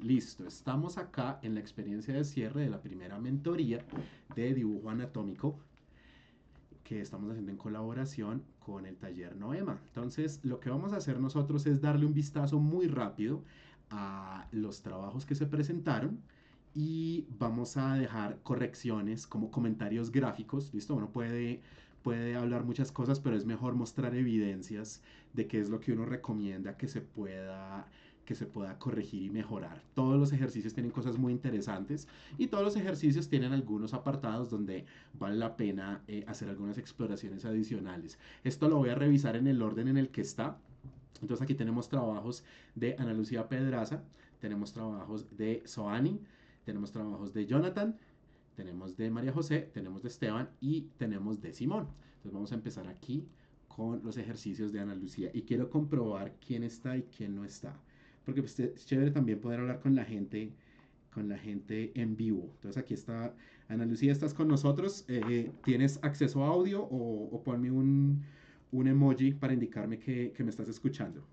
Listo, estamos acá en la experiencia de cierre de la primera mentoría de dibujo anatómico que estamos haciendo en colaboración con el taller Noema. Entonces, lo que vamos a hacer nosotros es darle un vistazo muy rápido a los trabajos que se presentaron y vamos a dejar correcciones como comentarios gráficos. ¿Listo? Uno puede hablar muchas cosas, pero es mejor mostrar evidencias de qué es lo que uno recomienda que se pueda corregir y mejorar. Todos los ejercicios tienen cosas muy interesantes y todos los ejercicios tienen algunos apartados donde vale la pena hacer algunas exploraciones adicionales. Esto lo voy a revisar en el orden en el que está. Entonces aquí tenemos trabajos de Ana Lucía Pedraza, tenemos trabajos de Soani, tenemos trabajos de Jonathan, tenemos de María José, tenemos de Esteban y tenemos de Simón. Entonces vamos a empezar aquí con los ejercicios de Ana Lucía y quiero comprobar quién está y quién no está. Porque pues, es chévere también poder hablar con la gente en vivo. Entonces aquí está Ana Lucía, estás con nosotros. ¿Tienes acceso a audio o ponme un emoji para indicarme que me estás escuchando?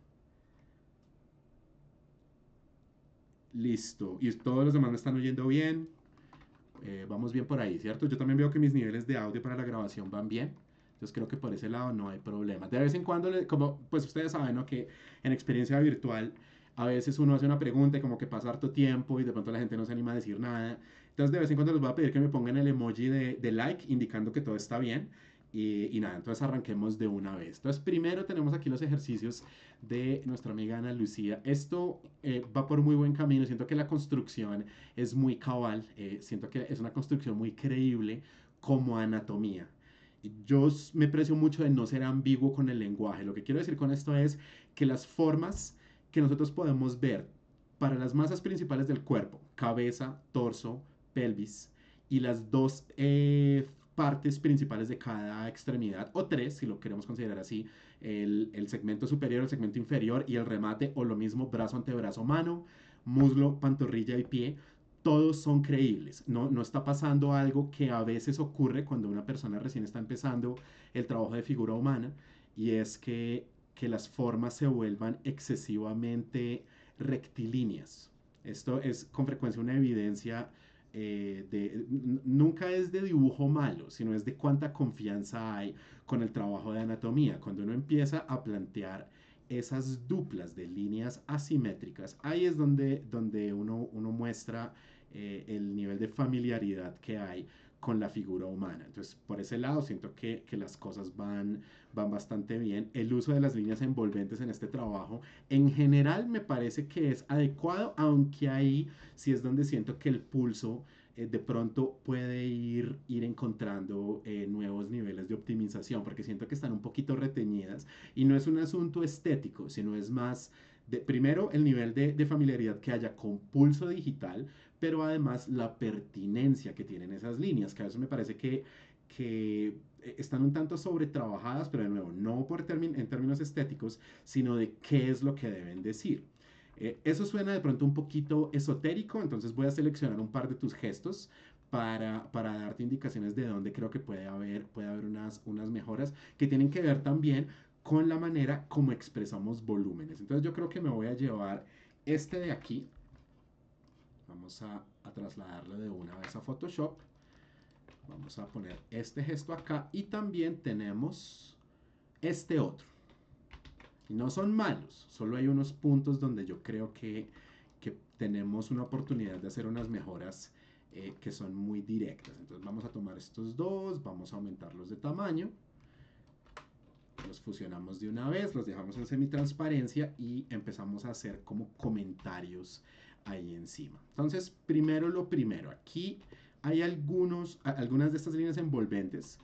Listo. Y todos los demás me están oyendo bien. Vamos bien por ahí, ¿cierto? Yo también veo que mis niveles de audio para la grabación van bien. Entonces creo que por ese lado no hay problema. De vez en cuando, como pues ustedes saben, ¿no? Que en experiencia virtual a veces uno hace una pregunta y como que pasa harto tiempo y de pronto la gente no se anima a decir nada. Entonces de vez en cuando les voy a pedir que me pongan el emoji de like indicando que todo está bien. Y nada, entonces arranquemos de una vez. Entonces primero tenemos aquí los ejercicios de nuestra amiga Ana Lucía. Esto va por muy buen camino. Siento que la construcción es muy cabal. Siento que es una construcción muy creíble como anatomía. Yo me precio mucho de no ser ambiguo con el lenguaje. Lo que quiero decir con esto es que las formas que nosotros podemos ver para las masas principales del cuerpo, cabeza, torso, pelvis, y las dos partes principales de cada extremidad, o tres, si lo queremos considerar así, el segmento superior, el segmento inferior y el remate, o lo mismo, brazo, antebrazo, mano, muslo, pantorrilla y pie, todos son creíbles. No está pasando algo que a veces ocurre cuando una persona recién está empezando el trabajo de figura humana, y es que las formas se vuelvan excesivamente rectilíneas. Esto es con frecuencia una evidencia nunca es de dibujo malo, sino es de cuánta confianza hay con el trabajo de anatomía. Cuando uno empieza a plantear esas duplas de líneas asimétricas, ahí es donde uno muestra el nivel de familiaridad que hay con la figura humana. Entonces, por ese lado, siento que las cosas van bastante bien. El uso de las líneas envolventes en este trabajo, en general, me parece que es adecuado, aunque ahí sí es donde siento que el pulso de pronto puede ir encontrando nuevos niveles de optimización, porque siento que están un poquito reteñidas y no es un asunto estético, sino es más primero el nivel de familiaridad que haya con pulso digital, pero además la pertinencia que tienen esas líneas, que a veces me parece que están un tanto sobretrabajadas, pero de nuevo, no en términos estéticos, sino de qué es lo que deben decir. Eso suena de pronto un poquito esotérico, entonces voy a seleccionar un par de tus gestos para darte indicaciones de dónde creo que puede haber unas mejoras que tienen que ver también con la manera como expresamos volúmenes. Entonces yo creo que me voy a llevar este de aquí. Vamos a trasladarlo de una vez a Photoshop. Vamos a poner este gesto acá y también tenemos este otro. Y no son malos, solo hay unos puntos donde yo creo que tenemos una oportunidad de hacer unas mejoras que son muy directas. Entonces vamos a tomar estos dos, vamos a aumentarlos de tamaño, los fusionamos de una vez, los dejamos en semitransparencia y empezamos a hacer como comentarios ahí encima. Entonces, primero lo primero, aquí hay algunas de estas líneas envolventes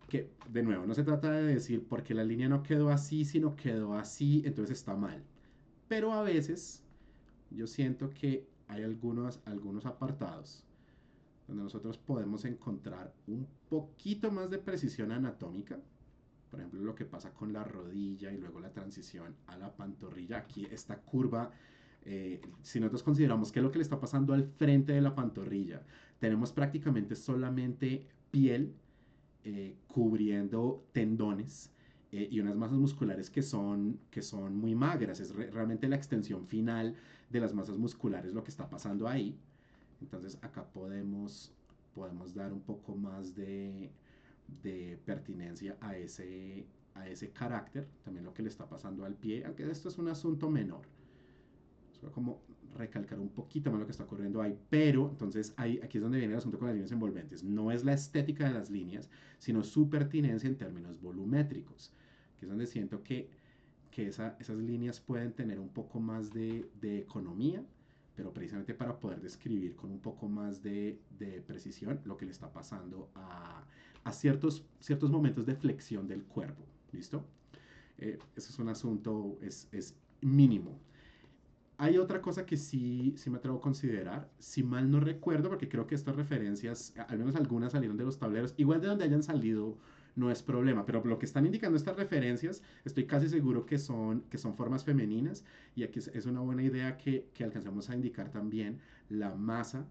que, de nuevo, no se trata de decir porque la línea no quedó así, sino quedó así, entonces está mal. Pero a veces yo siento que hay algunos apartados donde nosotros podemos encontrar un poquito más de precisión anatómica. Por ejemplo, lo que pasa con la rodilla y luego la transición a la pantorrilla. Aquí esta curva, si nosotros consideramos que es lo que le está pasando al frente de la pantorrilla, tenemos prácticamente solamente piel cubriendo tendones y unas masas musculares que son muy magras. Es realmente la extensión final de las masas musculares lo que está pasando ahí. Entonces acá podemos dar un poco más de pertinencia a ese carácter, también lo que le está pasando al pie, aunque esto es un asunto menor. Solo como recalcar un poquito más lo que está ocurriendo ahí, pero entonces aquí es donde viene el asunto con las líneas envolventes. No es la estética de las líneas, sino su pertinencia en términos volumétricos, que es donde siento que esas líneas pueden tener un poco más de economía, pero precisamente para poder describir con un poco más de precisión lo que le está pasando a ciertos momentos de flexión del cuerpo. ¿Listo? Eso es un asunto, es mínimo. Hay otra cosa que sí me atrevo a considerar, si mal no recuerdo, porque creo que estas referencias, al menos algunas salieron de los tableros, igual de donde hayan salido no es problema, pero lo que están indicando estas referencias, estoy casi seguro que son formas femeninas, y aquí es una buena idea que alcancemos a indicar también la masa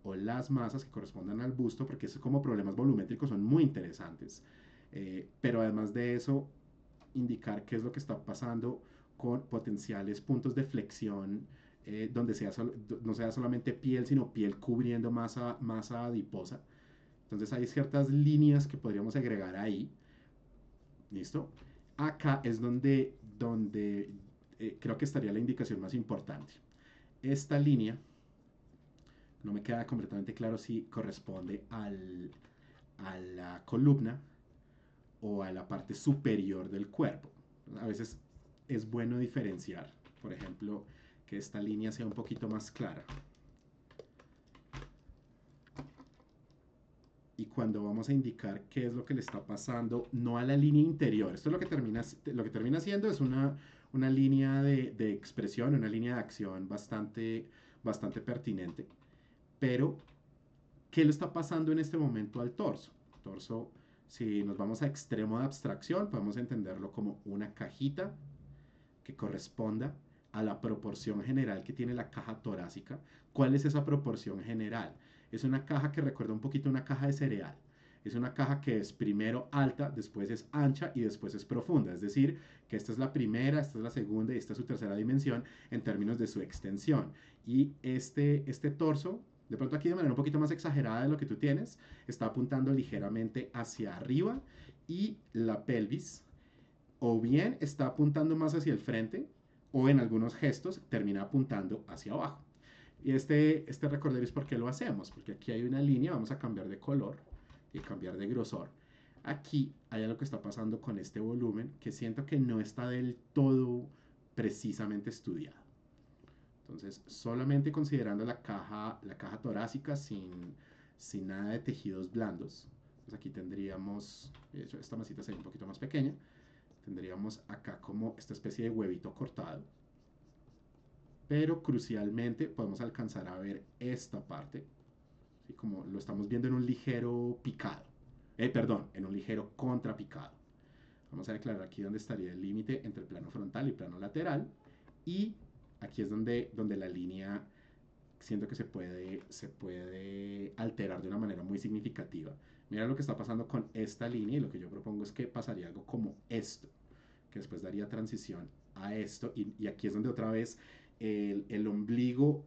o las masas que correspondan al busto, porque eso como problemas volumétricos son muy interesantes. Pero además de eso, indicar qué es lo que está pasando con potenciales puntos de flexión donde no sea solamente piel, sino piel cubriendo masa adiposa. Entonces hay ciertas líneas que podríamos agregar ahí. ¿Listo? Acá es donde creo que estaría la indicación más importante. Esta línea, no me queda completamente claro si corresponde a la columna o a la parte superior del cuerpo. A veces es bueno diferenciar, por ejemplo, que esta línea sea un poquito más clara. Y cuando vamos a indicar qué es lo que le está pasando, no a la línea interior, esto lo que termina siendo es una línea de expresión, una línea de acción bastante pertinente, pero ¿qué le está pasando en este momento al torso? El torso, si nos vamos a extremo de abstracción, podemos entenderlo como una cajita que corresponda a la proporción general que tiene la caja torácica. ¿Cuál es esa proporción general? Es una caja que recuerda un poquito una caja de cereal. Es una caja que es primero alta, después es ancha y después es profunda. Es decir, que esta es la primera, esta es la segunda y esta es su tercera dimensión en términos de su extensión. Y este torso, de pronto aquí de manera un poquito más exagerada de lo que tú tienes, está apuntando ligeramente hacia arriba y la pelvis o bien está apuntando más hacia el frente o en algunos gestos termina apuntando hacia abajo. Y este recorderis, ¿por qué lo hacemos? Porque aquí hay una línea, vamos a cambiar de color y cambiar de grosor. Aquí hay algo que está pasando con este volumen que siento que no está del todo precisamente estudiado. Entonces, solamente considerando la caja torácica sin nada de tejidos blandos. Entonces aquí tendríamos, de hecho esta masita sería un poquito más pequeña, tendríamos acá como esta especie de huevito cortado. Pero crucialmente podemos alcanzar a ver esta parte, ¿sí? Como lo estamos viendo en un ligero picado. Perdón, en un ligero contrapicado. Vamos a declarar aquí donde estaría el límite entre el plano frontal y el plano lateral. Y aquí es donde la línea siento que se puede alterar de una manera muy significativa. Mira lo que está pasando con esta línea y lo que yo propongo es que pasaría algo como esto, que después daría transición a esto y aquí es donde otra vez el ombligo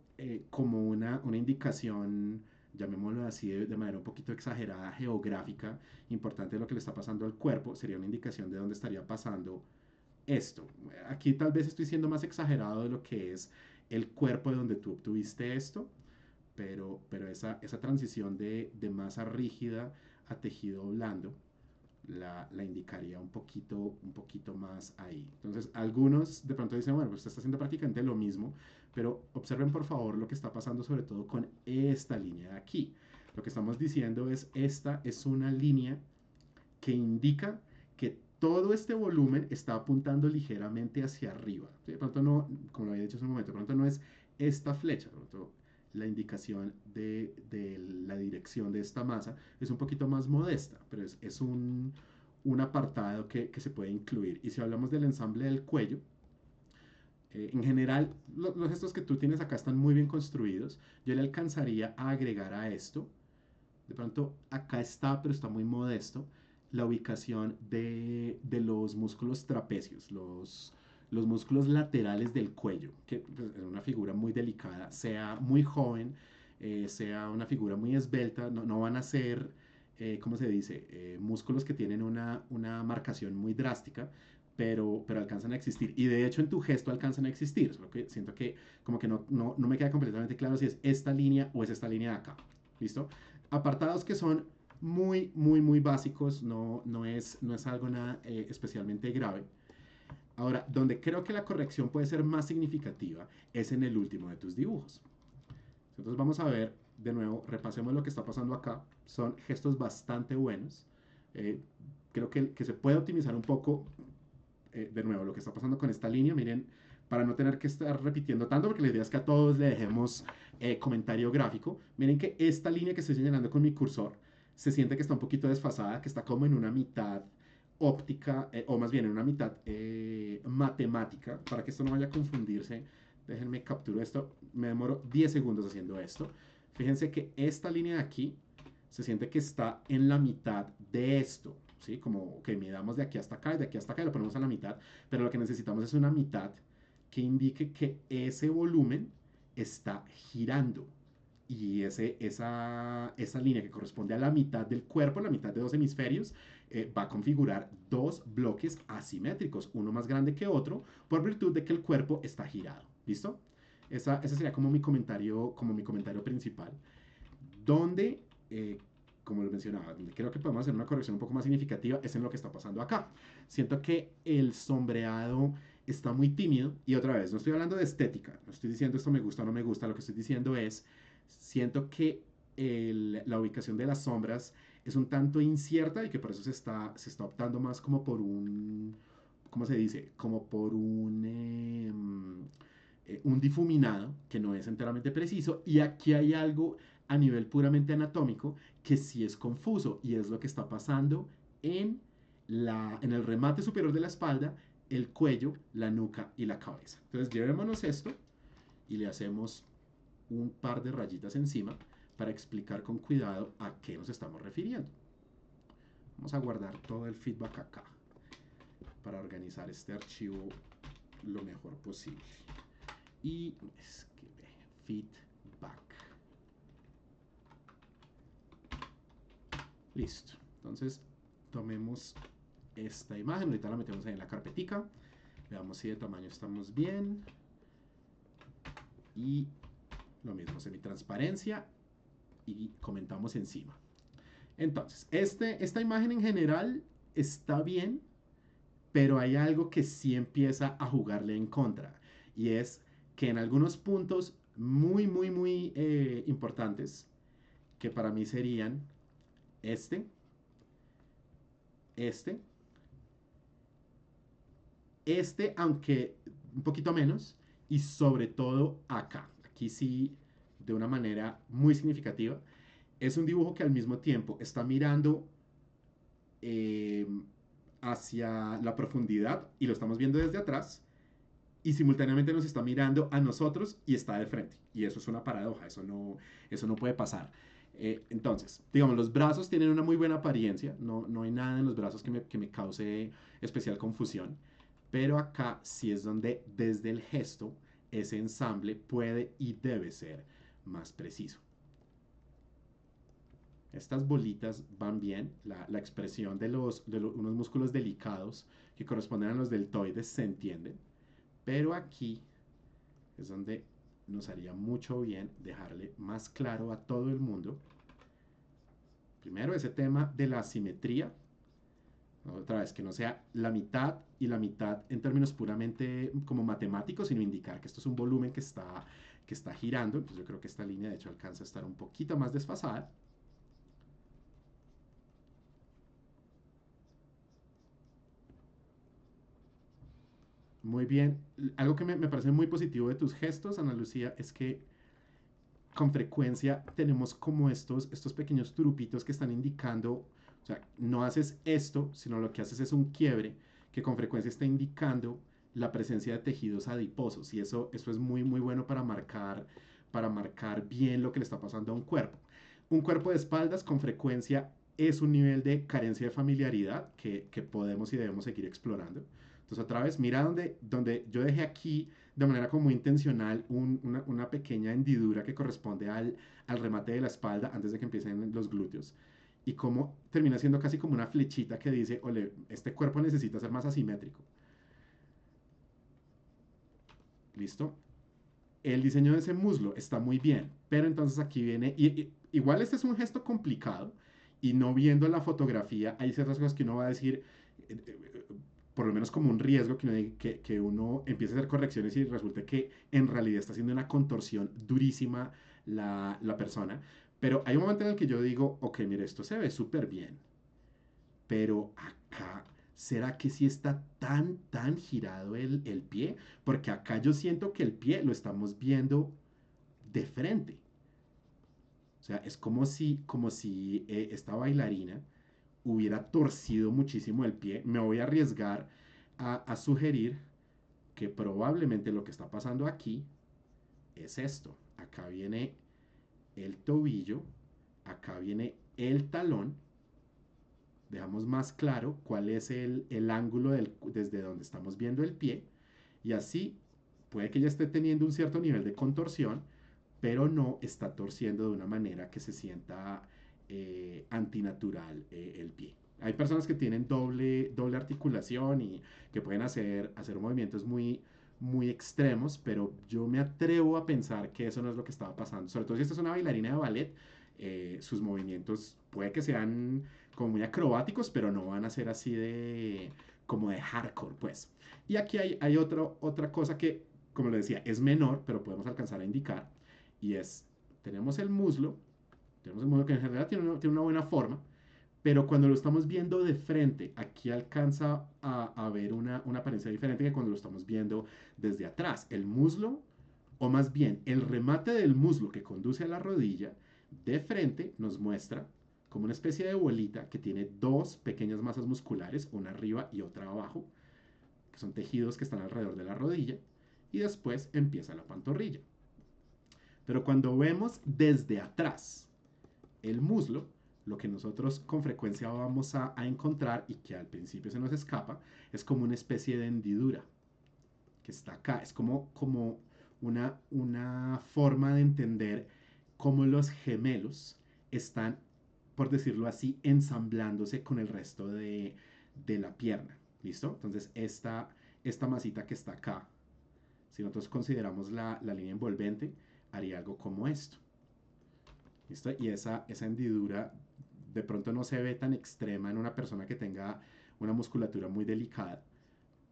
como una indicación, llamémoslo así de manera un poquito exagerada, geográfica, importante de lo que le está pasando al cuerpo, sería una indicación de dónde estaría pasando esto. Aquí tal vez estoy siendo más exagerado de lo que es el cuerpo de donde tú obtuviste esto, pero esa transición de masa rígida a tejido blando la indicaría un poquito más ahí. Entonces, algunos de pronto dicen, bueno, pues usted está haciendo prácticamente lo mismo, pero observen por favor lo que está pasando sobre todo con esta línea de aquí. Lo que estamos diciendo es, esta es una línea que indica que todo este volumen está apuntando ligeramente hacia arriba. De pronto no, como lo había dicho hace un momento, de pronto no es esta flecha, de pronto la indicación de la dirección de esta masa es un poquito más modesta, pero es un apartado que se puede incluir. Y si hablamos del ensamble del cuello, en general, los gestos que tú tienes acá están muy bien construidos. Yo le alcanzaría a agregar a esto. De pronto, acá está, pero está muy modesto. La ubicación de los músculos trapecios, los músculos laterales del cuello, que pues, es una figura muy delicada, sea muy joven, sea una figura muy esbelta, no van a ser, ¿cómo se dice? Músculos que tienen una marcación muy drástica, pero alcanzan a existir. Y de hecho en tu gesto alcanzan a existir. Solo que siento que como que no me queda completamente claro si es esta línea o es esta línea de acá. ¿Listo? Apartados que son muy básicos, no es algo nada especialmente grave. Ahora, donde creo que la corrección puede ser más significativa es en el último de tus dibujos. Entonces vamos a ver, de nuevo, repasemos lo que está pasando acá. Son gestos bastante buenos. Eh, Creo que se puede optimizar un poco, de nuevo, lo que está pasando con esta línea. Miren, para no tener que estar repitiendo tanto, porque la idea es que a todos le dejemos comentario gráfico. Miren que esta línea que estoy señalando con mi cursor se siente que está un poquito desfasada, que está como en una mitad óptica, o más bien en una mitad matemática, para que esto no vaya a confundirse. Déjenme capturar esto, me demoro 10 segundos haciendo esto. Fíjense que esta línea de aquí se siente que está en la mitad de esto, ¿sí? Como que midamos de aquí hasta acá y de aquí hasta acá y lo ponemos a la mitad, pero lo que necesitamos es una mitad que indique que ese volumen está girando. Y esa línea que corresponde a la mitad del cuerpo, la mitad de dos hemisferios, va a configurar dos bloques asimétricos, uno más grande que otro, por virtud de que el cuerpo está girado. ¿Listo? Ese sería como mi comentario principal. Donde, como lo mencionaba, donde creo que podemos hacer una corrección un poco más significativa es en lo que está pasando acá. Siento que el sombreado está muy tímido y otra vez, no estoy hablando de estética, no estoy diciendo esto me gusta o no me gusta, lo que estoy diciendo es, siento que la ubicación de las sombras es un tanto incierta y que por eso se está optando más como por un, ¿cómo se dice? Como por un difuminado que no es enteramente preciso y aquí hay algo a nivel puramente anatómico que sí es confuso y es lo que está pasando en, en el remate superior de la espalda, el cuello, la nuca y la cabeza. Entonces llevémonos esto y le hacemos un par de rayitas encima para explicar con cuidado a qué nos estamos refiriendo. Vamos a guardar todo el feedback acá para organizar este archivo lo mejor posible. Y escribe feedback. Listo. Entonces, tomemos esta imagen. Ahorita la metemos ahí en la carpetica. Veamos si de tamaño estamos bien. Y lo mismo, semitransparencia. Y comentamos encima. Entonces, esta imagen en general está bien, pero hay algo que sí empieza a jugarle en contra. Y es que en algunos puntos muy importantes, que para mí serían este, este, aunque un poquito menos, y sobre todo acá. Aquí sí, de una manera muy significativa. Es un dibujo que al mismo tiempo está mirando eh, hacia la profundidad y lo estamos viendo desde atrás y simultáneamente nos está mirando a nosotros y está de frente. Y eso es una paradoja, eso no puede pasar. Entonces, digamos, los brazos tienen una muy buena apariencia, no hay nada en los brazos que me cause especial confusión, pero acá sí es donde desde el gesto ese ensamble puede y debe ser más preciso. Estas bolitas van bien, la expresión de unos músculos delicados que corresponden a los deltoides se entiende, pero aquí es donde nos haría mucho bien dejarle más claro a todo el mundo, primero ese tema de la simetría, otra vez que no sea la mitad y la mitad en términos puramente como matemáticos, sino indicar que esto es un volumen que está girando. Entonces yo creo que esta línea de hecho alcanza a estar un poquito más desfasada. Muy bien. Algo que me parece muy positivo de tus gestos, Ana Lucía, es que con frecuencia tenemos como estos pequeños turupitos que están indicando, o sea, no haces esto, sino lo que haces es un quiebre que con frecuencia está indicando la presencia de tejidos adiposos y eso es muy bueno para marcar bien lo que le está pasando a un cuerpo. Un cuerpo de espaldas con frecuencia es un nivel de carencia de familiaridad que podemos y debemos seguir explorando. Entonces otra vez, mira donde yo dejé aquí de manera como muy intencional una pequeña hendidura que corresponde al remate de la espalda antes de que empiecen los glúteos. Y cómo termina siendo casi como una flechita que dice, ole, este cuerpo necesita ser más asimétrico. ¿Listo? El diseño de ese muslo está muy bien, pero entonces aquí viene, igual este es un gesto complicado y no viendo la fotografía hay ciertas cosas que uno va a decir, eh, eh, por lo menos como un riesgo que uno empiece a hacer correcciones y resulte que en realidad está haciendo una contorsión durísima la persona. Pero hay un momento en el que yo digo, ok, mire, esto se ve súper bien, pero acá, ¿será que sí está tan girado el pie? Porque acá yo siento que el pie lo estamos viendo de frente. O sea, es como si esta bailarina hubiera torcido muchísimo el pie. Me voy a arriesgar a sugerir que probablemente lo que está pasando aquí es esto. Acá viene el tobillo, acá viene el talón. Dejamos más claro cuál es el ángulo desde donde estamos viendo el pie y así puede que ya esté teniendo un cierto nivel de contorsión, pero no está torciendo de una manera que se sienta antinatural el pie. Hay personas que tienen doble articulación y que pueden hacer movimientos muy extremos, pero yo me atrevo a pensar que eso no es lo que estaba pasando. Sobre todo si esta es una bailarina de ballet, sus movimientos puede que sean como muy acrobáticos, pero no van a ser así de como de hardcore, pues. Y aquí hay otra cosa que, como le decía, es menor, pero podemos alcanzar a indicar, y es, tenemos el muslo que en general tiene una buena forma, pero cuando lo estamos viendo de frente, aquí alcanza a ver una apariencia diferente que cuando lo estamos viendo desde atrás. El muslo, o más bien el remate del muslo que conduce a la rodilla, de frente nos muestra como una especie de bolita que tiene dos pequeñas masas musculares, una arriba y otra abajo, que son tejidos que están alrededor de la rodilla, y después empieza la pantorrilla. Pero cuando vemos desde atrás el muslo, lo que nosotros con frecuencia vamos a encontrar y que al principio se nos escapa, es como una especie de hendidura que está acá. Es como una forma de entender cómo los gemelos están, por decirlo así, ensamblándose con el resto de la pierna. ¿Listo? Entonces, esta masita que está acá, si nosotros consideramos la línea envolvente, haría algo como esto. ¿Listo? Y esa hendidura de pronto no se ve tan extrema en una persona que tenga una musculatura muy delicada,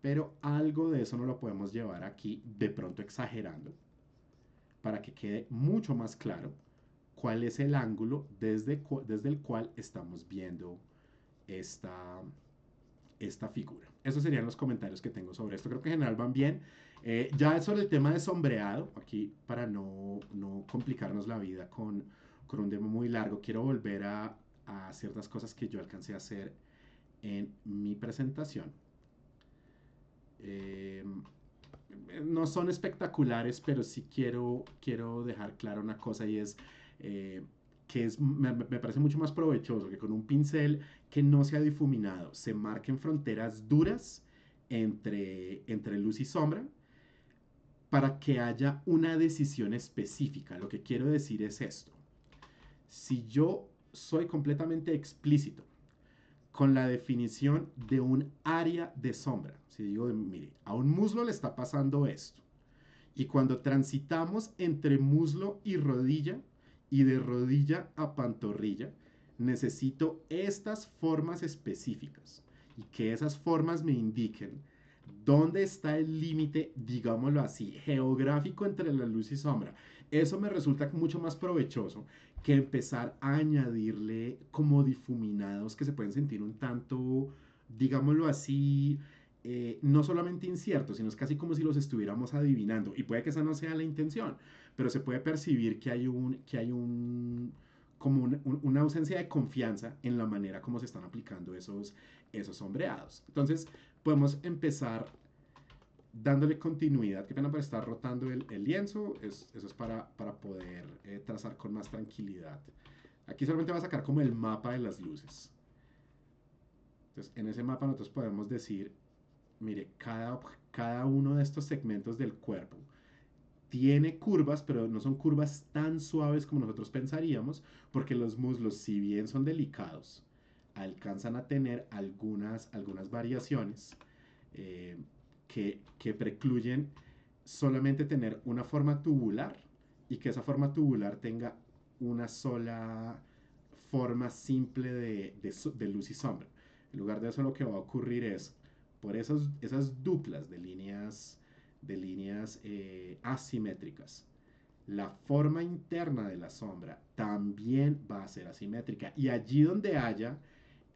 pero algo de eso no lo podemos llevar aquí, de pronto exagerando, para que quede mucho más claro cuál es el ángulo desde el cual estamos viendo esta, esta figura. Esos serían los comentarios que tengo sobre esto. Creo que en general van bien. Ya sobre el tema de sombreado, aquí para no complicarnos la vida con un demo muy largo, quiero volver a ciertas cosas que yo alcancé a hacer en mi presentación. Eh, no son espectaculares, pero sí quiero dejar clara una cosa y es que me parece mucho más provechoso que con un pincel que no sea difuminado se marquen fronteras duras entre luz y sombra para que haya una decisión específica. Lo que quiero decir es esto. Si yo soy completamente explícito con la definición de un área de sombra, si digo, mire, a un muslo le está pasando esto, y cuando transitamos entre muslo y rodilla, y de rodilla a pantorrilla, necesito estas formas específicas y que esas formas me indiquen dónde está el límite, digámoslo así, geográfico entre la luz y sombra. Eso me resulta mucho más provechoso que empezar a añadirle como difuminados que se pueden sentir un tanto, digámoslo así, no solamente inciertos, sino es casi como si los estuviéramos adivinando. Y puede que esa no sea la intención, pero se puede percibir como una ausencia de confianza en la manera como se están aplicando esos sombreados. Entonces, podemos empezar dándole continuidad. Qué pena por estar rotando el lienzo. Eso es para poder trazar con más tranquilidad. Aquí solamente va a sacar como el mapa de las luces. Entonces, en ese mapa nosotros podemos decir, mire, cada uno de estos segmentos del cuerpo tiene curvas, pero no son curvas tan suaves como nosotros pensaríamos, porque los muslos, si bien son delicados, alcanzan a tener algunas variaciones eh, que precluyen solamente tener una forma tubular y que esa forma tubular tenga una sola forma simple de luz y sombra. En lugar de eso, lo que va a ocurrir es, por esas duplas de líneas asimétricas, la forma interna de la sombra también va a ser asimétrica. Y allí donde haya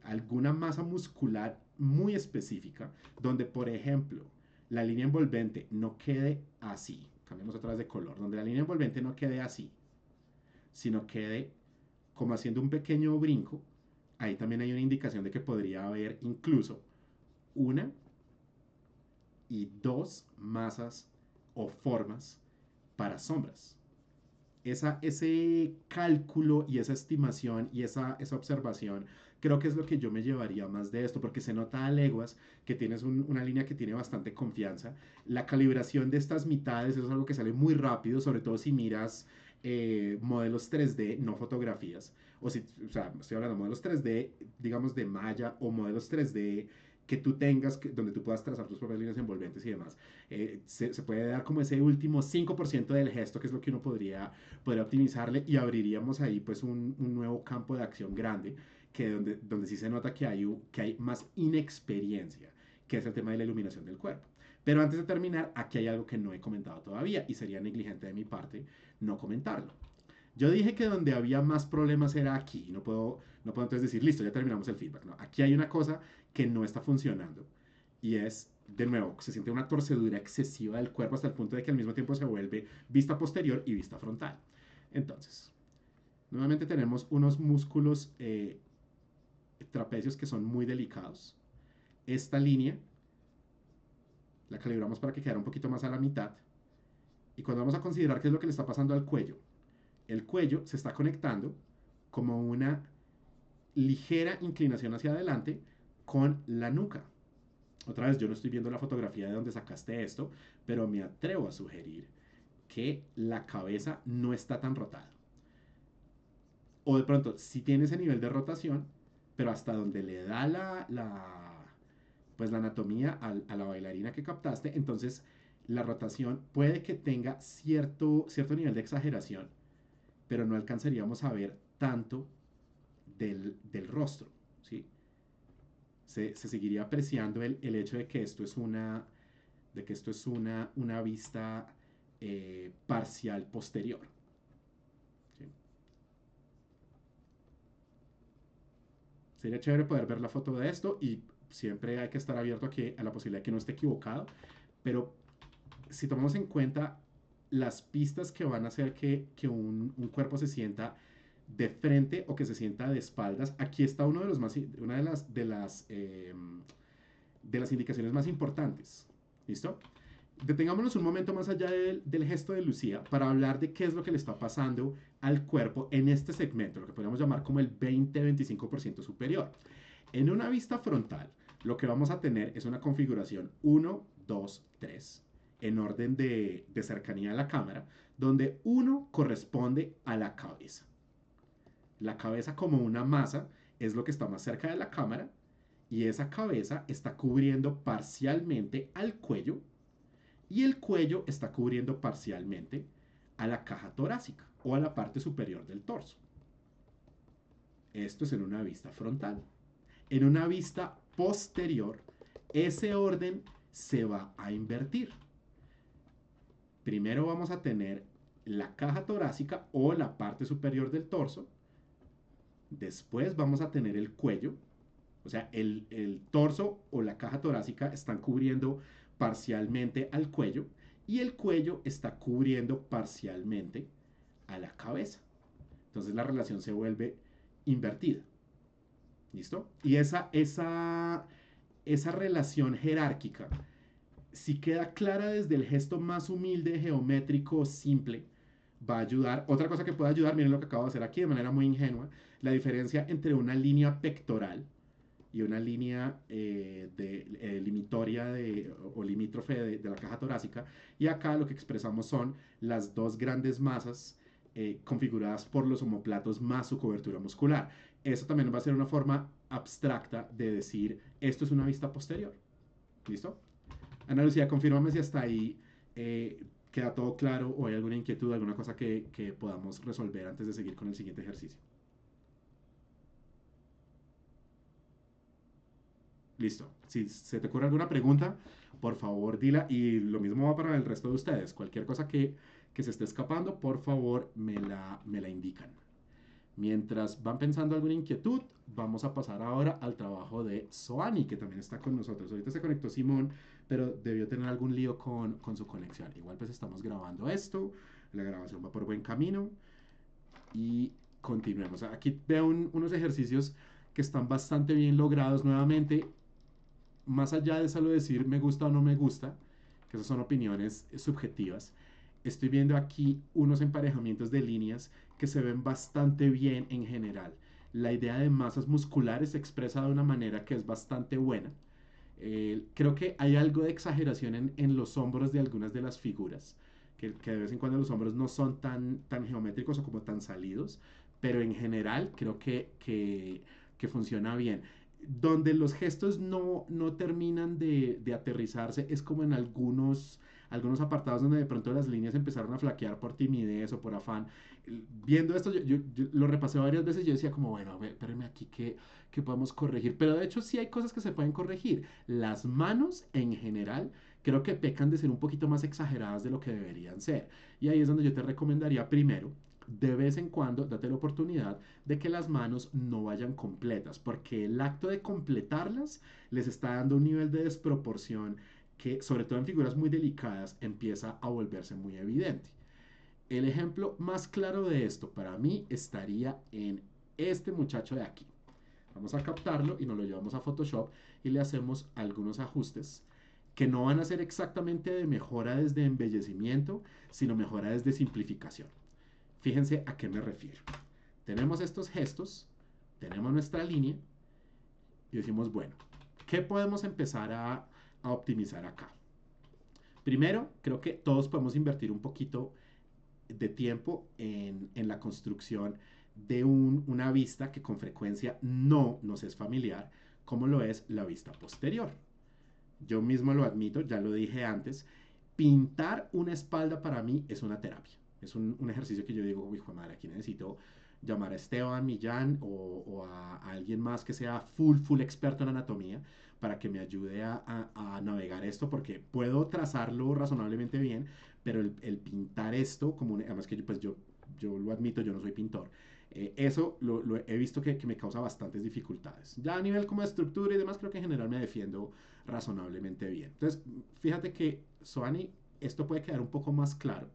alguna masa muscular muy específica, donde por ejemplo la línea envolvente no quede así, cambiamos otra vez de color, donde la línea envolvente no quede así, sino quede como haciendo un pequeño brinco, ahí también hay una indicación de que podría haber incluso una y dos masas o formas para sombras. Ese cálculo y esa estimación y esa observación creo que es lo que yo me llevaría más de esto, porque se nota a leguas que tienes una línea que tiene bastante confianza. La calibración de estas mitades eso es algo que sale muy rápido, sobre todo si miras modelos 3D, no fotografías. O sea, estoy hablando de modelos 3D, digamos de malla o modelos 3D que tú tengas, donde tú puedas trazar tus propias líneas envolventes y demás. Se puede dar como ese último 5% del gesto, que es lo que uno podría optimizarle y abriríamos ahí pues un nuevo campo de acción grande que donde sí se nota que hay más inexperiencia, que es el tema de la iluminación del cuerpo. Pero antes de terminar, aquí hay algo que no he comentado todavía y sería negligente de mi parte no comentarlo. Yo dije que donde había más problemas era aquí. No puedo entonces decir, listo, ya terminamos el feedback. No, aquí hay una cosa que no está funcionando. Y es, de nuevo, se siente una torcedura excesiva del cuerpo hasta el punto de que al mismo tiempo se vuelve vista posterior y vista frontal. Entonces, nuevamente tenemos unos músculos trapecios que son muy delicados. Esta línea la calibramos para que quedara un poquito más a la mitad. Y cuando vamos a considerar qué es lo que le está pasando al cuello, el cuello se está conectando como una ligera inclinación hacia adelante con la nuca. Otra vez, yo no estoy viendo la fotografía de donde sacaste esto, pero me atrevo a sugerir que la cabeza no está tan rotada. O de pronto, si tiene ese nivel de rotación, pero hasta donde le da pues la anatomía a la bailarina que captaste, entonces la rotación puede que tenga cierto nivel de exageración, pero no alcanzaríamos a ver tanto del rostro, ¿sí? Se seguiría apreciando el hecho de que esto es una vista parcial posterior. ¿Sí? Sería chévere poder ver la foto de esto y siempre hay que estar abierto a la posibilidad de que no esté equivocado, pero si tomamos en cuenta las pistas que van a hacer que un cuerpo se sienta de frente o que se sienta de espaldas, aquí está una de las indicaciones más importantes. ¿Listo? Detengámonos un momento más allá del gesto de Lucía para hablar de qué es lo que le está pasando al cuerpo en este segmento, lo que podríamos llamar como el 20-25% superior. En una vista frontal, lo que vamos a tener es una configuración 1, 2, 3, en orden de cercanía a la cámara, donde 1 corresponde a la cabeza. La cabeza como una masa es lo que está más cerca de la cámara y esa cabeza está cubriendo parcialmente al cuello y el cuello está cubriendo parcialmente a la caja torácica o a la parte superior del torso. Esto es en una vista frontal. En una vista posterior, ese orden se va a invertir. Primero vamos a tener la caja torácica o la parte superior del torso. Después vamos a tener el cuello. O sea, el torso o la caja torácica están cubriendo parcialmente al cuello y el cuello está cubriendo parcialmente a la cabeza. Entonces la relación se vuelve invertida. ¿Listo? Y esa relación jerárquica, si queda clara desde el gesto más humilde, geométrico, simple, va a ayudar. Otra cosa que puede ayudar, miren lo que acabo de hacer aquí de manera muy ingenua, la diferencia entre una línea pectoral y una línea limitoria o limítrofe de la caja torácica. Y acá lo que expresamos son las dos grandes masas configuradas por los omoplatos más su cobertura muscular. Eso también va a ser una forma abstracta de decir esto es una vista posterior. ¿Listo? Ana Lucía, confírmame si hasta ahí queda todo claro o hay alguna inquietud, alguna cosa que podamos resolver antes de seguir con el siguiente ejercicio. Listo. Si se te ocurre alguna pregunta, por favor dila. Y lo mismo va para el resto de ustedes. Cualquier cosa que se esté escapando, por favor me la indican. Mientras van pensando alguna inquietud, vamos a pasar ahora al trabajo de Soani, que también está con nosotros. Ahorita se conectó Simón, pero debió tener algún lío con su conexión. Igual pues estamos grabando esto, la grabación va por buen camino y continuemos. Aquí veo unos ejercicios que están bastante bien logrados nuevamente, más allá de solo decir me gusta o no me gusta, que esas son opiniones subjetivas. Estoy viendo aquí unos emparejamientos de líneas que se ven bastante bien en general. La idea de masas musculares se expresa de una manera que es bastante buena. Creo que hay algo de exageración en los hombros de algunas de las figuras, que de vez en cuando los hombros no son tan geométricos o como tan salidos, pero en general creo que funciona bien. Donde los gestos no terminan de aterrizarse es como en algunos apartados donde de pronto las líneas empezaron a flaquear por timidez o por afán. Viendo esto, yo lo repasé varias veces y yo decía como, bueno, a ver, espérenme aquí que podemos corregir. Pero de hecho sí hay cosas que se pueden corregir. Las manos en general creo que pecan de ser un poquito más exageradas de lo que deberían ser. Y ahí es donde yo te recomendaría primero, de vez en cuando, date la oportunidad de que las manos no vayan completas, porque el acto de completarlas les está dando un nivel de desproporción que, sobre todo en figuras muy delicadas, empieza a volverse muy evidente. El ejemplo más claro de esto para mí estaría en este muchacho de aquí. Vamos a captarlo y nos lo llevamos a Photoshop y le hacemos algunos ajustes que no van a ser exactamente de mejora desde embellecimiento, sino mejora desde simplificación. Fíjense a qué me refiero. Tenemos estos gestos, tenemos nuestra línea y decimos, bueno, ¿qué podemos empezar a optimizar acá? Primero, creo que todos podemos invertir un poquito de tiempo en la construcción de una vista que con frecuencia no nos es familiar, como lo es la vista posterior. Yo mismo lo admito, ya lo dije antes, pintar una espalda para mí es una terapia. Es un ejercicio que yo digo, hijo de madre, aquí necesito llamar a Esteban Millán o a alguien más que sea full experto en anatomía para que me ayude a navegar esto, porque puedo trazarlo razonablemente bien, pero el pintar esto, además que yo lo admito, yo no soy pintor, eso lo he visto que me causa bastantes dificultades. Ya a nivel como de estructura y demás, creo que en general me defiendo razonablemente bien. Entonces, fíjate que, Soani, esto puede quedar un poco más claro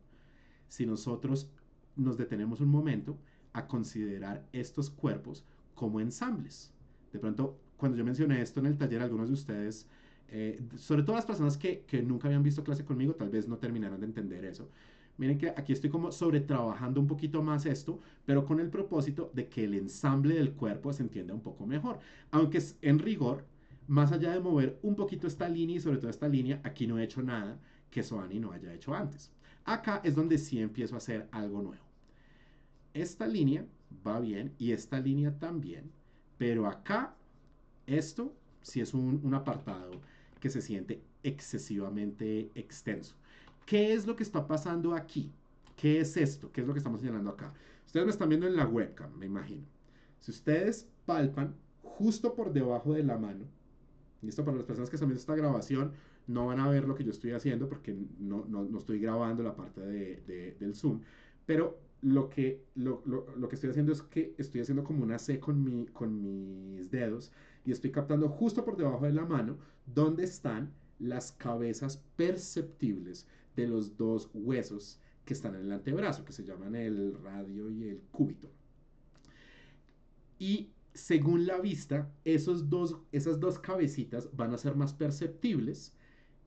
si nosotros nos detenemos un momento a considerar estos cuerpos como ensambles. De pronto, cuando yo mencioné esto en el taller, algunos de ustedes, sobre todo las personas que nunca habían visto clase conmigo, tal vez no terminaron de entender eso. Miren que aquí estoy como sobre trabajando un poquito más esto, pero con el propósito de que el ensamble del cuerpo se entienda un poco mejor. Aunque en rigor, más allá de mover un poquito esta línea y sobre todo esta línea, aquí no he hecho nada que Soani no haya hecho antes. Acá es donde sí empiezo a hacer algo nuevo. Esta línea va bien y esta línea también, pero acá esto sí es un apartado que se siente excesivamente extenso. ¿Qué es lo que está pasando aquí? ¿Qué es esto? ¿Qué es lo que estamos señalando acá? Ustedes me están viendo en la webcam, me imagino. Si ustedes palpan justo por debajo de la mano, y esto para las personas que están viendo esta grabación, no van a ver lo que yo estoy haciendo porque no estoy grabando la parte del Zoom, pero lo que estoy haciendo es que estoy haciendo como una C con mis dedos y estoy captando justo por debajo de la mano donde están las cabezas perceptibles de los dos huesos que están en el antebrazo, que se llaman el radio y el cúbito. Y según la vista, esas dos cabecitas van a ser más perceptibles.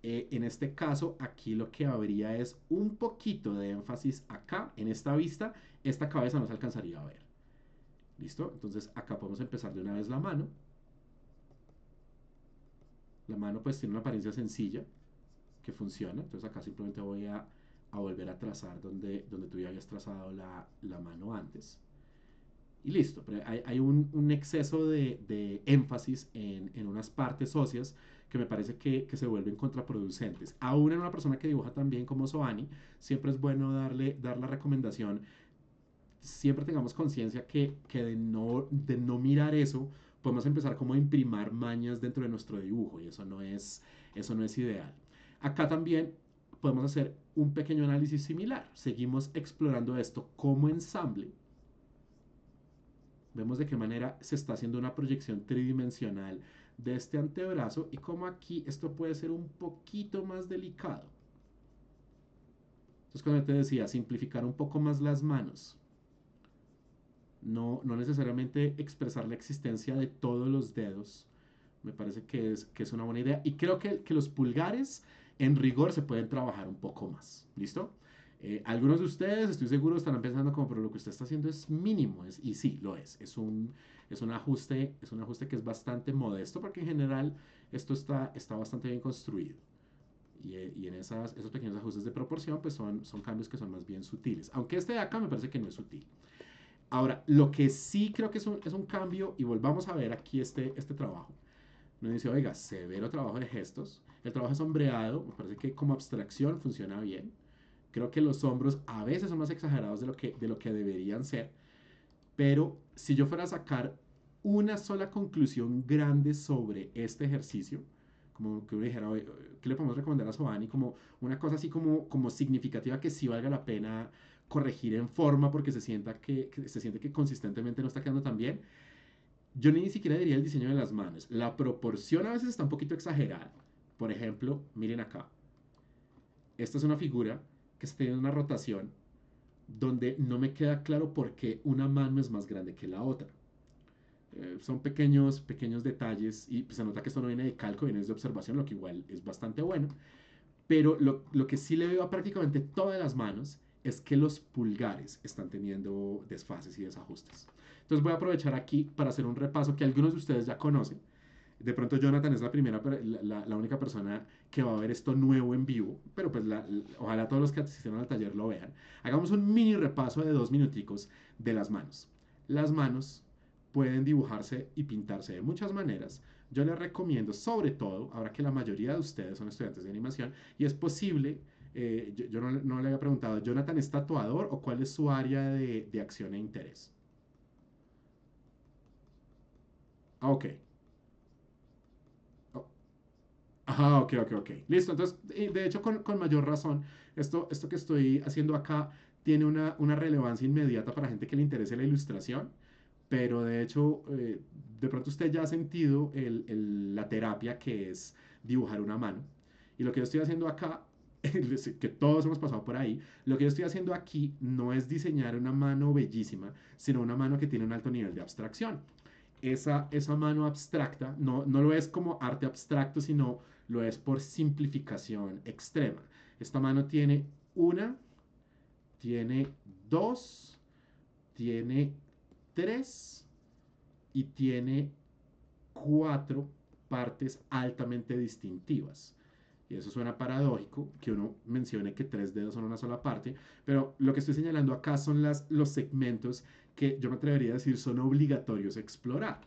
En este caso, aquí lo que habría es un poquito de énfasis acá, en esta vista, esta cabeza no se alcanzaría a ver. ¿Listo? Entonces acá podemos empezar de una vez la mano. La mano pues tiene una apariencia sencilla que funciona. Entonces acá simplemente voy a volver a trazar donde tú ya habías trazado la mano antes. Y listo, pero hay un exceso de énfasis en unas partes óseas que me parece que se vuelven contraproducentes. Aún en una persona que dibuja tan bien como Soani, siempre es bueno dar la recomendación, siempre tengamos conciencia que de no mirar eso, podemos empezar como a imprimar mañas dentro de nuestro dibujo y eso no es ideal. Acá también podemos hacer un pequeño análisis similar. Seguimos explorando esto como ensamble. Vemos de qué manera se está haciendo una proyección tridimensional de este antebrazo y cómo aquí esto puede ser un poquito más delicado. Entonces, cuando te decía simplificar un poco más las manos, no necesariamente expresar la existencia de todos los dedos, me parece que es una buena idea. Y creo que los pulgares, en rigor, se pueden trabajar un poco más. ¿Listo? Algunos de ustedes, estoy seguro, estarán pensando como, pero lo que usted está haciendo es mínimo. Y sí, lo es. Es un ajuste que es bastante modesto porque en general esto está bastante bien construido. Y en esos pequeños ajustes de proporción, pues son cambios que son más bien sutiles. Aunque este de acá me parece que no es sutil. Ahora, lo que sí creo que es un cambio, y volvamos a ver aquí este trabajo. Uno dice, oiga, severo trabajo de gestos. El trabajo de sombreado, me parece que como abstracción funciona bien. Creo que los hombros a veces son más exagerados de lo que deberían ser. Pero si yo fuera a sacar una sola conclusión grande sobre este ejercicio, como que uno dijera, ¿qué le podemos recomendar a Sobani? Como una cosa así como significativa que sí valga la pena corregir en forma porque se siente que consistentemente no está quedando tan bien. Yo ni siquiera diría el diseño de las manos. La proporción a veces está un poquito exagerada. Por ejemplo, miren acá. Esta es una figura que está teniendo una rotación donde no me queda claro por qué una mano es más grande que la otra. Son pequeños detalles y pues, se nota que esto no viene de calco, viene de observación, lo que igual es bastante bueno. Pero lo que sí le veo a prácticamente todas las manos es que los pulgares están teniendo desfases y desajustes. Entonces voy a aprovechar aquí para hacer un repaso que algunos de ustedes ya conocen. De pronto Jonathan es la única persona que va a ver esto nuevo en vivo, pero pues ojalá todos los que asistieron al taller lo vean. Hagamos un mini repaso de 2 minuticos de las manos. Las manos pueden dibujarse y pintarse de muchas maneras. Yo les recomiendo, sobre todo, ahora que la mayoría de ustedes son estudiantes de animación, y es posible, yo no le había preguntado, ¿Jonathan es tatuador o cuál es su área de acción e interés? Ah, ok. Oh, ajá, ok, ok, ok. Listo, entonces, de hecho, con mayor razón, esto que estoy haciendo acá tiene una relevancia inmediata para gente que le interese la ilustración, pero de hecho, de pronto usted ya ha sentido la terapia que es dibujar una mano. Y lo que yo estoy haciendo acá, que todos hemos pasado por ahí, lo que yo estoy haciendo aquí no es diseñar una mano bellísima, sino una mano que tiene un alto nivel de abstracción. Esa mano abstracta no lo es como arte abstracto, sino lo es por simplificación extrema. Esta mano tiene una, tiene dos, tiene tres y tiene cuatro partes altamente distintivas. Y eso suena paradójico, que uno mencione que 3 dedos son una sola parte, pero lo que estoy señalando acá son los segmentos que yo me atrevería a decir son obligatorios explorar.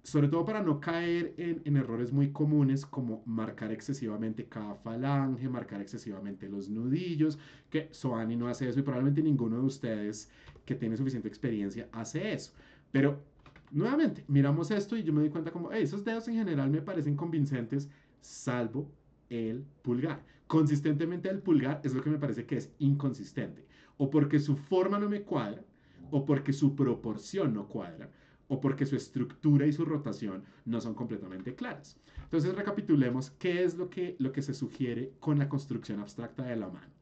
Sobre todo para no caer en errores muy comunes como marcar excesivamente cada falange, marcar excesivamente los nudillos, que Soani no hace eso y probablemente ninguno de ustedes que tiene suficiente experiencia hace eso. Pero nuevamente, miramos esto y yo me doy cuenta como, hey, esos dedos en general me parecen convincentes, salvo el pulgar. Consistentemente el pulgar es lo que me parece que es inconsistente. O porque su forma no me cuadra, o porque su proporción no cuadra, o porque su estructura y su rotación no son completamente claras. Entonces recapitulemos qué es lo que se sugiere con la construcción abstracta de la mano.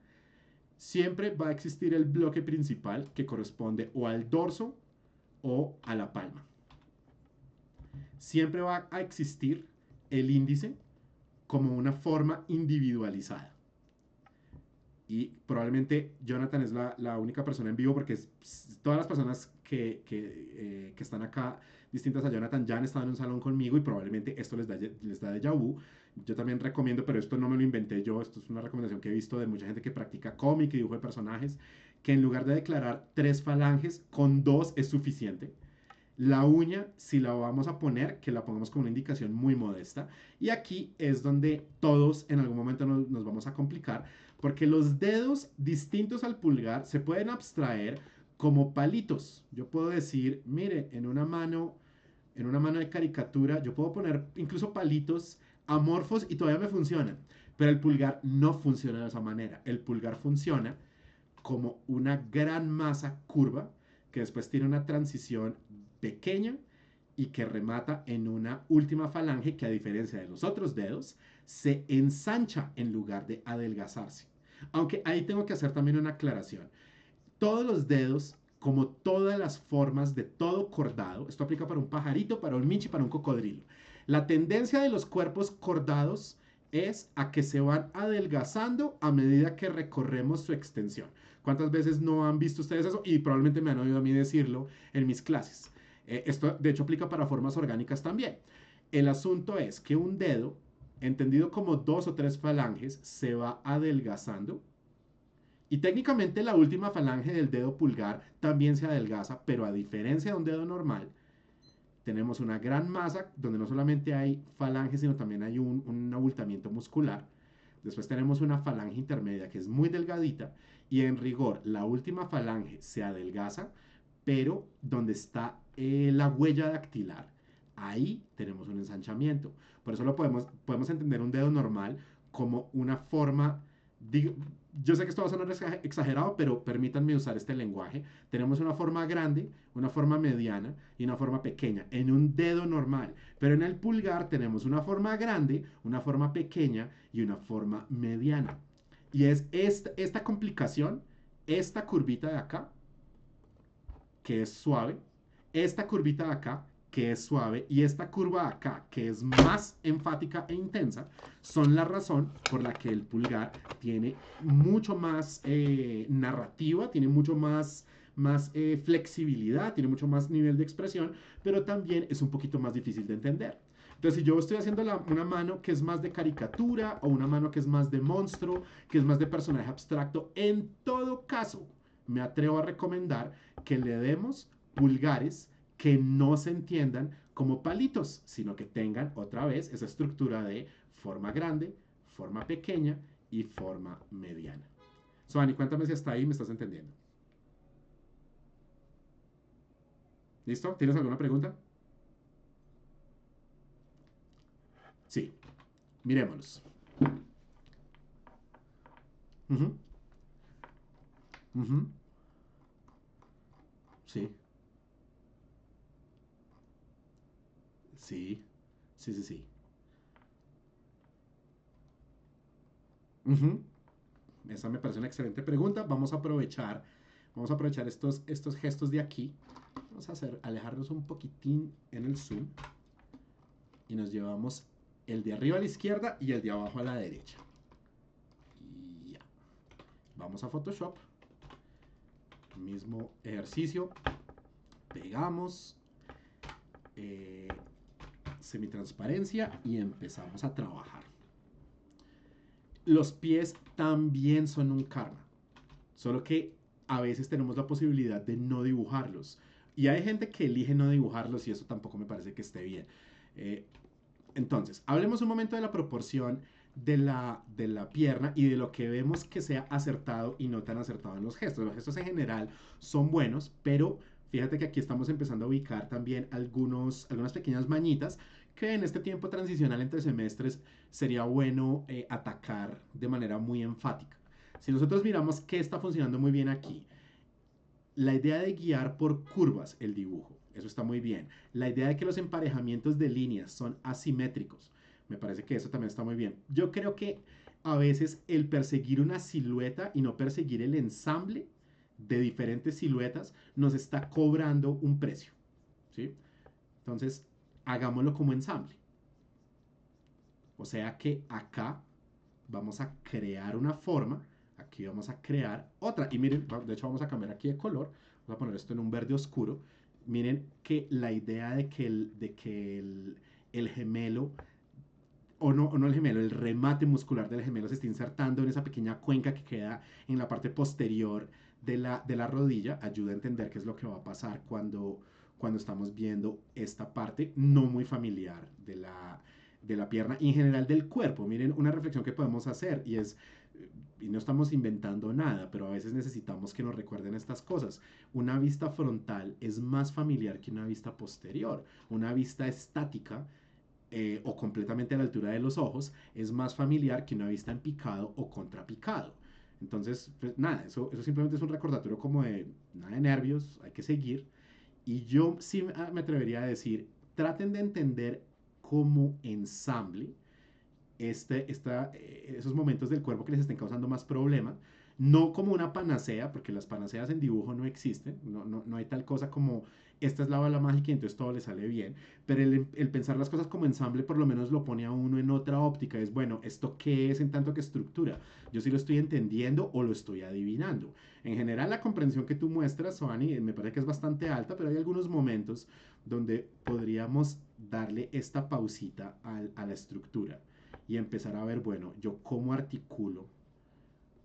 Siempre va a existir el bloque principal que corresponde o al dorso o a la palma. Siempre va a existir el índice como una forma individualizada. Y probablemente Jonathan es la única persona en vivo porque todas las personas que están acá distintas a Jonathan ya han estado en un salón conmigo y probablemente esto les da déjà vu. Yo también recomiendo, pero esto no me lo inventé yo, esto es una recomendación que he visto de mucha gente que practica cómic y dibujo de personajes, que en lugar de declarar 3 falanges, con 2 es suficiente. La uña, si la vamos a poner, que la pongamos como una indicación muy modesta. Y aquí es donde todos en algún momento nos vamos a complicar, porque los dedos distintos al pulgar se pueden abstraer como palitos. Yo puedo decir, mire, en una mano de caricatura, yo puedo poner incluso palitos amorfos y todavía me funcionan. Pero el pulgar no funciona de esa manera. El pulgar funciona como una gran masa curva que después tiene una transición pequeña y que remata en una última falange que, a diferencia de los otros dedos, se ensancha en lugar de adelgazarse. Aunque ahí tengo que hacer también una aclaración. Todos los dedos, como todas las formas de todo cordado, esto aplica para un pajarito, para un michi, para un cocodrilo. La tendencia de los cuerpos cordados es a que se van adelgazando a medida que recorremos su extensión. ¿Cuántas veces no han visto ustedes eso? Y probablemente me han oído a mí decirlo en mis clases. Esto de hecho aplica para formas orgánicas también. El asunto es que un dedo, entendido como 2 o 3 falanges, se va adelgazando y técnicamente la última falange del dedo pulgar también se adelgaza, pero a diferencia de un dedo normal, tenemos una gran masa donde no solamente hay falanges, sino también hay un abultamiento muscular. Después tenemos una falange intermedia que es muy delgadita y en rigor la última falange se adelgaza, pero donde está la huella dactilar, ahí tenemos un ensanchamiento. Por eso podemos entender un dedo normal como una forma, digo, yo sé que esto va a sonar exagerado, pero permítanme usar este lenguaje. Tenemos una forma grande, una forma mediana y una forma pequeña en un dedo normal. Pero en el pulgar tenemos una forma grande, una forma pequeña y una forma mediana. Y es esta complicación, esta curvita de acá, que es suave, esta curvita de acá, que es suave, y esta curva de acá, que es más enfática e intensa, son la razón por la que el pulgar tiene mucho más narrativa, tiene mucho más flexibilidad, tiene mucho más nivel de expresión, pero también es un poquito más difícil de entender. Entonces, si yo estoy haciendo una mano que es más de caricatura o una mano que es más de monstruo, que es más de personaje abstracto, en todo caso, me atrevo a recomendar que le demos pulgares que no se entiendan como palitos, sino que tengan otra vez esa estructura de forma grande, forma pequeña y forma mediana. Suani, cuéntame si hasta ahí me estás entendiendo. ¿Listo? ¿Tienes alguna pregunta? Sí, mirémoslos. Uh -huh, uh -huh, sí, sí, sí, sí, sí. Uh -huh. Esa me parece una excelente pregunta. Vamos a aprovechar estos gestos de aquí. Vamos a alejarnos un poquitín en el zoom y nos llevamos el de arriba a la izquierda y el de abajo a la derecha. Y ya. Vamos a Photoshop. Mismo ejercicio. Pegamos. Eh, Semitransparencia y empezamos a trabajar. Los pies también son un karma. Solo que a veces tenemos la posibilidad de no dibujarlos. Y hay gente que elige no dibujarlos y eso tampoco me parece que esté bien. Eh, entonces, hablemos un momento de la proporción de la pierna y de lo que vemos que sea acertado y no tan acertado en los gestos. Los gestos en general son buenos, pero fíjate que aquí estamos empezando a ubicar también algunas pequeñas mañitas que en este tiempo transicional entre semestres sería bueno atacar de manera muy enfática. Si nosotros miramos qué está funcionando muy bien aquí, la idea de guiar por curvas el dibujo, eso está muy bien. La idea de que los emparejamientos de líneas son asimétricos, me parece que eso también está muy bien. Yo creo que a veces el perseguir una silueta y no perseguir el ensamble de diferentes siluetas nos está cobrando un precio, ¿sí? Entonces, hagámoslo como ensamble. O sea que acá vamos a crear una forma Aquí vamos a crear otra. Y miren, de hecho vamos a cambiar aquí de color. Vamos a poner esto en un verde oscuro. Miren que la idea de que el gemelo, o no el gemelo, el remate muscular del gemelo se está insertando en esa pequeña cuenca que queda en la parte posterior de la rodilla, ayuda a entender qué es lo que va a pasar cuando estamos viendo esta parte no muy familiar de la pierna y en general del cuerpo. Miren, una reflexión que podemos hacer y no estamos inventando nada, pero a veces necesitamos que nos recuerden estas cosas. Una vista frontal es más familiar que una vista posterior. Una vista estática o completamente a la altura de los ojos es más familiar que una vista en picado o contrapicado. Entonces, pues nada, eso simplemente es un recordatorio como de nada de nervios, hay que seguir. Y yo sí me atrevería a decir, traten de entender como ensamble esos momentos del cuerpo que les estén causando más problema, no como una panacea, porque las panaceas en dibujo no existen, no hay tal cosa como esta es la bala mágica y entonces todo le sale bien, pero el pensar las cosas como ensamble por lo menos lo pone a uno en otra óptica, es bueno, ¿esto qué es en tanto que estructura? Yo sí lo estoy entendiendo o lo estoy adivinando. En general la comprensión que tú muestras, Soani, me parece que es bastante alta, pero hay algunos momentos donde podríamos darle esta pausita a la estructura y empezar a ver, bueno, yo cómo articulo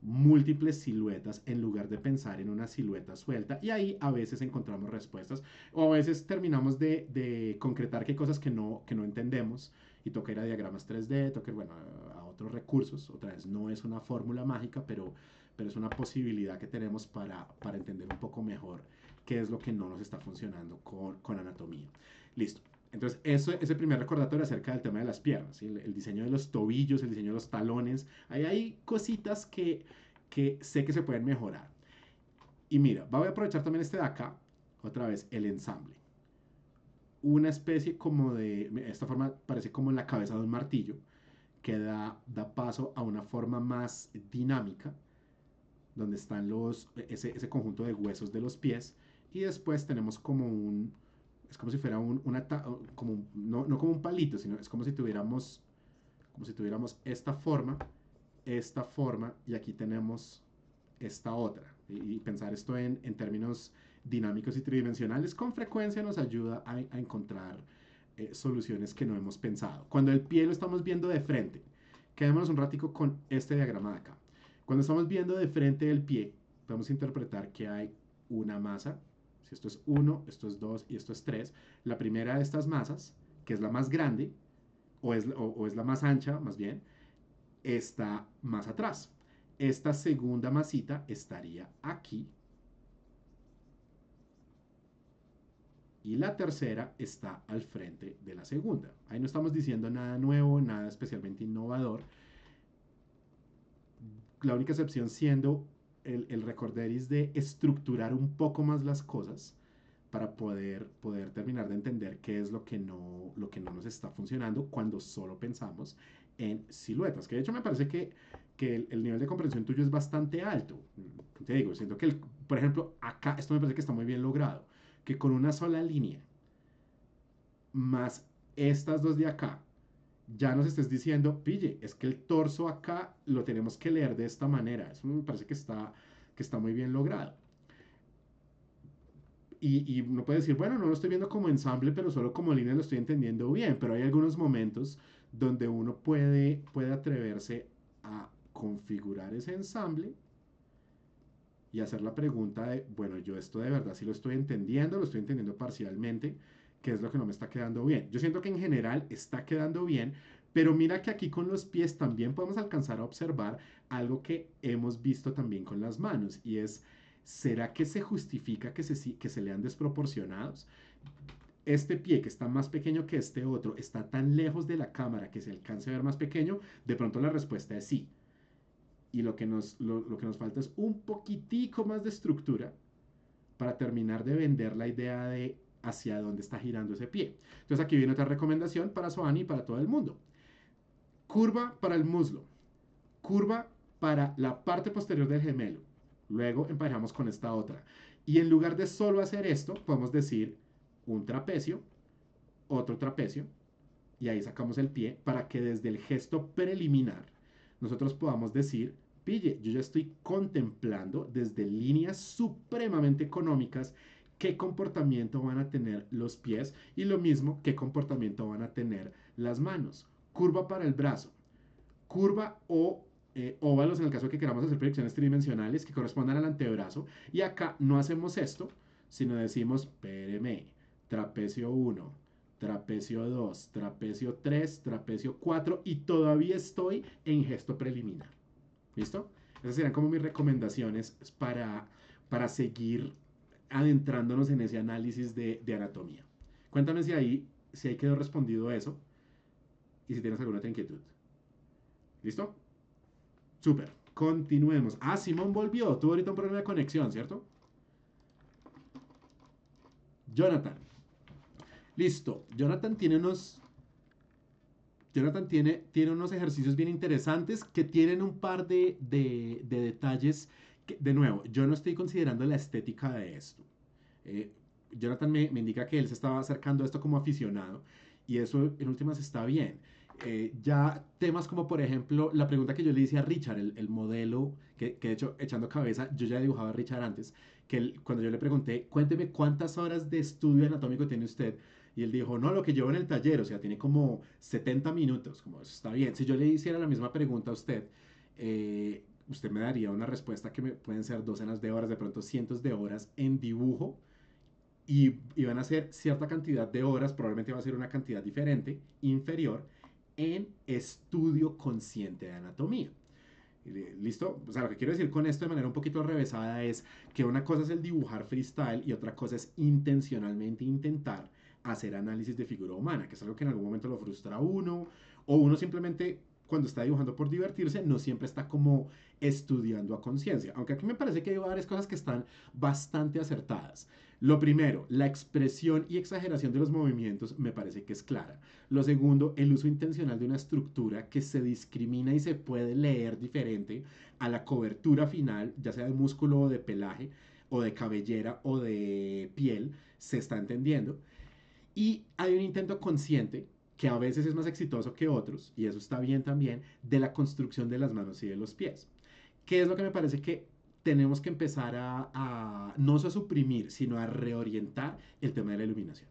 múltiples siluetas en lugar de pensar en una silueta suelta y ahí a veces encontramos respuestas o a veces terminamos de concretar que hay cosas que no entendemos y toca ir a diagramas 3D, toca ir, bueno, a otros recursos. Otra vez, no es una fórmula mágica, pero es una posibilidad que tenemos para entender un poco mejor qué es lo que no nos está funcionando con anatomía. Listo. Entonces, eso es el primer recordatorio acerca del tema de las piernas, ¿sí? El diseño de los tobillos, el diseño de los talones. Ahí hay cositas que sé que se pueden mejorar. Y mira, voy a aprovechar también este de acá, otra vez, el ensamble. Una especie como esta forma parece como la cabeza de un martillo, que da paso a una forma más dinámica, donde están ese conjunto de huesos de los pies. Y después tenemos es como si fuera no como un palito, sino es como si tuviéramos esta forma, y aquí tenemos esta otra. Y pensar esto en términos dinámicos y tridimensionales con frecuencia nos ayuda a encontrar soluciones que no hemos pensado. Cuando el pie lo estamos viendo de frente, quedémonos un ratico con este diagrama de acá. Cuando estamos viendo de frente el pie, podemos interpretar que hay una masa. Si esto es 1, esto es 2 y esto es 3, la primera de estas masas, que es la más grande, o es la más ancha, más bien, está más atrás. Esta segunda masita estaría aquí. Y la tercera está al frente de la segunda. Ahí no estamos diciendo nada nuevo, nada especialmente innovador. La única excepción siendo el recorderis de estructurar un poco más las cosas para poder terminar de entender qué es lo que no nos está funcionando cuando solo pensamos en siluetas. Que de hecho me parece que el nivel de comprensión tuyo es bastante alto. Te digo, siento que, por ejemplo, acá esto me parece que está muy bien logrado. Que con una sola línea, más estas dos de acá, ya nos estés diciendo, pille, es que el torso acá lo tenemos que leer de esta manera. Eso me parece que está muy bien logrado. Y uno puede decir, bueno, no lo estoy viendo como ensamble, pero solo como línea lo estoy entendiendo bien. Pero hay algunos momentos donde uno puede atreverse a configurar ese ensamble y hacer la pregunta de, bueno, yo esto de verdad sí lo estoy entendiendo parcialmente, qué es lo que no me está quedando bien. Yo siento que en general está quedando bien, pero mira que aquí con los pies también podemos alcanzar a observar algo que hemos visto también con las manos, y es, ¿será que se justifica que se lean desproporcionados? Este pie que está más pequeño que este otro está tan lejos de la cámara que se alcance a ver más pequeño. De pronto la respuesta es sí, y lo que nos falta es un poquitico más de estructura para terminar de vender la idea de hacia dónde está girando ese pie. Entonces aquí viene otra recomendación para Soani y para todo el mundo. Curva para el muslo, curva para la parte posterior del gemelo. Luego emparejamos con esta otra. Y en lugar de solo hacer esto, podemos decir un trapecio, otro trapecio, y ahí sacamos el pie para que desde el gesto preliminar nosotros podamos decir Pille, yo ya estoy contemplando desde líneas supremamente económicas qué comportamiento van a tener los pies y lo mismo qué comportamiento van a tener las manos. Curva para el brazo, curva o óvalos en el caso de que queramos hacer proyecciones tridimensionales que correspondan al antebrazo. Y acá no hacemos esto, sino decimos PRM, trapecio 1, trapecio 2, trapecio 3, trapecio 4 y todavía estoy en gesto preliminar. ¿Listo? Esas serían como mis recomendaciones para seguir adentrándonos en ese análisis de anatomía. Cuéntame si ahí quedó respondido eso y si tienes alguna otra inquietud. ¿Listo? Súper. Continuemos. Ah, Simón volvió. Tuvo ahorita un problema de conexión, ¿cierto? Jonathan. Listo. Jonathan tiene unos ejercicios bien interesantes que tienen un par de detalles. Que, de nuevo, yo no estoy considerando la estética de esto. Eh, Jonathan me indica que él se estaba acercando a esto como aficionado y eso en últimas está bien. Ya temas como por ejemplo la pregunta que yo le hice a Richard, el modelo que de hecho echando cabeza, yo ya dibujaba a Richard antes, que cuando yo le pregunté, cuénteme cuántas horas de estudio anatómico tiene usted, y él dijo, no, lo que llevo en el taller, o sea, tiene como 70 minutos, como eso está bien. Si yo le hiciera la misma pregunta a usted, usted me daría una respuesta que pueden ser docenas de horas, de pronto cientos de horas en dibujo y van a ser cierta cantidad de horas, probablemente va a ser una cantidad diferente, inferior, en estudio consciente de anatomía. ¿Listo? O sea, lo que quiero decir con esto de manera un poquito revesada es que una cosa es el dibujar freestyle y otra cosa es intencionalmente intentar hacer análisis de figura humana, que es algo que en algún momento lo frustra a uno, o uno simplemente cuando está dibujando por divertirse no siempre está como estudiando a conciencia, aunque aquí me parece que hay varias cosas que están bastante acertadas. Lo primero, la expresión y exageración de los movimientos me parece que es clara. Lo segundo, el uso intencional de una estructura que se discrimina y se puede leer diferente a la cobertura final, ya sea de músculo o de pelaje, o de cabellera o de piel, se está entendiendo. Y hay un intento consciente, que a veces es más exitoso que otros, y eso está bien también, de la construcción de las manos y de los pies. ¿Qué es lo que me parece que tenemos que empezar no a suprimir, sino a reorientar el tema de la iluminación?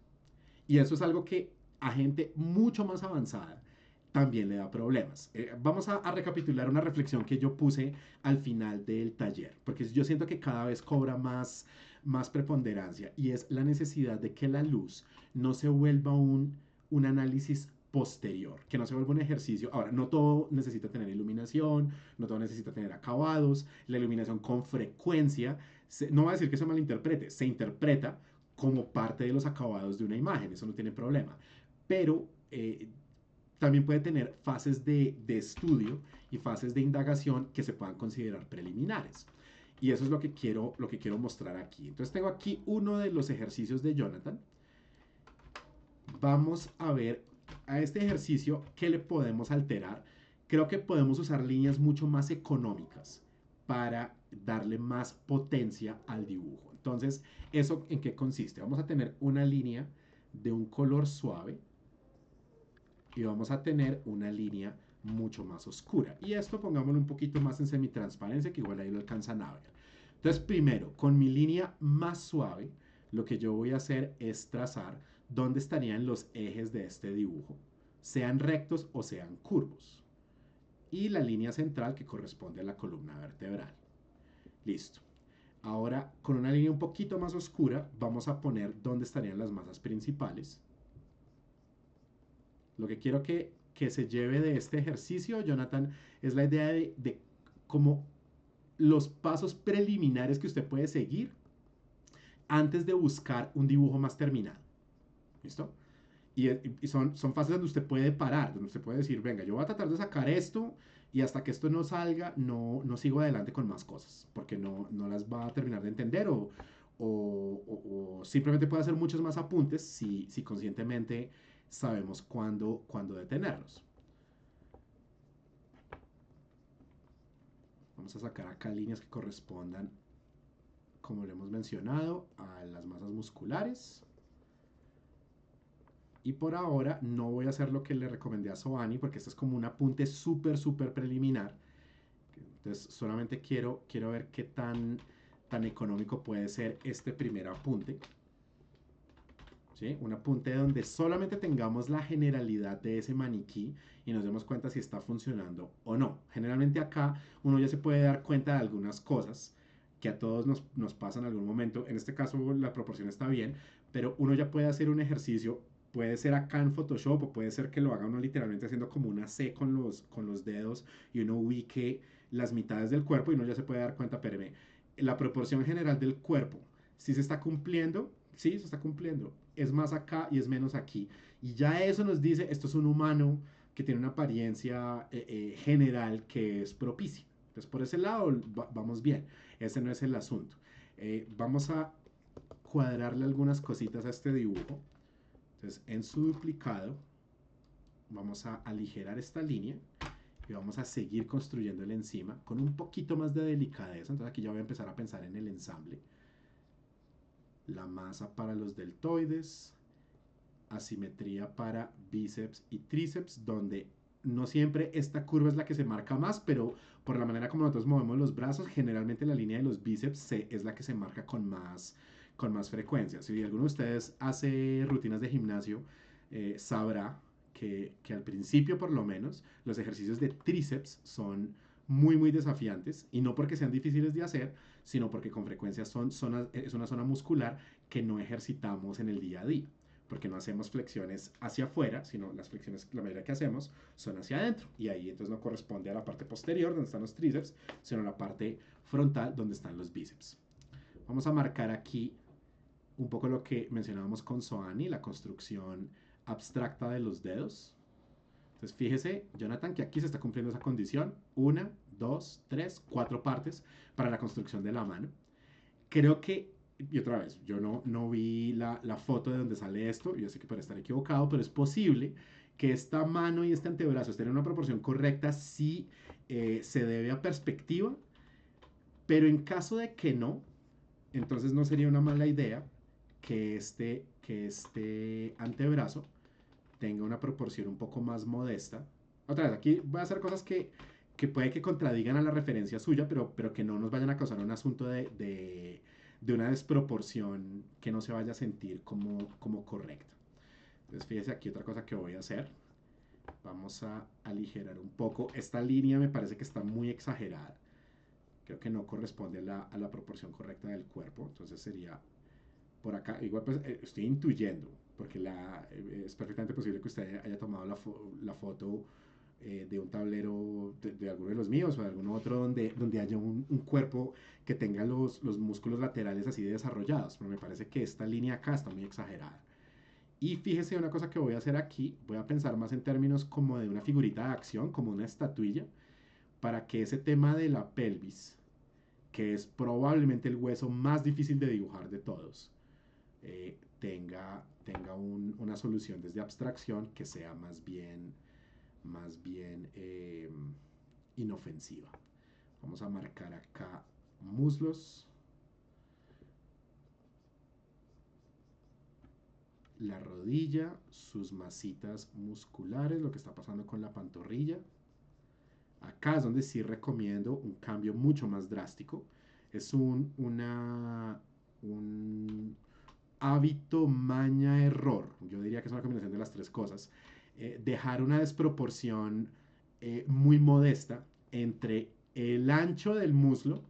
Y eso es algo que a gente mucho más avanzada también le da problemas. Vamos a recapitular una reflexión que yo puse al final del taller, porque yo siento que cada vez cobra más preponderancia y es la necesidad de que la luz no se vuelva un análisis posterior, que no se vuelva un ejercicio. Ahora, no todo necesita tener iluminación, no todo necesita tener acabados, la iluminación con frecuencia, no va a decir que se malinterprete, se interpreta como parte de los acabados de una imagen, eso no tiene problema, pero también puede tener fases de estudio y fases de indagación que se puedan considerar preliminares. Y eso es lo que quiero mostrar aquí. Entonces tengo aquí uno de los ejercicios de Jonathan. Vamos a ver a este ejercicio qué le podemos alterar. Creo que podemos usar líneas mucho más económicas para darle más potencia al dibujo. Entonces, ¿eso en qué consiste? Vamos a tener una línea de un color suave y vamos a tener una línea mucho más oscura. Y esto pongámoslo un poquito más en semitransparencia, que igual ahí lo alcanzan a ver. Entonces, primero, con mi línea más suave, lo que yo voy a hacer es trazar dónde estarían los ejes de este dibujo, sean rectos o sean curvos. Y la línea central que corresponde a la columna vertebral. Listo. Ahora, con una línea un poquito más oscura, vamos a poner dónde estarían las masas principales. Lo que quiero que se lleve de este ejercicio, Jonathan, es la idea de cómo los pasos preliminares que usted puede seguir antes de buscar un dibujo más terminado. ¿Listo? Y son fases donde usted puede parar, donde usted puede decir, venga, yo voy a tratar de sacar esto y hasta que esto no salga, no sigo adelante con más cosas, porque no las va a terminar de entender o simplemente puede hacer muchos más apuntes si conscientemente sabemos cuándo detenerlos. Vamos a sacar acá líneas que correspondan, como lo hemos mencionado, a las masas musculares. Y por ahora no voy a hacer lo que le recomendé a Soani, porque este es como un apunte súper preliminar. Entonces Entonces, solamente quiero ver qué tan económico puede ser este primer apunte. ¿Sí? Un apunte donde solamente tengamos la generalidad de ese maniquí y nos demos cuenta si está funcionando o no. Generalmente acá uno ya se puede dar cuenta de algunas cosas que a todos nos pasa en algún momento. En este caso la proporción está bien, pero uno ya puede hacer un ejercicio. Puede ser acá en Photoshop o puede ser que lo haga uno literalmente haciendo como una C con los dedos y uno ubique las mitades del cuerpo y uno ya se puede dar cuenta, pero la proporción general del cuerpo, si se está cumpliendo, sí, se está cumpliendo. Es más acá y es menos aquí. Y ya eso nos dice, esto es un humano que tiene una apariencia general que es propicia. Entonces, por ese lado vamos bien. Ese no es el asunto. Vamos a cuadrarle algunas cositas a este dibujo. Entonces, en su duplicado, vamos a aligerar esta línea y vamos a seguir construyéndole encima con un poquito más de delicadeza. Entonces, aquí ya voy a empezar a pensar en el ensamble. La masa para los deltoides, asimetría para bíceps y tríceps, donde no siempre esta curva es la que se marca más, pero por la manera como nosotros movemos los brazos, generalmente la línea de los bíceps es la que se marca con más frecuencia. Si alguno de ustedes hace rutinas de gimnasio, sabrá que al principio por lo menos los ejercicios de tríceps son muy desafiantes y no porque sean difíciles de hacer, sino porque con frecuencia es una zona muscular que no ejercitamos en el día a día, porque no hacemos flexiones hacia afuera, sino las flexiones, la mayoría que hacemos, son hacia adentro. Y ahí entonces no corresponde a la parte posterior, donde están los tríceps, sino a la parte frontal, donde están los bíceps. Vamos a marcar aquí un poco lo que mencionábamos con Soani, la construcción abstracta de los dedos. Entonces fíjese, Jonathan, que aquí se está cumpliendo esa condición. 1, 2, 3, 4 partes para la construcción de la mano. Creo que, y otra vez, yo no vi la foto de donde sale esto, yo sé que puede estar equivocado, pero es posible que esta mano y este antebrazo estén en una proporción correcta si se debe a perspectiva, pero en caso de que no, entonces no sería una mala idea que este antebrazo tenga una proporción un poco más modesta. Otra vez, aquí voy a hacer cosas que puede que contradigan a la referencia suya, pero que no nos vayan a causar un asunto de una desproporción que no se vaya a sentir como correcta. Entonces, fíjese aquí otra cosa que voy a hacer. Vamos a aligerar un poco. Esta línea me parece que está muy exagerada. Creo que no corresponde a la proporción correcta del cuerpo. Entonces sería por acá, igual pues estoy intuyendo, porque es perfectamente posible que usted haya tomado la foto de un tablero de alguno de los míos o de algún otro donde haya un cuerpo que tenga los músculos laterales así de desarrollados, pero me parece que esta línea acá está muy exagerada. Y fíjese una cosa que voy a hacer aquí, voy a pensar más en términos como de una figurita de acción, como una estatuilla, para que ese tema de la pelvis, que es probablemente el hueso más difícil de dibujar de todos, tenga una solución desde abstracción que sea más bien inofensiva. Vamos a marcar acá muslos, la rodilla, sus masitas musculares, lo que está pasando con la pantorrilla. Acá es donde sí recomiendo un cambio mucho más drástico. Es un hábito, maña, error. Yo diría que es una combinación de las tres cosas. Dejar una desproporción muy modesta entre el ancho del muslo,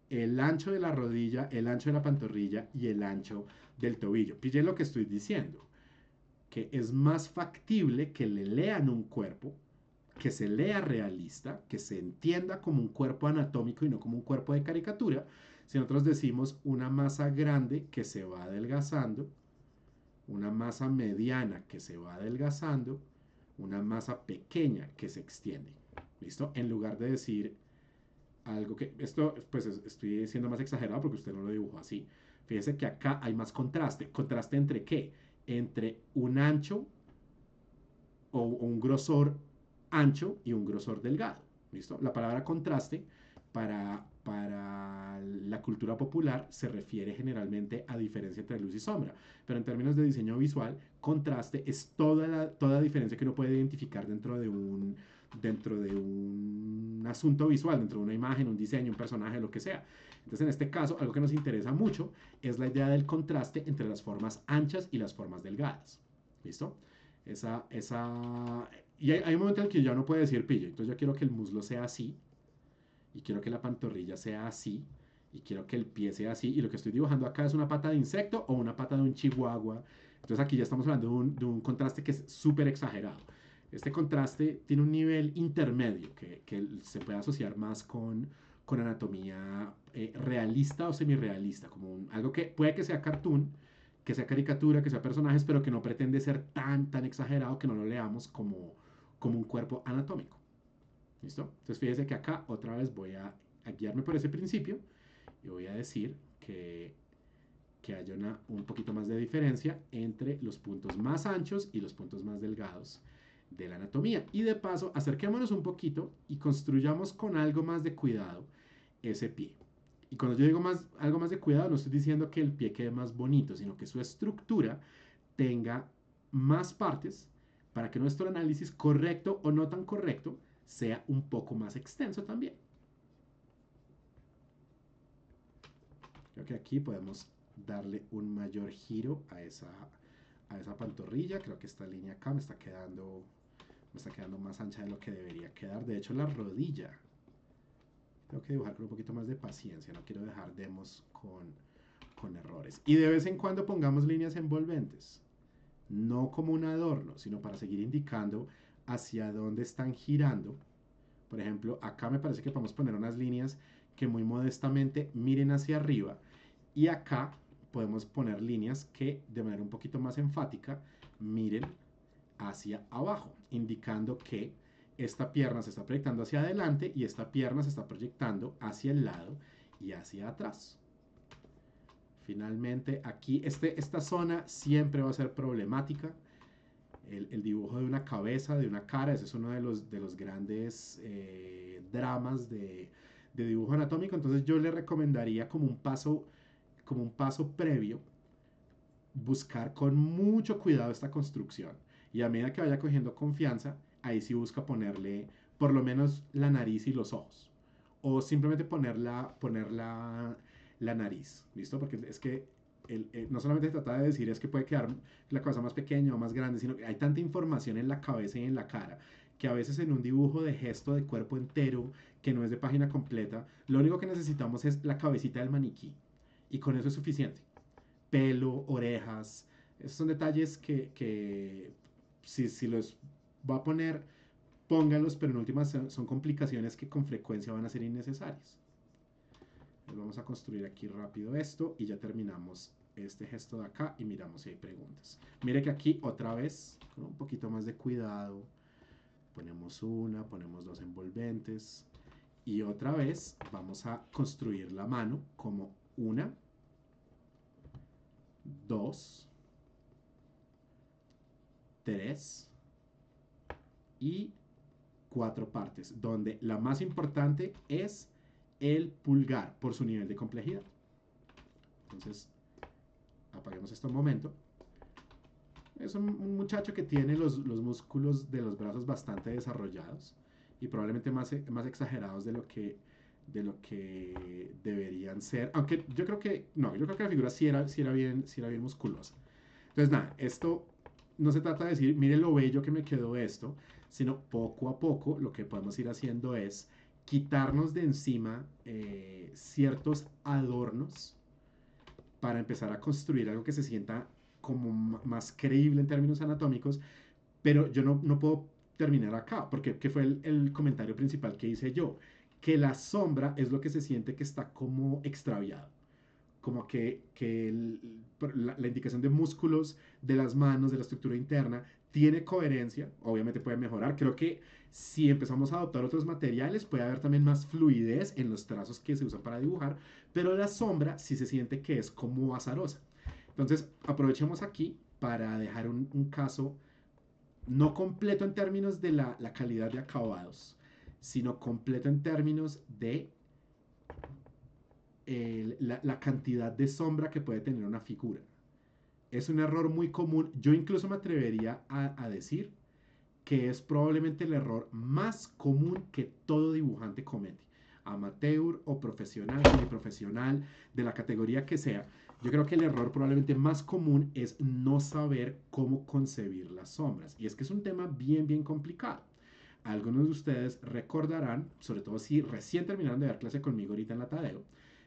el ancho de la rodilla, el ancho de la pantorrilla y el ancho del tobillo. Pille lo que estoy diciendo, que es más factible que le lean un cuerpo, que se lea realista, que se entienda como un cuerpo anatómico y no como un cuerpo de caricatura, si nosotros decimos una masa grande que se va adelgazando, una masa mediana que se va adelgazando, una masa pequeña que se extiende. ¿Listo? En lugar de decir algo que, esto pues estoy siendo más exagerado porque usted no lo dibujó así. Fíjese que acá hay más contraste. ¿Contraste entre qué? Entre un ancho o un grosor ancho y un grosor delgado. ¿Listo? La palabra contraste para la cultura popular se refiere generalmente a diferencia entre luz y sombra, pero en términos de diseño visual, contraste es toda diferencia que uno puede identificar dentro dentro de un asunto visual, dentro de una imagen, un diseño, un personaje, lo que sea. Entonces, en este caso, algo que nos interesa mucho es la idea del contraste entre las formas anchas y las formas delgadas. ¿Listo? Hay un momento en el que yo no puedo decir pillo. Entonces, yo quiero que el muslo sea así, y quiero que la pantorrilla sea así, y quiero que el pie sea así, y lo que estoy dibujando acá es una pata de insecto o una pata de un chihuahua. Entonces aquí ya estamos hablando de un contraste que es súper exagerado. Este contraste tiene un nivel intermedio que se puede asociar más con anatomía realista o semirealista, como algo que puede que sea cartoon, que sea caricatura, que sea personajes, pero que no pretende ser tan exagerado que no lo leamos como un cuerpo anatómico. ¿Listo? Entonces fíjese que acá otra vez voy a guiarme por ese principio y voy a decir que haya un poquito más de diferencia entre los puntos más anchos y los puntos más delgados de la anatomía. Y de paso, acerquémonos un poquito y construyamos con algo más de cuidado ese pie. Y cuando yo digo algo más de cuidado, no estoy diciendo que el pie quede más bonito, sino que su estructura tenga más partes para que nuestro análisis, correcto o no tan correcto, sea un poco más extenso también. Creo que aquí podemos darle un mayor giro a esa pantorrilla. Creo que esta línea acá me está quedando más ancha de lo que debería quedar. De hecho, la rodilla tengo que dibujar con un poquito más de paciencia. No quiero dejar demos con errores. Y de vez en cuando pongamos líneas envolventes. No como un adorno, sino para seguir indicando hacia dónde están girando. Por ejemplo, acá me parece que podemos poner unas líneas que muy modestamente miren hacia arriba. Y acá podemos poner líneas que de manera un poquito más enfática miren hacia abajo, indicando que esta pierna se está proyectando hacia adelante y esta pierna se está proyectando hacia el lado y hacia atrás. Finalmente, aquí esta zona siempre va a ser problemática. El dibujo de una cabeza, de una cara, ese es uno de los grandes dramas de dibujo anatómico. Entonces yo le recomendaría como un paso previo buscar con mucho cuidado esta construcción. Y a medida que vaya cogiendo confianza, ahí sí busca ponerle por lo menos la nariz y los ojos. O simplemente poner la nariz, ¿listo? Porque es que no solamente se trata de decir es que puede quedar la cabeza más pequeña o más grande, sino que hay tanta información en la cabeza y en la cara que a veces en un dibujo de gesto de cuerpo entero que no es de página completa, lo único que necesitamos es la cabecita del maniquí y con eso es suficiente. Pelo, orejas, esos son detalles que si los va a poner, póngalos, pero en últimas son complicaciones que con frecuencia van a ser innecesarias. Vamos a construir aquí rápido esto y ya terminamos este gesto de acá y miramos si hay preguntas. Mire que aquí otra vez, con un poquito más de cuidado, ponemos dos envolventes y otra vez vamos a construir la mano como una, dos, tres y cuatro partes, donde la más importante es el pulgar por su nivel de complejidad. Entonces, apaguemos esto un momento. Es un muchacho que tiene los músculos de los brazos bastante desarrollados y probablemente más exagerados de lo que deberían ser. Aunque yo creo que la figura sí era bien musculosa. Entonces, nada, esto no se trata de decir, mire lo bello que me quedó esto, sino poco a poco lo que podemos ir haciendo es quitarnos de encima ciertos adornos para empezar a construir algo que se sienta como más creíble en términos anatómicos, pero yo no puedo terminar acá, porque que fue el comentario principal que hice yo, que la sombra es lo que se siente que está como extraviado, como que la indicación de músculos, de las manos, de la estructura interna, tiene coherencia, obviamente puede mejorar, creo que si empezamos a adoptar otros materiales puede haber también más fluidez en los trazos que se usan para dibujar, pero la sombra sí se siente que es como azarosa. Entonces aprovechemos aquí para dejar un caso no completo en términos de la calidad de acabados, sino completo en términos de la cantidad de sombra que puede tener una figura. Es un error muy común. Yo incluso me atrevería a decir que es probablemente el error más común que todo dibujante comete, amateur o profesional, semiprofesional, de la categoría que sea. Yo creo que el error probablemente más común es no saber cómo concebir las sombras. Y es que es un tema bien, bien complicado. Algunos de ustedes recordarán, sobre todo si recién terminaron de ver clase conmigo ahorita en la Tadeo,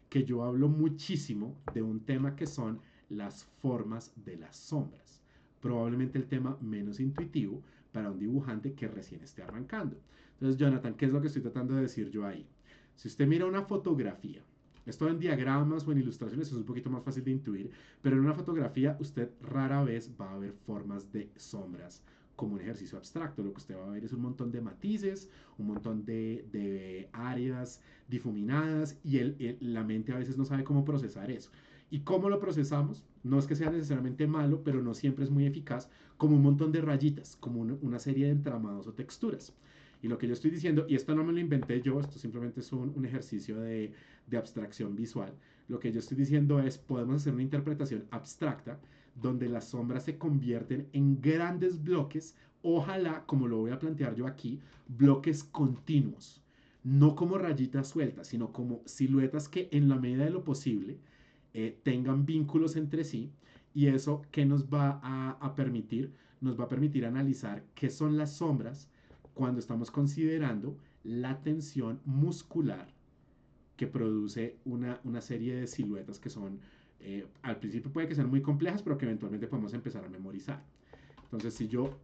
que yo hablo muchísimo de un tema que son las formas de las sombras. Probablemente el tema menos intuitivo para un dibujante que recién esté arrancando. Entonces, Jonathan, ¿qué es lo que estoy tratando de decir yo ahí? Si usted mira una fotografía, esto en diagramas o en ilustraciones es un poquito más fácil de intuir, pero en una fotografía usted rara vez va a ver formas de sombras como un ejercicio abstracto. Lo que usted va a ver es un montón de matices, un montón de áreas difuminadas y la mente a veces no sabe cómo procesar eso. ¿Y cómo lo procesamos? No es que sea necesariamente malo, pero no siempre es muy eficaz, como un montón de rayitas, como una serie de entramados o texturas. Y lo que yo estoy diciendo, y esto no me lo inventé yo, esto simplemente es un ejercicio de abstracción visual, lo que yo estoy diciendo es, podemos hacer una interpretación abstracta donde las sombras se convierten en grandes bloques, ojalá, como lo voy a plantear yo aquí, bloques continuos, no como rayitas sueltas, sino como siluetas que en la medida de lo posible tengan vínculos entre sí, y eso que nos va a permitir, nos va a permitir analizar qué son las sombras cuando estamos considerando la tensión muscular que produce una serie de siluetas que son, al principio puede que sean muy complejas, pero que eventualmente podemos empezar a memorizar. Entonces, si yo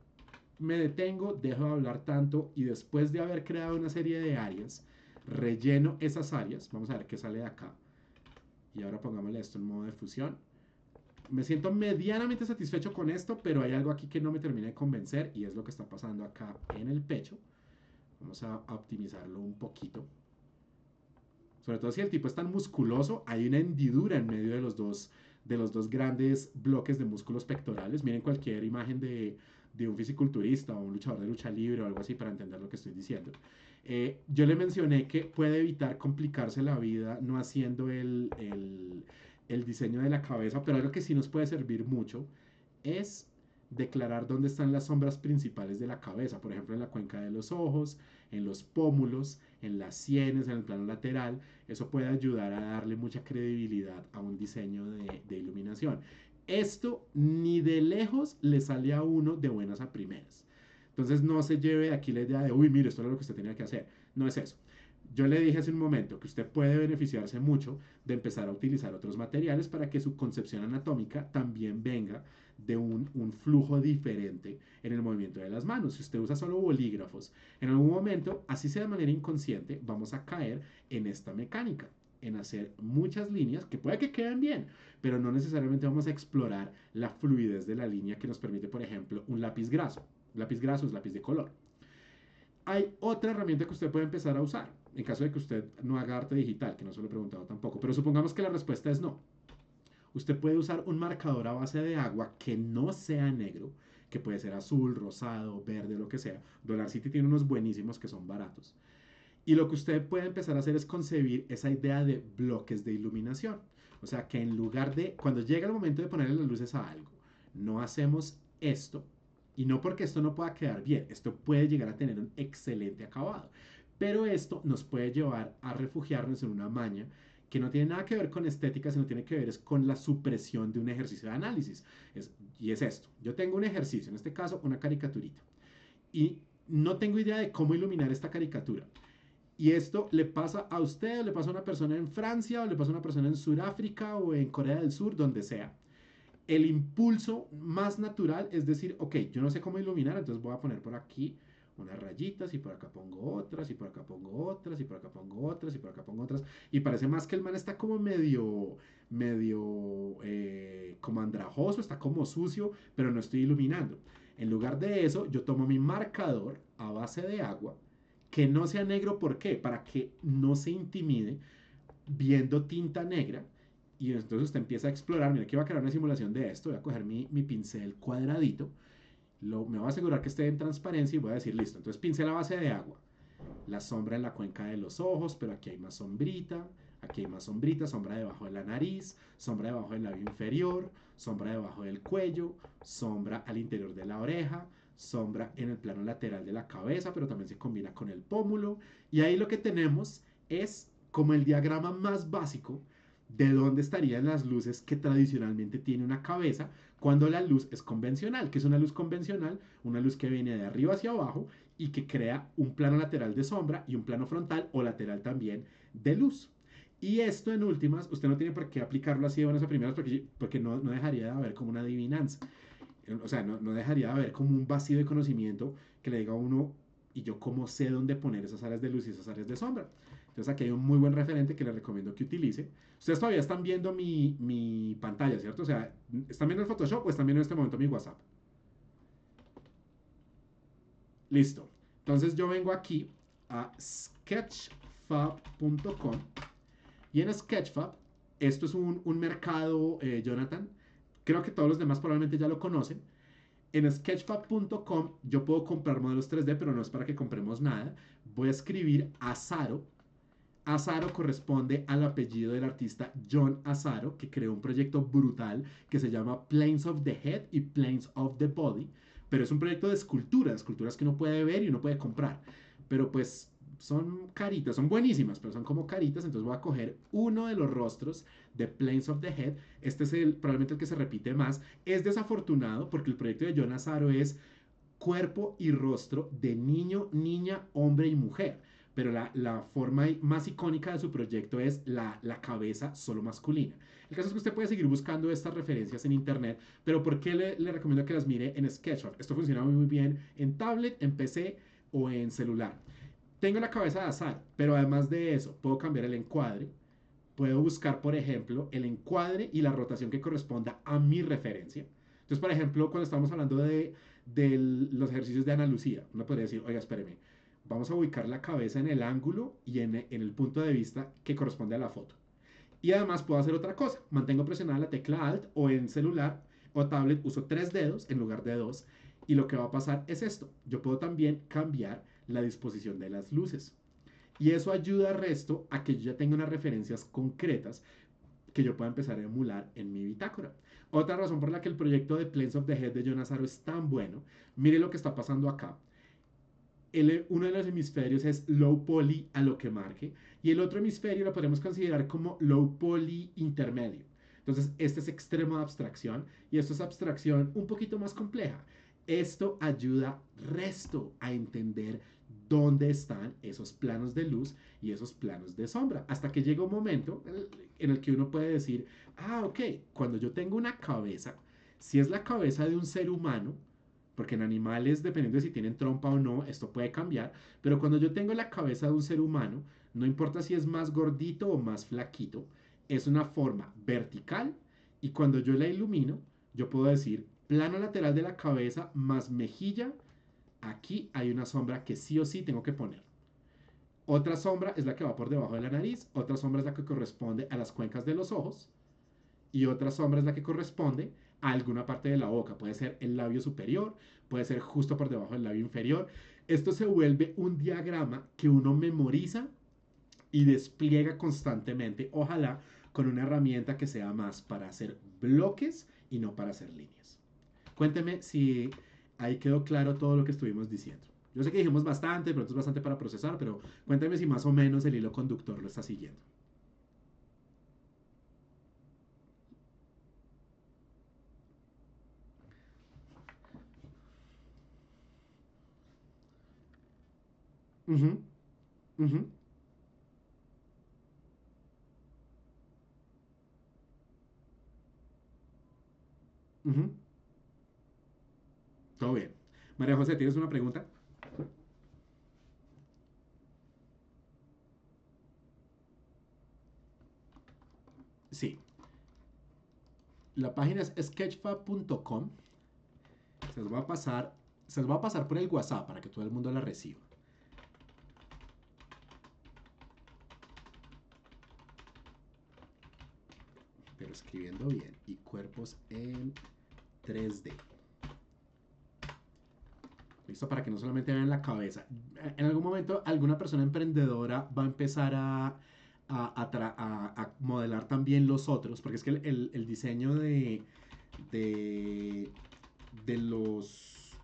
me detengo, dejo de hablar tanto y después de haber creado una serie de áreas, relleno esas áreas, vamos a ver qué sale de acá. Y ahora pongámosle esto en modo de fusión. Me siento medianamente satisfecho con esto, pero hay algo aquí que no me termina de convencer y es lo que está pasando acá en el pecho. Vamos a optimizarlo un poquito. Sobre todo si el tipo es tan musculoso, hay una hendidura en medio de los dos grandes bloques de músculos pectorales. Miren cualquier imagen de un fisiculturista o un luchador de lucha libre o algo así para entender lo que estoy diciendo. Yo le mencioné que puede evitar complicarse la vida no haciendo el diseño de la cabeza, pero algo que sí nos puede servir mucho es declarar dónde están las sombras principales de la cabeza, por ejemplo en la cuenca de los ojos, en los pómulos, en las sienes, en el plano lateral. Eso puede ayudar a darle mucha credibilidad a un diseño de iluminación. Esto ni de lejos le sale a uno de buenas a primeras. Entonces no se lleve aquí la idea de, uy, mire, esto es lo que usted tenía que hacer. No es eso. Yo le dije hace un momento que usted puede beneficiarse mucho de empezar a utilizar otros materiales para que su concepción anatómica también venga de un flujo diferente en el movimiento de las manos. Si usted usa solo bolígrafos, en algún momento, así sea de manera inconsciente, vamos a caer en esta mecánica, en hacer muchas líneas que puede que queden bien, pero no necesariamente vamos a explorar la fluidez de la línea que nos permite, por ejemplo, un lápiz graso. Lápiz graso es lápiz de color. Hay otra herramienta que usted puede empezar a usar, en caso de que usted no haga arte digital, que no se lo he preguntado tampoco, pero supongamos que la respuesta es no. Usted puede usar un marcador a base de agua que no sea negro, que puede ser azul, rosado, verde, lo que sea. Dollar City tiene unos buenísimos que son baratos. Y lo que usted puede empezar a hacer es concebir esa idea de bloques de iluminación. O sea, que en lugar de, cuando llega el momento de ponerle las luces a algo, no hacemos esto, y no porque esto no pueda quedar bien, esto puede llegar a tener un excelente acabado. Pero esto nos puede llevar a refugiarnos en una maña que no tiene nada que ver con estética, sino tiene que ver es con la supresión de un ejercicio de análisis. Y es esto. Yo tengo un ejercicio, en este caso una caricaturita, y no tengo idea de cómo iluminar esta caricatura. Y esto le pasa a usted, o le pasa a una persona en Francia, o le pasa a una persona en Sudáfrica, o en Corea del Sur, donde sea. El impulso más natural es decir, ok, yo no sé cómo iluminar, entonces voy a poner por aquí unas rayitas y por acá pongo otras y por acá pongo otras y por acá pongo otras y por acá pongo otras. Y parece más que el man está como medio como andrajoso, está como sucio, pero no estoy iluminando. En lugar de eso, yo tomo mi marcador a base de agua, que no sea negro, ¿por qué? Para que no se intimide viendo tinta negra. Y entonces usted empieza a explorar. Mira, que voy a crear una simulación de esto. Voy a coger mi pincel cuadradito. Me voy a asegurar que esté en transparencia y voy a decir, listo. Entonces pincel a base de agua. La sombra en la cuenca de los ojos, pero aquí hay más sombrita. Aquí hay más sombrita, sombra debajo de la nariz, sombra debajo del labio inferior, sombra debajo del cuello, sombra al interior de la oreja, sombra en el plano lateral de la cabeza, pero también se combina con el pómulo. Y ahí lo que tenemos es como el diagrama más básico de dónde estarían las luces que tradicionalmente tiene una cabeza cuando la luz es convencional. Que es una luz convencional? Una luz que viene de arriba hacia abajo y que crea un plano lateral de sombra y un plano frontal o lateral también de luz. Y esto en últimas, usted no tiene por qué aplicarlo así de buenas a primeras porque no dejaría de haber como una adivinanza. O sea, no dejaría de haber como un vacío de conocimiento que le diga a uno, y yo cómo sé dónde poner esas áreas de luz y esas áreas de sombra. Entonces aquí hay un muy buen referente que les recomiendo que utilice. Ustedes todavía están viendo mi pantalla, ¿cierto? O sea, ¿están viendo el Photoshop o están viendo en este momento mi WhatsApp? Listo. Entonces yo vengo aquí a sketchfab.com y en Sketchfab, esto es un mercado, Jonathan, creo que todos los demás probablemente ya lo conocen. En sketchfab.com yo puedo comprar modelos 3D, pero no es para que compremos nada. Voy a escribir Azaro. Azaro corresponde al apellido del artista John Azaro, que creó un proyecto brutal que se llama Planes of the Head y Planes of the Body, pero es un proyecto de esculturas, esculturas que uno puede ver y uno puede comprar, pero pues son caritas, son buenísimas, pero son como caritas, entonces voy a coger uno de los rostros de Planes of the Head, este es probablemente el que se repite más, es desafortunado porque el proyecto de John Azaro es cuerpo y rostro de niño, niña, hombre y mujer. Pero la forma más icónica de su proyecto es la cabeza solo masculina. El caso es que usted puede seguir buscando estas referencias en internet, pero ¿por qué le recomiendo que las mire en SketchUp? Esto funciona muy bien en tablet, en PC o en celular. Tengo la cabeza de azar, pero además de eso, puedo cambiar el encuadre. Puedo buscar, por ejemplo, el encuadre y la rotación que corresponda a mi referencia. Entonces, por ejemplo, cuando estamos hablando de los ejercicios de Ana Lucía, uno podría decir, oiga, espéreme, vamos a ubicar la cabeza en el ángulo y en el punto de vista que corresponde a la foto. Y además puedo hacer otra cosa, mantengo presionada la tecla Alt o en celular o tablet uso 3 dedos en lugar de 2 y lo que va a pasar es esto, yo puedo también cambiar la disposición de las luces. Y eso ayuda al resto a que yo ya tenga unas referencias concretas que yo pueda empezar a emular en mi bitácora. Otra razón por la que el proyecto de Planes of the Head de John Azaro es tan bueno, mire lo que está pasando acá. Uno de los hemisferios es low poly a lo que marque y el otro hemisferio lo podemos considerar como low poly intermedio. Entonces, este es extremo de abstracción y esto es abstracción un poquito más compleja. Esto ayuda resto a entender dónde están esos planos de luz y esos planos de sombra. Hasta que llega un momento en el que uno puede decir, ah, ok, cuando yo tengo una cabeza, si es la cabeza de un ser humano, porque en animales, dependiendo de si tienen trompa o no, esto puede cambiar, pero cuando yo tengo la cabeza de un ser humano, no importa si es más gordito o más flaquito, es una forma vertical y cuando yo la ilumino, yo puedo decir plano lateral de la cabeza más mejilla, aquí hay una sombra que sí o sí tengo que poner. Otra sombra es la que va por debajo de la nariz, otra sombra es la que corresponde a las cuencas de los ojos y otra sombra es la que corresponde a alguna parte de la boca. Puede ser el labio superior, puede ser justo por debajo del labio inferior. Esto se vuelve un diagrama que uno memoriza y despliega constantemente, ojalá con una herramienta que sea más para hacer bloques y no para hacer líneas. Cuénteme si ahí quedó claro todo lo que estuvimos diciendo. Yo sé que dijimos bastante, pero es bastante para procesar, pero cuénteme si más o menos el hilo conductor lo está siguiendo. Uh -huh, uh -huh, uh -huh. Todo bien. María José, ¿tienes una pregunta? Sí. La página es sketchfab.com. Se los va a pasar, se los va a pasar por el WhatsApp para que todo el mundo la reciba. Pero escribiendo bien. Y cuerpos en 3D. ¿Listo? Para que no solamente vean la cabeza. En algún momento alguna persona emprendedora va a empezar a modelar también los otros, porque es que el diseño de, de los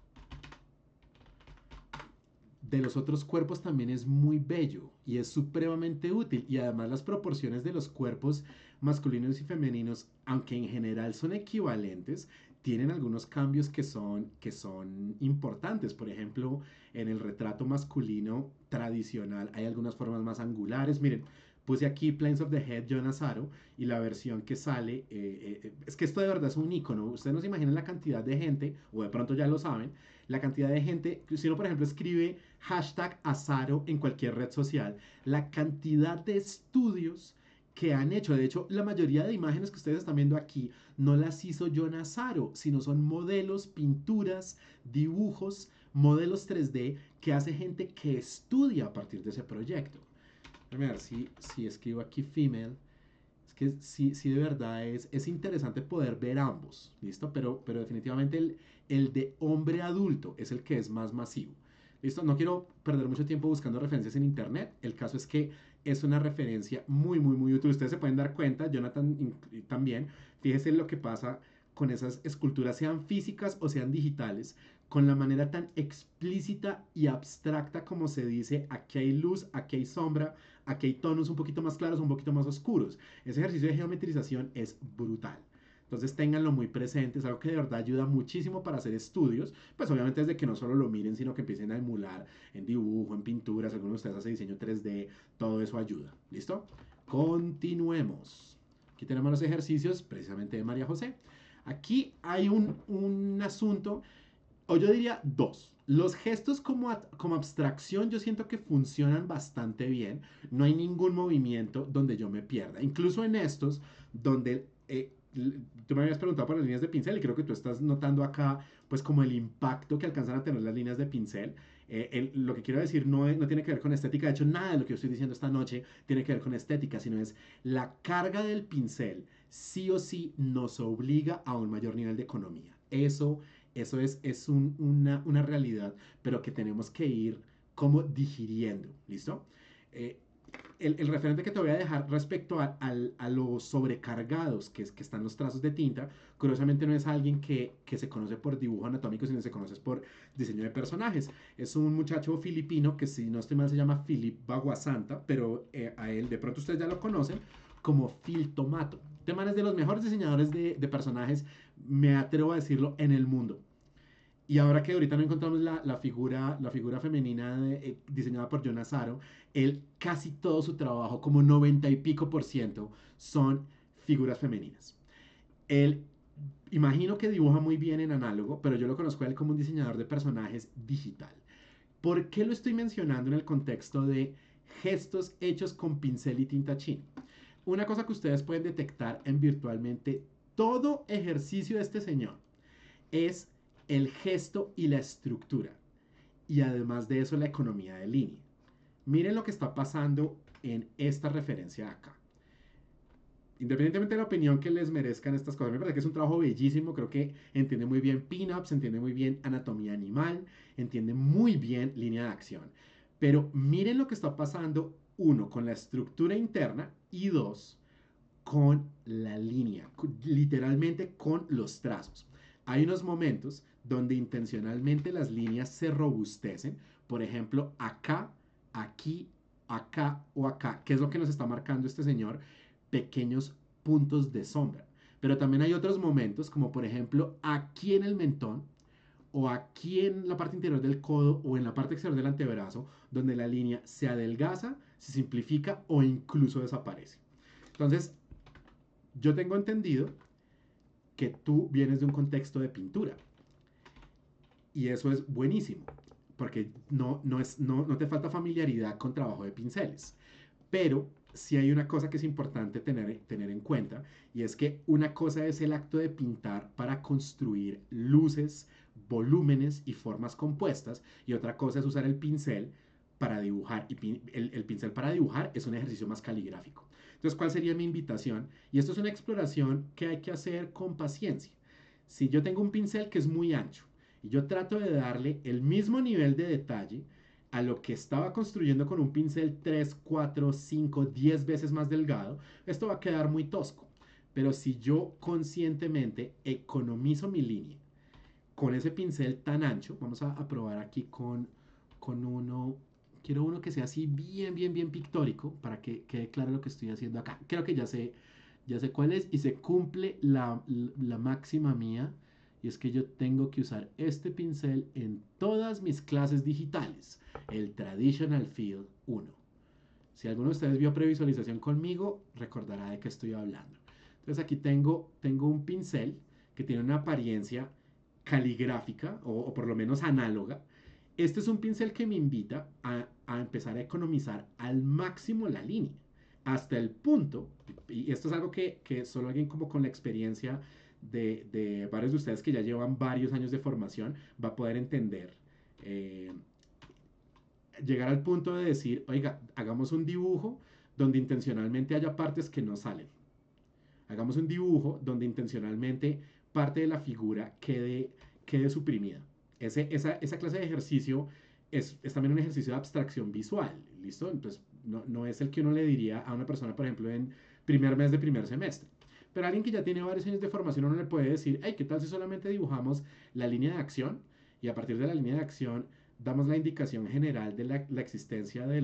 de los otros cuerpos también es muy bello y es supremamente útil. Y además las proporciones de los cuerpos masculinos y femeninos, aunque en general son equivalentes, tienen algunos cambios que son importantes. Por ejemplo, en el retrato masculino tradicional hay algunas formas más angulares. Miren, puse aquí Planes of the Head John Asaro y la versión que sale, es que esto de verdad es un icono. Ustedes no se imaginan la cantidad de gente, o de pronto ya lo saben, la cantidad de gente, si uno por ejemplo escribe hashtag Asaro en cualquier red social, la cantidad de estudios que han hecho, de hecho la mayoría de imágenes que ustedes están viendo aquí no las hizo John Asaro, sino son modelos, pinturas, dibujos, modelos 3D que hace gente que estudia a partir de ese proyecto. Déjame ver si escribo aquí female. Es que sí de verdad es interesante poder ver ambos, ¿listo? Pero definitivamente el de hombre adulto es el que es más masivo. ¿Listo? No quiero perder mucho tiempo buscando referencias en internet. El caso es que es una referencia muy útil. Ustedes se pueden dar cuenta, Jonathan también. Fíjese lo que pasa con esas esculturas, sean físicas o sean digitales, con la manera tan explícita y abstracta como se dice, aquí hay luz, aquí hay sombra, aquí hay tonos un poquito más claros, un poquito más oscuros. Ese ejercicio de geometrización es brutal. Entonces ténganlo muy presente, es algo que de verdad ayuda muchísimo para hacer estudios, pues obviamente desde que no solo lo miren, sino que empiecen a emular en dibujo, en pinturas, algunos de ustedes hacen diseño 3D, todo eso ayuda. ¿Listo? Continuemos. Aquí tenemos los ejercicios precisamente de María José. Aquí hay un asunto, o yo diría dos. Los gestos como abstracción yo siento que funcionan bastante bien. No hay ningún movimiento donde yo me pierda. Incluso en estos, donde tú me habías preguntado por las líneas de pincel y creo que tú estás notando acá pues como el impacto que alcanzan a tener las líneas de pincel. Lo que quiero decir no tiene que ver con estética. De hecho, nada de lo que yo estoy diciendo esta noche tiene que ver con estética, sino es la carga del pincel sí o sí nos obliga a un mayor nivel de economía. Eso es una realidad, pero que tenemos que ir como digiriendo, ¿listo? Eh, el referente que te voy a dejar respecto a los sobrecargados que están los trazos de tinta, curiosamente no es alguien que se conoce por dibujo anatómico, sino se conoce por diseño de personajes. Es un muchacho filipino que si no estoy mal se llama Philip Baguasanta, pero a él de pronto ustedes ya lo conocen como Phil Tomato. Este man es de los mejores diseñadores de personajes, me atrevo a decirlo, en el mundo. Y ahora que ahorita no encontramos la figura femenina diseñada por John Asaro, él casi todo su trabajo, como 90 y pico por ciento, son figuras femeninas. Él, imagino que dibuja muy bien en análogo, pero yo lo conozco a él como un diseñador de personajes digital. ¿Por qué lo estoy mencionando en el contexto de gestos hechos con pincel y tinta china? Una cosa que ustedes pueden detectar en virtualmente todo ejercicio de este señor es el gesto y la estructura. Y además de eso, la economía de línea. Miren lo que está pasando en esta referencia acá. Independientemente de la opinión que les merezcan estas cosas, me parece que es un trabajo bellísimo. Creo que entiende muy bien pin-ups, entiende muy bien anatomía animal, entiende muy bien línea de acción. Pero miren lo que está pasando, uno, con la estructura interna y dos, con la línea, literalmente con los trazos. Hay unos momentos donde intencionalmente las líneas se robustecen, por ejemplo, acá, aquí, acá o acá, que es lo que nos está marcando este señor, pequeños puntos de sombra. Pero también hay otros momentos, como por ejemplo aquí en el mentón, o aquí en la parte interior del codo, o en la parte exterior del antebrazo, donde la línea se adelgaza, se simplifica o incluso desaparece. Entonces, yo tengo entendido que tú vienes de un contexto de pintura y eso es buenísimo porque no te falta familiaridad con trabajo de pinceles. Pero sí hay una cosa que es importante tener en cuenta y es que una cosa es el acto de pintar para construir luces, volúmenes y formas compuestas y otra cosa es usar el pincel para dibujar. Y el pincel para dibujar es un ejercicio más caligráfico. Entonces, ¿cuál sería mi invitación? Y esto es una exploración que hay que hacer con paciencia. Si yo tengo un pincel que es muy ancho y yo trato de darle el mismo nivel de detalle a lo que estaba construyendo con un pincel 3 4 5 10 veces más delgado, esto va a quedar muy tosco. Pero si yo conscientemente economizo mi línea con ese pincel tan ancho, vamos a probar aquí con con uno, quiero uno que sea así bien, bien, bien pictórico para que quede claro lo que estoy haciendo acá. Creo que ya sé cuál es y se cumple la máxima mía y es que yo tengo que usar este pincel en todas mis clases digitales, el Traditional Field 1. Si alguno de ustedes vio previsualización conmigo, recordará de qué estoy hablando. Entonces aquí tengo un pincel que tiene una apariencia caligráfica o por lo menos análoga. Este es un pincel que me invita a empezar a economizar al máximo la línea. Hasta el punto, y esto es algo que solo alguien como con la experiencia de varios de ustedes que ya llevan varios años de formación va a poder entender. Eh, Llegar al punto de decir, oiga, hagamos un dibujo donde intencionalmente haya partes que no salen. Hagamos un dibujo donde intencionalmente parte de la figura quede suprimida. Esa clase de ejercicio es también un ejercicio de abstracción visual, ¿listo? Entonces, no es el que uno le diría a una persona, por ejemplo, en primer mes de primer semestre. Pero a alguien que ya tiene varios años de formación, uno le puede decir, hey, ¿qué tal si solamente dibujamos la línea de acción? Y a partir de la línea de acción damos la indicación general de la existencia de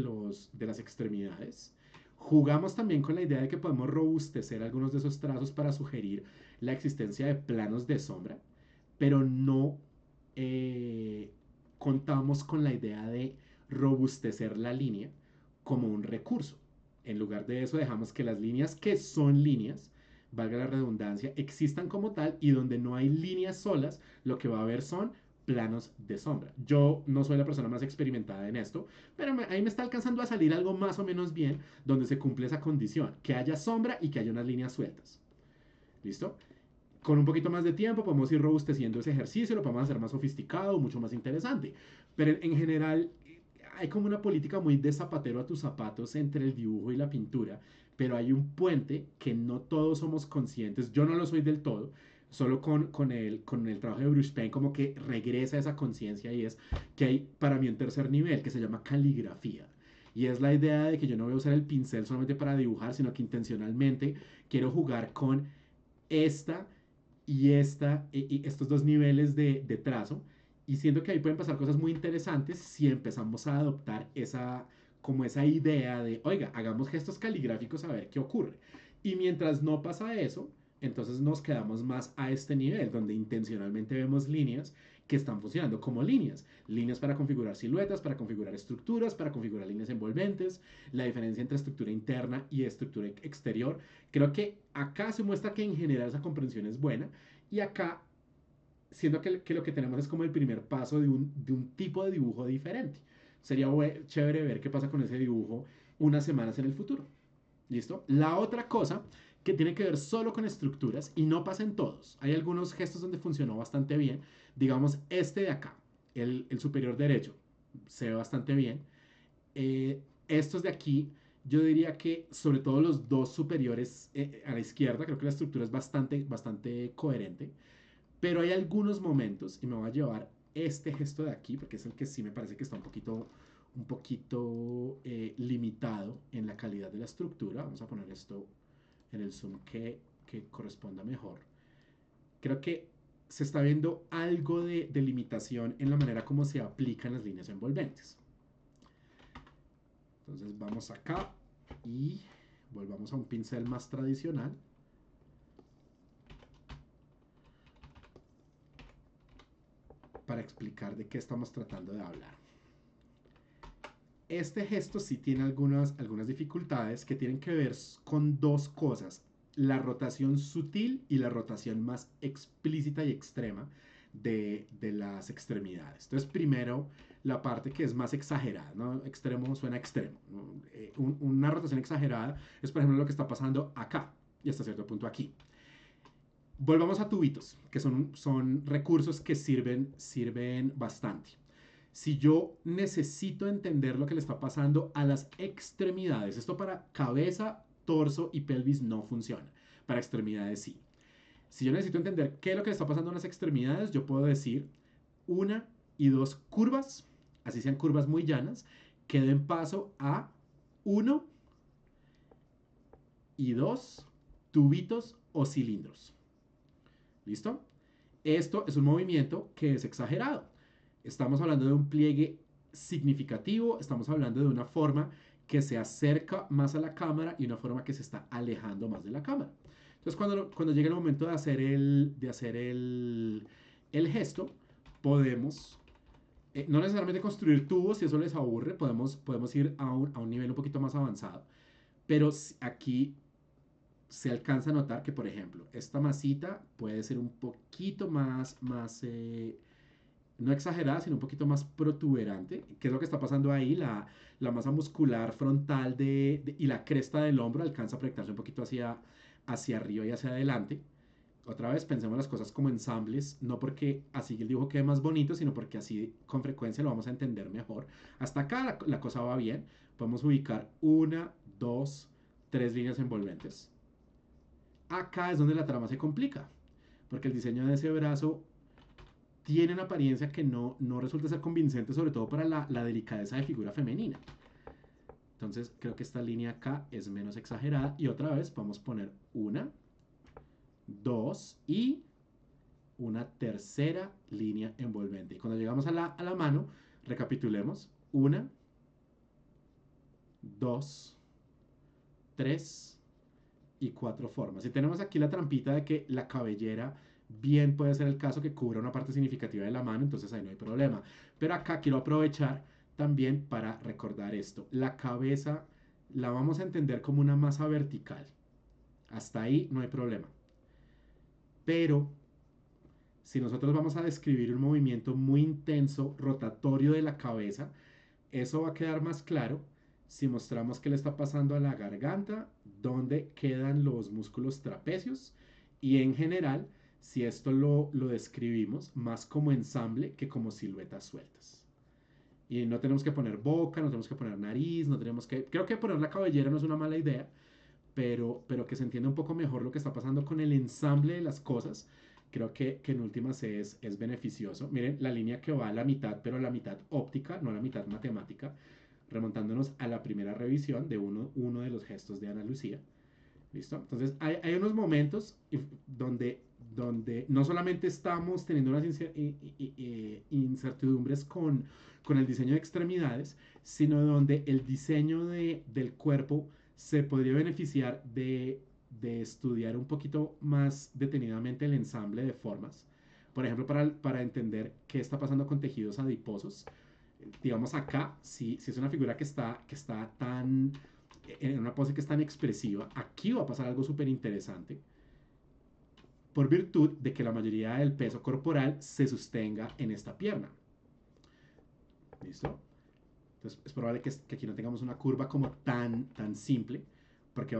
las extremidades. Jugamos también con la idea de que podemos robustecer algunos de esos trazos para sugerir la existencia de planos de sombra, pero no eh, contamos con la idea de robustecer la línea como un recurso. En lugar de eso, dejamos que las líneas que son líneas, valga la redundancia, existan como tal y donde no hay líneas solas, lo que va a haber son planos de sombra. Yo no soy la persona más experimentada en esto, pero ahí me está alcanzando a salir algo más o menos bien donde se cumple esa condición, que haya sombra y que haya unas líneas sueltas. ¿Listo? Con un poquito más de tiempo podemos ir robusteciendo ese ejercicio, lo podemos hacer más sofisticado, mucho más interesante. Pero en general hay como una política muy de zapatero a tus zapatos entre el dibujo y la pintura, pero hay un puente que no todos somos conscientes, yo no lo soy del todo, solo con el trabajo de Bruce Payne como que regresa esa conciencia y es que hay para mí un tercer nivel que se llama caligrafía. Y es la idea de que yo no voy a usar el pincel solamente para dibujar, sino que intencionalmente quiero jugar con esta y estos dos niveles de trazo. Y siento que ahí pueden pasar cosas muy interesantes si empezamos a adoptar como esa idea de, oiga, hagamos gestos caligráficos a ver qué ocurre. Y mientras no pasa eso, entonces nos quedamos más a este nivel, donde intencionalmente vemos líneas que están funcionando como líneas. Líneas para configurar siluetas, para configurar estructuras, para configurar líneas envolventes. La diferencia entre estructura interna y estructura exterior. Creo que acá se muestra que en general esa comprensión es buena y acá siento que lo que tenemos es como el primer paso de un tipo de dibujo diferente. Sería chévere ver qué pasa con ese dibujo unas semanas en el futuro. ¿Listo? La otra cosa que tiene que ver solo con estructuras y no pasa en todos. Hay algunos gestos donde funcionó bastante bien. Digamos, este de acá, el superior derecho, se ve bastante bien. Estos de aquí, yo diría que sobre todo los dos superiores a la izquierda, creo que la estructura es bastante, bastante coherente. Pero hay algunos momentos, y me voy a llevar este gesto de aquí, porque es el que sí me parece que está un poquito limitado en la calidad de la estructura. Vamos a poner esto en el zoom que corresponda mejor. Creo que se está viendo algo de limitación en la manera como se aplican las líneas envolventes. Entonces vamos acá y volvamos a un pincel más tradicional. Para explicar de qué estamos tratando de hablar. Este gesto sí tiene algunas dificultades que tienen que ver con dos cosas, la rotación sutil y la rotación más explícita y extrema de las extremidades. Entonces, primero, la parte que es más exagerada, ¿no? Extremo suena extremo, ¿no? Una rotación exagerada es, por ejemplo, lo que está pasando acá y hasta cierto punto aquí. Volvamos a tubitos, que son recursos que sirven bastante. Si yo necesito entender lo que le está pasando a las extremidades, esto para cabeza, torso y pelvis no funciona, para extremidades sí. Si yo necesito entender qué es lo que le está pasando a las extremidades, yo puedo decir una y dos curvas, así sean curvas muy llanas, que den paso a uno y dos tubitos o cilindros. ¿Listo? Esto es un movimiento que es exagerado. Estamos hablando de un pliegue significativo, estamos hablando de una forma que se acerca más a la cámara y una forma que se está alejando más de la cámara. Entonces, cuando llega el momento de hacer el gesto, podemos no necesariamente construir tubos, si eso les aburre, podemos ir a un nivel un poquito más avanzado. Pero aquí se alcanza a notar que, por ejemplo, esta masita puede ser un poquito más no exagerada, sino un poquito más protuberante. ¿Qué es lo que está pasando ahí? La masa muscular frontal y la cresta del hombro alcanza a proyectarse un poquito hacia arriba y hacia adelante. Otra vez, pensemos las cosas como ensambles, no porque así el dibujo quede más bonito, sino porque así con frecuencia lo vamos a entender mejor. Hasta acá la cosa va bien. Podemos ubicar una, dos, tres líneas envolventes. Acá es donde la trama se complica, porque el diseño de ese brazo tiene una apariencia que no resulta ser convincente, sobre todo para la delicadeza de figura femenina. Entonces creo que esta línea acá es menos exagerada. Y otra vez vamos a poner una, dos y una tercera línea envolvente. Y cuando llegamos a la mano, recapitulemos. Una, dos, tres y cuatro formas. Y tenemos aquí la trampita de que la cabellera bien puede ser el caso que cubra una parte significativa de la mano, entonces ahí no hay problema. Pero acá quiero aprovechar también para recordar esto. La cabeza la vamos a entender como una masa vertical. Hasta ahí no hay problema. Pero si nosotros vamos a describir un movimiento muy intenso, rotatorio de la cabeza, eso va a quedar más claro si mostramos qué le está pasando a la garganta, dónde quedan los músculos trapecios y en general si esto lo describimos más como ensamble que como siluetas sueltas. Y no tenemos que poner boca, no tenemos que poner nariz, no tenemos que... Creo que poner la cabellera no es una mala idea, pero que se entienda un poco mejor lo que está pasando con el ensamble de las cosas, creo que en últimas es beneficioso. Miren, la línea que va a la mitad, pero a la mitad óptica, no a la mitad matemática, remontándonos a la primera revisión de uno de los gestos de Ana Lucía. ¿Listo? Entonces, hay unos momentos donde no solamente estamos teniendo unas incertidumbres con el diseño de extremidades, sino donde el diseño del cuerpo se podría beneficiar de estudiar un poquito más detenidamente el ensamble de formas. Por ejemplo, para entender qué está pasando con tejidos adiposos. Digamos acá, si es una figura que está tan en una pose que es tan expresiva, aquí va a pasar algo súper interesante por virtud de que la mayoría del peso corporal se sostenga en esta pierna. ¿Listo? Entonces es probable que aquí no tengamos una curva como tan simple, porque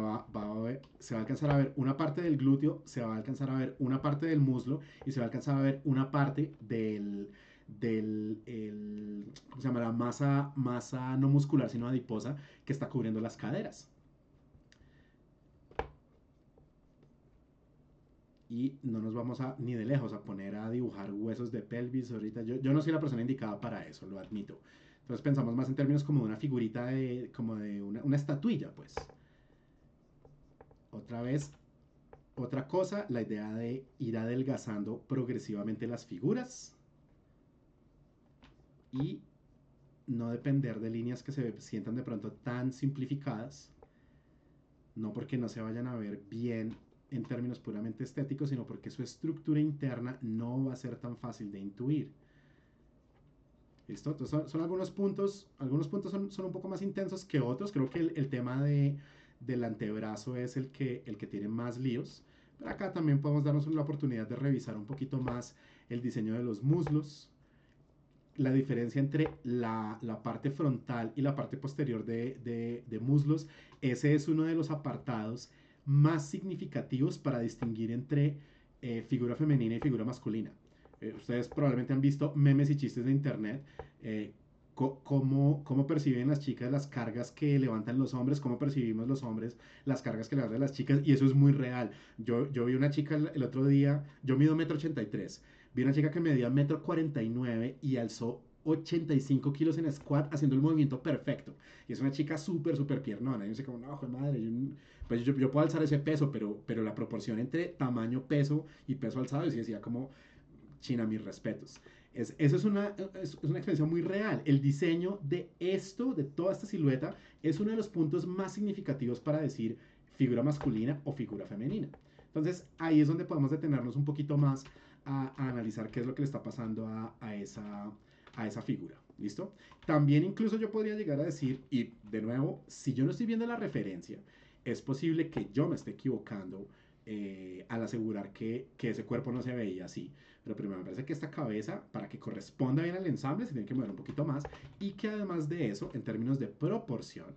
se va a alcanzar a ver una parte del glúteo, se va a alcanzar a ver una parte del muslo y se va a alcanzar a ver una parte ¿cómo se llama? La masa no muscular, sino adiposa, que está cubriendo las caderas. Y no nos vamos ni de lejos a poner a dibujar huesos de pelvis ahorita. Yo no soy la persona indicada para eso, lo admito. Entonces pensamos más en términos como de una figurita, como de una estatuilla, pues. Otra vez, otra cosa, la idea de ir adelgazando progresivamente las figuras y no depender de líneas que se sientan de pronto tan simplificadas, no porque no se vayan a ver bien en términos puramente estéticos, sino porque su estructura interna no va a ser tan fácil de intuir. ¿Listo? Entonces son algunos puntos son un poco más intensos que otros. Creo que el tema del antebrazo es el que tiene más líos. Pero acá también podemos darnos la oportunidad de revisar un poquito más el diseño de los muslos, la diferencia entre la parte frontal y la parte posterior de muslos. Ese es uno de los apartados más significativos para distinguir entre figura femenina y figura masculina. Ustedes probablemente han visto memes y chistes de internet. Cómo perciben las chicas las cargas que levantan los hombres, cómo percibimos los hombres las cargas que levantan las chicas, y eso es muy real. Yo vi una chica el otro día, yo mido 1,83 m, vi una chica que medía 1,49 m y alzó 85 kilos en squat haciendo el movimiento perfecto. Y es una chica súper piernona. Y yo sé como, no, joder, madre, pues yo puedo alzar ese peso, pero la proporción entre tamaño, peso y peso alzado, y decía como, China, mis respetos. Eso es una experiencia muy real. El diseño de esto, de toda esta silueta, es uno de los puntos más significativos para decir figura masculina o figura femenina. Entonces ahí es donde podemos detenernos un poquito más a analizar qué es lo que le está pasando a esa figura. ¿Listo? También incluso yo podría llegar a decir, y de nuevo, si yo no estoy viendo la referencia, es posible que yo me esté equivocando al asegurar que ese cuerpo no se veía así. Pero primero me parece que esta cabeza, para que corresponda bien al ensamble, se tiene que mover un poquito más. Y que además de eso, en términos de proporción,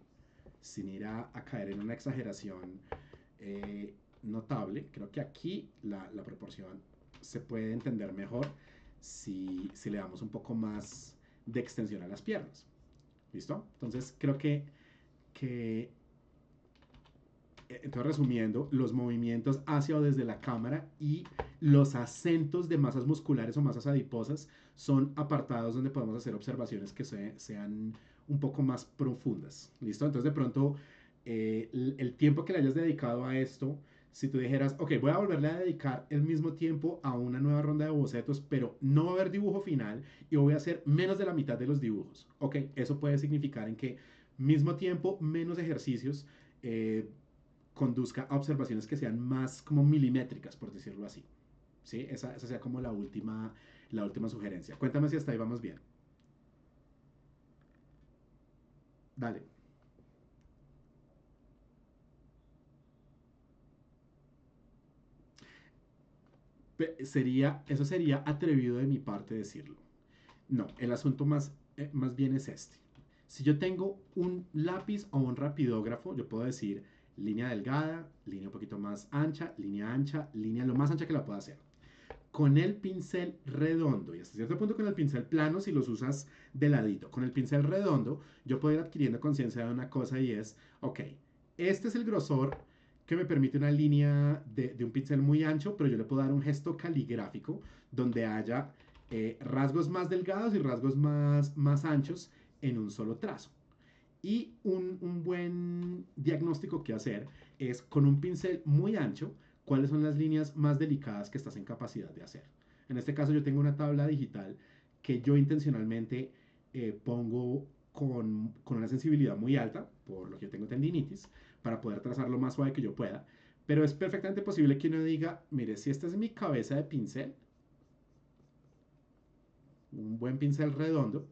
sin ir a caer en una exageración notable, creo que aquí la proporción se puede entender mejor si le damos un poco más de extensión a las piernas. ¿Listo? Entonces creo que entonces, resumiendo, los movimientos hacia o desde la cámara y los acentos de masas musculares o masas adiposas son apartados donde podemos hacer observaciones que sean un poco más profundas. ¿Listo? Entonces, de pronto, el tiempo que le hayas dedicado a esto, si tú dijeras, ok, voy a volverle a dedicar el mismo tiempo a una nueva ronda de bocetos, pero no va a haber dibujo final y voy a hacer menos de la mitad de los dibujos. Ok, eso puede significar en que mismo tiempo, menos ejercicios, conduzca a observaciones que sean más como milimétricas, por decirlo así. ¿Sí? Esa sea como la última sugerencia. Cuéntame si hasta ahí vamos bien. Dale. Eso sería atrevido de mi parte decirlo. No, el asunto más bien es este. Si yo tengo un lápiz o un rapidógrafo, yo puedo decir línea delgada, línea un poquito más ancha, línea lo más ancha que la pueda hacer. Con el pincel redondo y hasta cierto punto con el pincel plano si los usas de ladito. Con el pincel redondo yo puedo ir adquiriendo conciencia de una cosa y es, ok, este es el grosor que me permite una línea de un pincel muy ancho, pero yo le puedo dar un gesto caligráfico donde haya rasgos más delgados y rasgos más anchos en un solo trazo. Y un buen diagnóstico que hacer es con un pincel muy ancho, cuáles son las líneas más delicadas que estás en capacidad de hacer. En este caso yo tengo una tabla digital que yo intencionalmente pongo con una sensibilidad muy alta, por lo que yo tengo tendinitis, para poder trazar lo más suave que yo pueda. Pero es perfectamente posible que uno diga, mire, si esta es mi cabeza de pincel, un buen pincel redondo,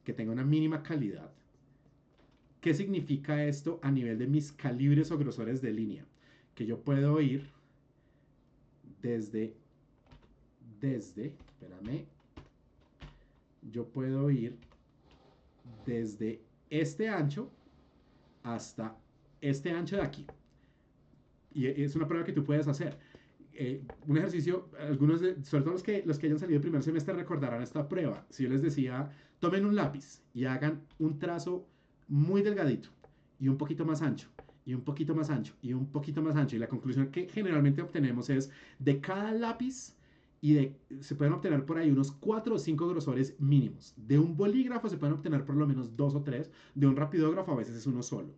que tenga una mínima calidad, ¿qué significa esto a nivel de mis calibres o grosores de línea? Que yo puedo ir desde, espérame, yo puedo ir desde este ancho hasta este ancho de aquí. Y es una prueba que tú puedes hacer. Un ejercicio, sobre todo los que hayan salido el primer semestre recordarán esta prueba. Si yo les decía, tomen un lápiz y hagan un trazo muy delgadito y un poquito más ancho y un poquito más ancho y un poquito más ancho. Y la conclusión que generalmente obtenemos es de cada lápiz se pueden obtener por ahí unos 4 o 5 grosores mínimos. De un bolígrafo se pueden obtener por lo menos 2 o 3. De un rapidógrafo a veces es uno solo.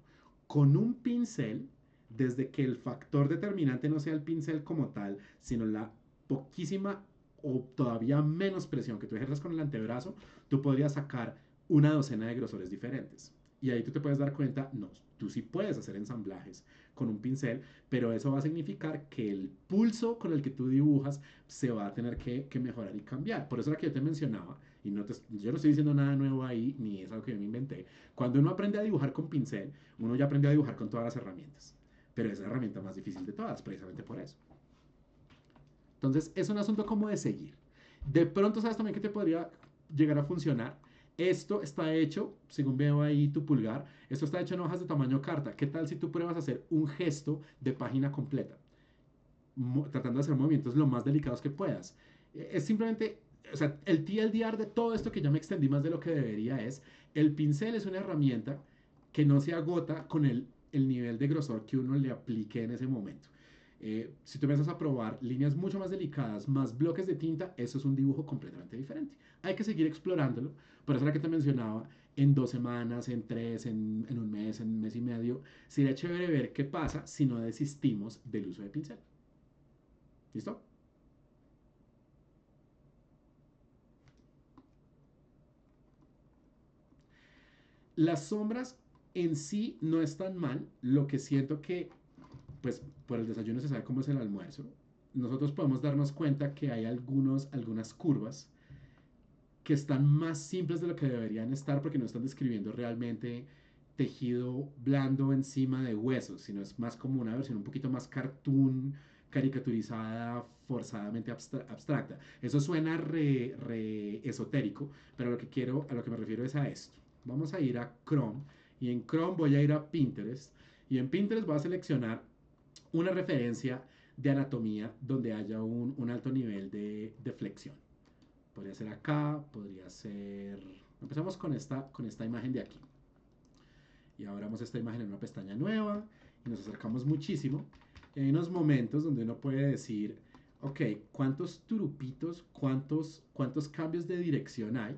Con un pincel, desde que el factor determinante no sea el pincel como tal, sino la poquísima o todavía menos presión que tú ejerces con el antebrazo, tú podrías sacar una docena de grosores diferentes. Y ahí tú te puedes dar cuenta, no, tú sí puedes hacer ensamblajes con un pincel, pero eso va a significar que el pulso con el que tú dibujas se va a tener que mejorar y cambiar. Por eso era que yo te mencionaba, y yo no estoy diciendo nada nuevo ahí, ni es algo que yo me inventé. Cuando uno aprende a dibujar con pincel, uno ya aprendió a dibujar con todas las herramientas. Pero es la herramienta más difícil de todas, precisamente por eso. Entonces, es un asunto como de seguir. De pronto, ¿sabes también que te podría llegar a funcionar? Esto está hecho, según veo ahí tu pulgar, esto está hecho en hojas de tamaño carta. ¿Qué tal si tú pruebas a hacer un gesto de página completa? Tratando de hacer movimientos lo más delicados que puedas. Es simplemente, o sea, el TLDR de todo esto que ya me extendí más de lo que debería es, el pincel es una herramienta que no se agota con el nivel de grosor que uno le aplique en ese momento. Si tú empiezas a probar líneas mucho más delicadas, más bloques de tinta, eso es un dibujo completamente diferente. Hay que seguir explorándolo. Por eso era que te mencionaba, en 2 semanas, en tres, en un mes y medio, sería chévere ver qué pasa si no desistimos del uso de pincel. ¿Listo? Las sombras en sí no están mal. Lo que siento que, pues, por el desayuno se sabe cómo es el almuerzo. Nosotros podemos darnos cuenta que hay algunas curvas que están más simples de lo que deberían estar porque no están describiendo realmente tejido blando encima de huesos, sino es más como una versión un poquito más cartoon, caricaturizada, forzadamente abstracta. Eso suena re esotérico, pero a lo que me refiero es a esto. Vamos a ir a Chrome y en Chrome voy a ir a Pinterest y en Pinterest voy a seleccionar una referencia de anatomía donde haya un alto nivel de flexión. Podría ser acá, podría ser... Empezamos con esta imagen de aquí. Y abramos esta imagen en una pestaña nueva y nos acercamos muchísimo. Y hay unos momentos donde uno puede decir, ok, ¿cuántos turupitos, cuántos cambios de dirección hay?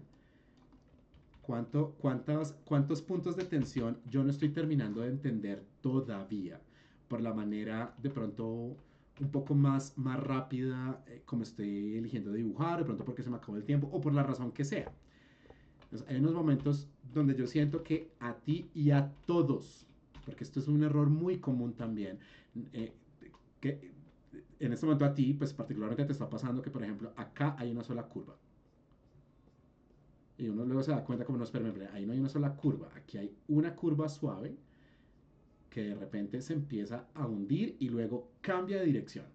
¿Cuántos puntos de tensión yo no estoy terminando de entender todavía? Por la manera de pronto un poco más rápida como estoy eligiendo dibujar, de pronto porque se me acabó el tiempo o por la razón que sea. Entonces, hay unos momentos donde yo siento que a ti y a todos, porque esto es un error muy común también, eh, que en este momento a ti, pues particularmente te está pasando que, por ejemplo, acá hay una sola curva. Y uno luego se da cuenta como no, espérame, ahí no hay una sola curva, aquí hay una curva suave que de repente se empieza a hundir y luego cambia de dirección.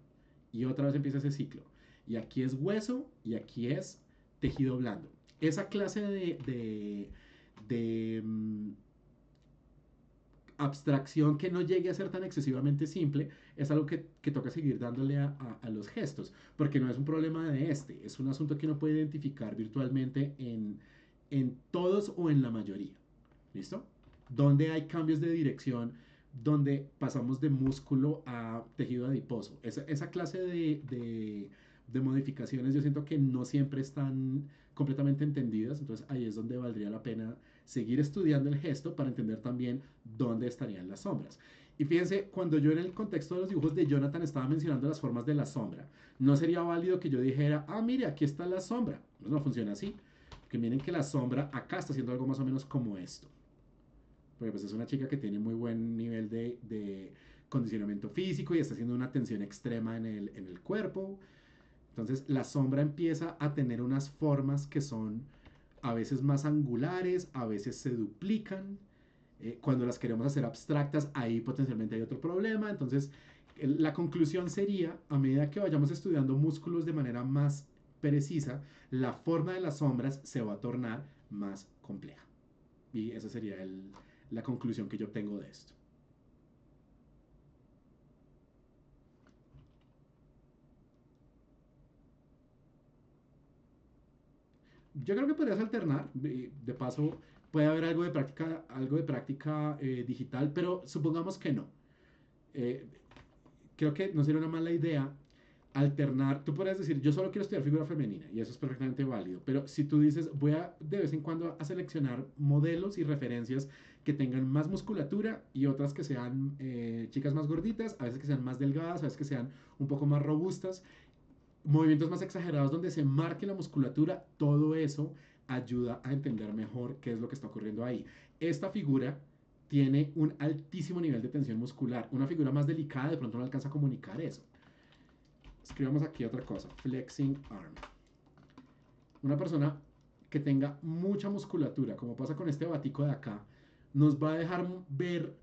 Y otra vez empieza ese ciclo. Y aquí es hueso y aquí es tejido blando. Esa clase de abstracción que no llegue a ser tan excesivamente simple es algo que toca seguir dándole a los gestos, porque no es un problema de este, es un asunto que uno puede identificar virtualmente en todos o en la mayoría. ¿Listo? Donde hay cambios de dirección, donde pasamos de músculo a tejido adiposo. Esa clase de modificaciones yo siento que no siempre están completamente entendidas, entonces ahí es donde valdría la pena seguir estudiando el gesto para entender también dónde estarían las sombras. Y fíjense, cuando yo en el contexto de los dibujos de Jonathan estaba mencionando las formas de la sombra, no sería válido que yo dijera, ah, mire, aquí está la sombra. Pues no funciona así. Porque miren que la sombra acá está haciendo algo más o menos como esto. Porque pues es una chica que tiene muy buen nivel de condicionamiento físico y está haciendo una tensión extrema en el cuerpo. Entonces la sombra empieza a tener unas formas que son a veces más angulares, a veces se duplican. Cuando las queremos hacer abstractas, ahí potencialmente hay otro problema. Entonces la conclusión sería, a medida que vayamos estudiando músculos de manera más precisa, la forma de las sombras se va a tornar más compleja. Y esa sería la conclusión que yo tengo de esto. Yo creo que podrías alternar, de paso puede haber algo de práctica digital, pero supongamos que no. Eh, Creo que no sería una mala idea alternar. Tú podrías decir, yo solo quiero estudiar figura femenina y eso es perfectamente válido, pero si tú dices, voy a de vez en cuando a seleccionar modelos y referencias que tengan más musculatura y otras que sean chicas más gorditas, a veces que sean más delgadas, a veces que sean un poco más robustas, movimientos más exagerados donde se marque la musculatura, todo eso ayuda a entender mejor qué es lo que está ocurriendo ahí. Esta figura tiene un altísimo nivel de tensión muscular. Una figura más delicada de pronto no alcanza a comunicar eso. Escribamos aquí otra cosa, flexing arm. Una persona que tenga mucha musculatura, como pasa con este batico de acá, nos va a dejar ver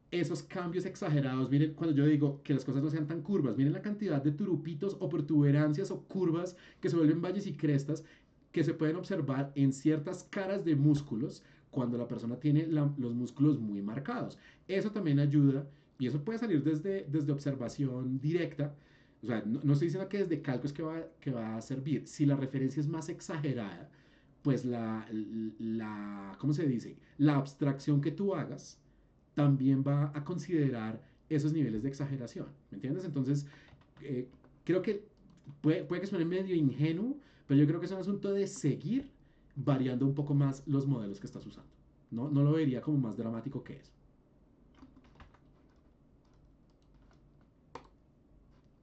esos cambios exagerados. Miren, cuando yo digo que las cosas no sean tan curvas, miren la cantidad de turupitos o protuberancias o curvas que se vuelven valles y crestas que se pueden observar en ciertas caras de músculos cuando la persona tiene los músculos muy marcados. Eso también ayuda y eso puede salir desde observación directa. O sea, no estoy diciendo que desde cálculos que va a servir. Si la referencia es más exagerada, pues ¿cómo se dice? La abstracción que tú hagas también va a considerar esos niveles de exageración. ¿Me entiendes? Entonces, eh, creo que puede que suene medio ingenuo, pero yo creo que es un asunto de seguir variando un poco más los modelos que estás usando. No lo vería como más dramático que eso.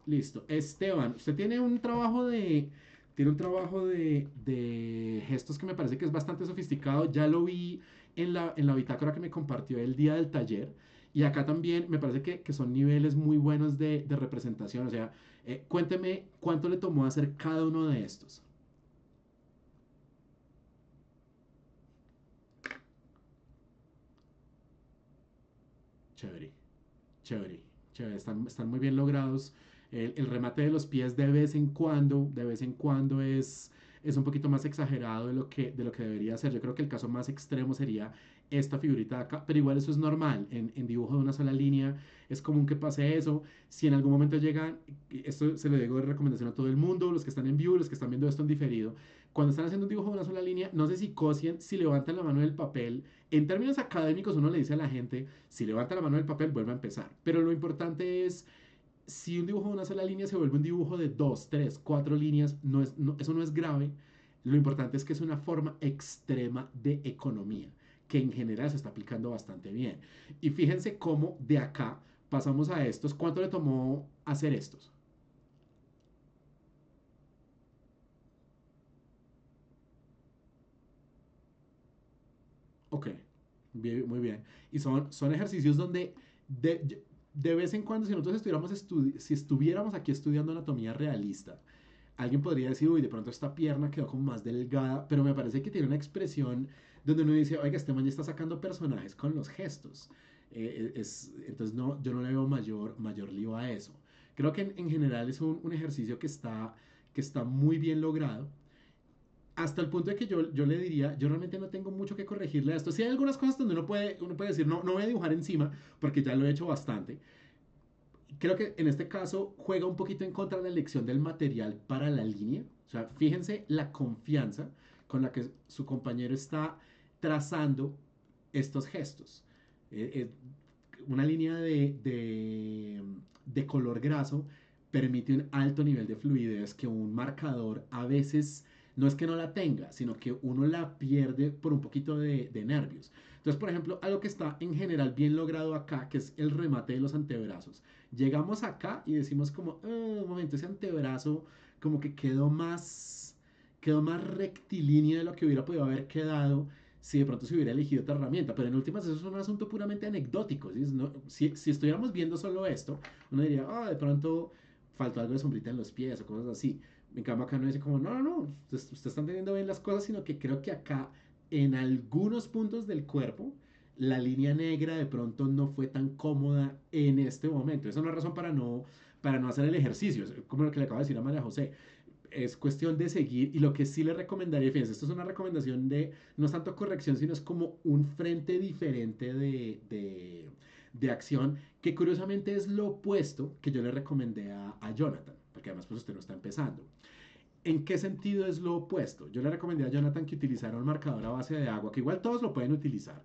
Listo. Esteban, usted tiene un trabajo Tiene un trabajo de gestos que me parece que es bastante sofisticado. Ya lo vi en la bitácora que me compartió el día del taller. Y acá también me parece que son niveles muy buenos de representación. O sea, cuénteme cuánto le tomó hacer cada uno de estos. Chévere, chévere, chévere. Están muy bien logrados. El remate de los pies de vez en cuando es un poquito más exagerado de lo que debería ser. Yo creo que el caso más extremo sería esta figurita de acá, pero igual eso es normal. En dibujo de una sola línea es común que pase eso. Si en algún momento llegan, esto se lo digo de recomendación a todo el mundo, los que están en view, los que están viendo esto en diferido, cuando están haciendo un dibujo de una sola línea, no sé si cosien, si levantan la mano del papel. En términos académicos uno le dice a la gente, si levanta la mano del papel, vuelve a empezar. Pero lo importante es, si un dibujo de una sola línea se vuelve un dibujo de dos, tres, cuatro líneas, eso no es grave. Lo importante es que es una forma extrema de economía, que en general se está aplicando bastante bien. Y fíjense cómo de acá pasamos a estos. ¿Cuánto le tomó hacer estos? Ok, bien, muy bien. Y son ejercicios donde de vez en cuando, si nosotros si estuviéramos aquí estudiando anatomía realista, alguien podría decir, uy, de pronto esta pierna quedó como más delgada, pero me parece que tiene una expresión donde uno dice, oiga, este man ya está sacando personajes con los gestos. Entonces no, yo no le veo mayor lío a eso. Creo que en general es un ejercicio que está muy bien logrado hasta el punto de que yo le diría, yo realmente no tengo mucho que corregirle a esto. Sí hay algunas cosas donde uno puede decir, no, no voy a dibujar encima, porque ya lo he hecho bastante. Creo que en este caso juega un poquito en contra de la elección del material para la línea. O sea, fíjense la confianza con la que su compañero está trazando estos gestos. Una línea de color graso permite un alto nivel de fluidez que un marcador a veces no es que no la tenga, sino que uno la pierde por un poquito de nervios. Entonces, por ejemplo, algo que está en general bien logrado acá, que es el remate de los antebrazos. Llegamos acá y decimos como, un momento, ese antebrazo como que quedó más rectilíneo de lo que hubiera podido haber quedado si de pronto se hubiera elegido otra herramienta. Pero en últimas eso es un asunto puramente anecdótico. ¿Sí? No, si estuviéramos viendo solo esto, uno diría, de pronto faltó algo de sombrita en los pies o cosas así. En cambio acá no dice como, no, no, no, ustedes están teniendo bien las cosas, sino que creo que acá en algunos puntos del cuerpo la línea negra de pronto no fue tan cómoda en este momento. Esa es una razón para no hacer el ejercicio, como lo que le acabo de decir a María José. Es cuestión de seguir y lo que sí le recomendaría, fíjense, esto es una recomendación no es tanto corrección, sino es como un frente diferente de acción, que curiosamente es lo opuesto que yo le recomendé a Jonathan, porque además pues usted no está empezando. ¿En qué sentido es lo opuesto? Yo le recomendé a Jonathan que utilizara un marcador a base de agua, que igual todos lo pueden utilizar,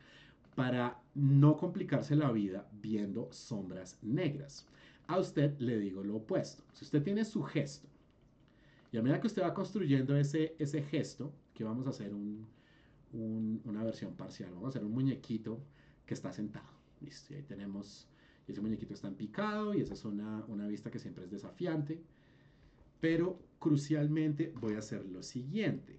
para no complicarse la vida viendo sombras negras. A usted le digo lo opuesto. Si usted tiene su gesto, y a medida que usted va construyendo ese gesto, que vamos a hacer una versión parcial, vamos a hacer un muñequito que está sentado. Listo, y ahí tenemos, y ese muñequito está en picado, y esa es una vista que siempre es desafiante. Pero crucialmente voy a hacer lo siguiente.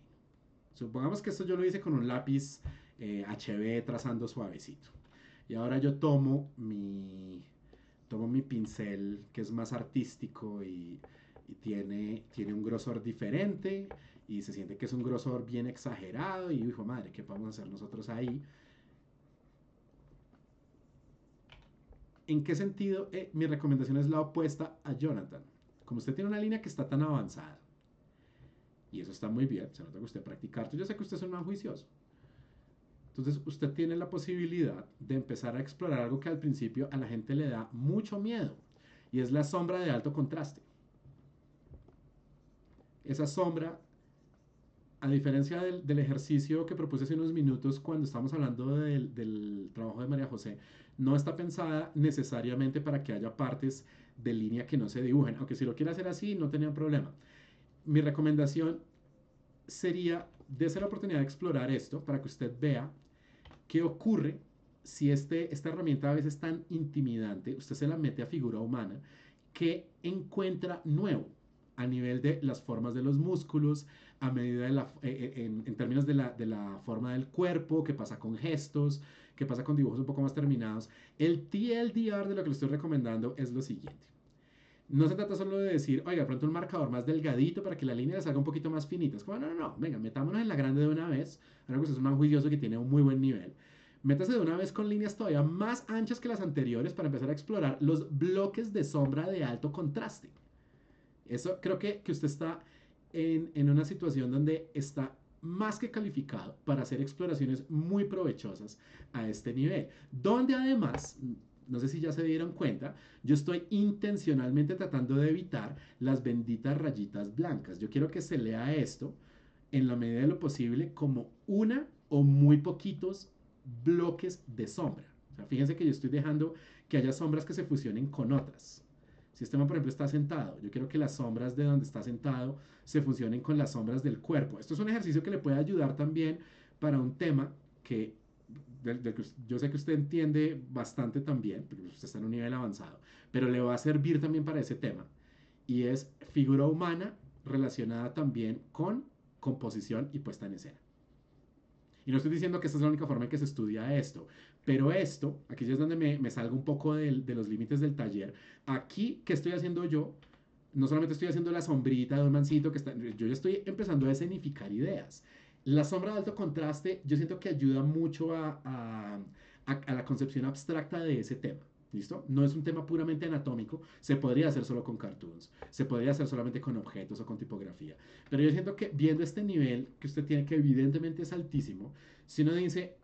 Supongamos que esto yo lo hice con un lápiz HB trazando suavecito. Y ahora yo tomo mi pincel que es más artístico y tiene un grosor diferente y se siente que es un grosor bien exagerado y hijo madre, ¿qué podemos hacer nosotros ahí? ¿En qué sentido mi recomendación es la opuesta a Jonathan? Como usted tiene una línea que está tan avanzada, y eso está muy bien, se nota que usted practica harto, yo sé que usted es un man juicioso, entonces usted tiene la posibilidad de empezar a explorar algo que al principio a la gente le da mucho miedo, y es la sombra de alto contraste. Esa sombra, a diferencia del ejercicio que propuse hace unos minutos cuando estamos hablando del trabajo de María José, no está pensada necesariamente para que haya partes de línea que no se dibujen, aunque si lo quiere hacer así no tenía problema. Mi recomendación sería, dése la oportunidad de explorar esto para que usted vea qué ocurre si esta herramienta a veces es tan intimidante, usted se la mete a figura humana, que encuentra nuevo a nivel de las formas de los músculos, a medida de en términos de la forma del cuerpo, qué pasa con gestos, qué pasa con dibujos un poco más terminados. El TLDR de lo que le estoy recomendando es lo siguiente. No se trata solo de decir, oiga, pronto un marcador más delgadito para que la línea salga un poquito más finita. Es como, no, no, no, venga, metámonos en la grande de una vez. Ahora que usted es un man juicioso que tiene un muy buen nivel. Métase de una vez con líneas todavía más anchas que las anteriores para empezar a explorar los bloques de sombra de alto contraste. Eso creo que usted está en una situación donde está más que calificado para hacer exploraciones muy provechosas a este nivel. Donde además, no sé si ya se dieron cuenta, yo estoy intencionalmente tratando de evitar las benditas rayitas blancas. Yo quiero que se lea esto en la medida de lo posible como una o muy poquitos bloques de sombra. O sea, fíjense que yo estoy dejando que haya sombras que se fusionen con otras. Si este man, por ejemplo, está sentado, yo quiero que las sombras de donde está sentado se fusionen con las sombras del cuerpo. Esto es un ejercicio que le puede ayudar también para un tema que que yo sé que usted entiende bastante también, porque usted está en un nivel avanzado, pero le va a servir también para ese tema. Y es figura humana relacionada también con composición y puesta en escena. Y no estoy diciendo que esta es la única forma en que se estudia esto, pero esto, aquí ya es donde me salgo un poco de los límites del taller. Aquí, ¿qué estoy haciendo yo? No solamente estoy haciendo la sombrita de un mancito que está, yo ya estoy empezando a escenificar ideas. La sombra de alto contraste, yo siento que ayuda mucho a la concepción abstracta de ese tema. ¿Listo? No es un tema puramente anatómico, se podría hacer solo con cartoons, se podría hacer solamente con objetos o con tipografía. Pero yo siento que viendo este nivel que usted tiene, que evidentemente es altísimo, si uno dice,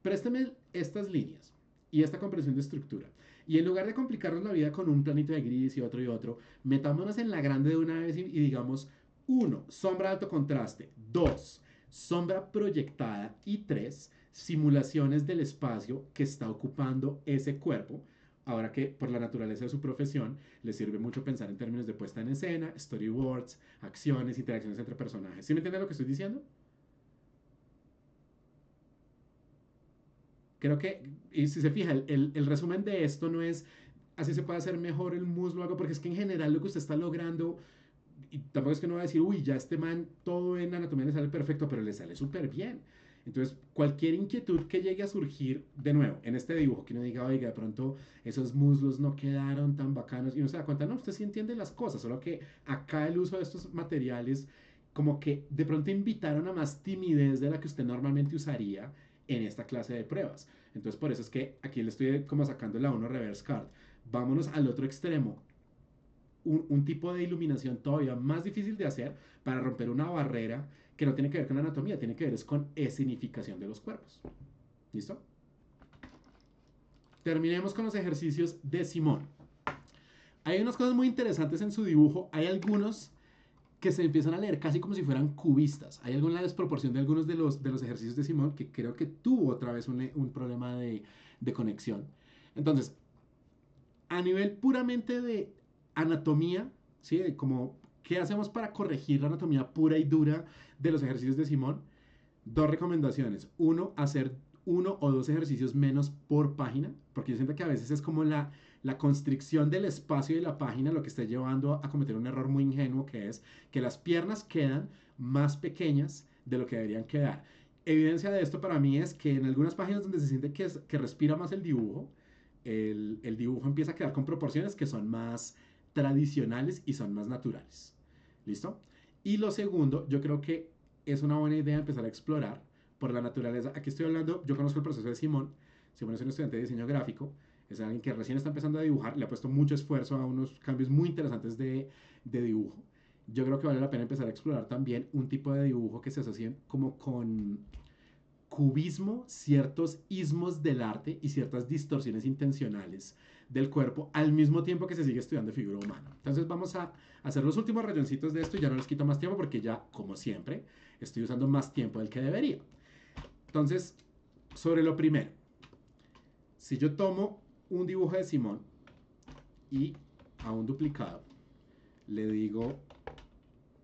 présteme estas líneas y esta comprensión de estructura, y en lugar de complicarnos la vida con un planito de gris y otro, metámonos en la grande de una vez y digamos, 1, sombra de alto contraste, 2, sombra proyectada y 3, simulaciones del espacio que está ocupando ese cuerpo. Ahora que por la naturaleza de su profesión le sirve mucho pensar en términos de puesta en escena, storyboards, acciones, interacciones entre personajes. ¿Sí me entiende lo que estoy diciendo? Creo que, y si se fija, el resumen de esto no es así se puede hacer mejor el muslo, algo, porque es que en general lo que usted está logrando, y tampoco es que no va a decir, uy, ya este man todo en anatomía le sale perfecto, pero le sale súper bien. Entonces, cualquier inquietud que llegue a surgir, de nuevo, en este dibujo, que uno diga, oiga, de pronto esos muslos no quedaron tan bacanos, y uno se da cuenta, no, usted sí entiende las cosas, solo que acá el uso de estos materiales, como que de pronto invitaron a más timidez de la que usted normalmente usaría en esta clase de pruebas. Entonces, por eso es que aquí le estoy como sacando la 1 reverse card. Vámonos al otro extremo, un tipo de iluminación todavía más difícil de hacer para romper una barrera que no tiene que ver con anatomía, tiene que ver es con escenificación de los cuerpos. ¿Listo? Terminemos con los ejercicios de Simón. Hay unas cosas muy interesantes en su dibujo. Hay algunos que se empiezan a leer casi como si fueran cubistas. Hay alguna desproporción de algunos de los ejercicios de Simón que creo que tuvo otra vez un problema de conexión. Entonces, a nivel puramente de anatomía, ¿sí? Como, ¿qué hacemos para corregir la anatomía pura y dura de los ejercicios de Simón? Dos recomendaciones. Uno, hacer 1 o 2 ejercicios menos por página, porque yo siento que a veces es como la constricción del espacio de la página lo que está llevando a cometer un error muy ingenuo, que es que las piernas quedan más pequeñas de lo que deberían quedar. Evidencia de esto para mí es que en algunas páginas donde se siente que respira más el dibujo, el dibujo empieza a quedar con proporciones que son más tradicionales y son más naturales. ¿Listo? Y lo segundo, yo creo que es una buena idea empezar a explorar por la naturaleza. Aquí estoy hablando, yo conozco el proceso de Simón. Simón es un estudiante de diseño gráfico, es alguien que recién está empezando a dibujar, le ha puesto mucho esfuerzo a unos cambios muy interesantes de dibujo. Yo creo que vale la pena empezar a explorar también un tipo de dibujo que se asocie como con cubismo, ciertos ismos del arte y ciertas distorsiones intencionales del cuerpo al mismo tiempo que se sigue estudiando figura humana. Entonces vamos a hacer los últimos rayoncitos de esto y ya no les quito más tiempo porque ya, como siempre, estoy usando más tiempo del que debería. Entonces, sobre lo primero, si yo tomo un dibujo de Simón y a un duplicado le digo,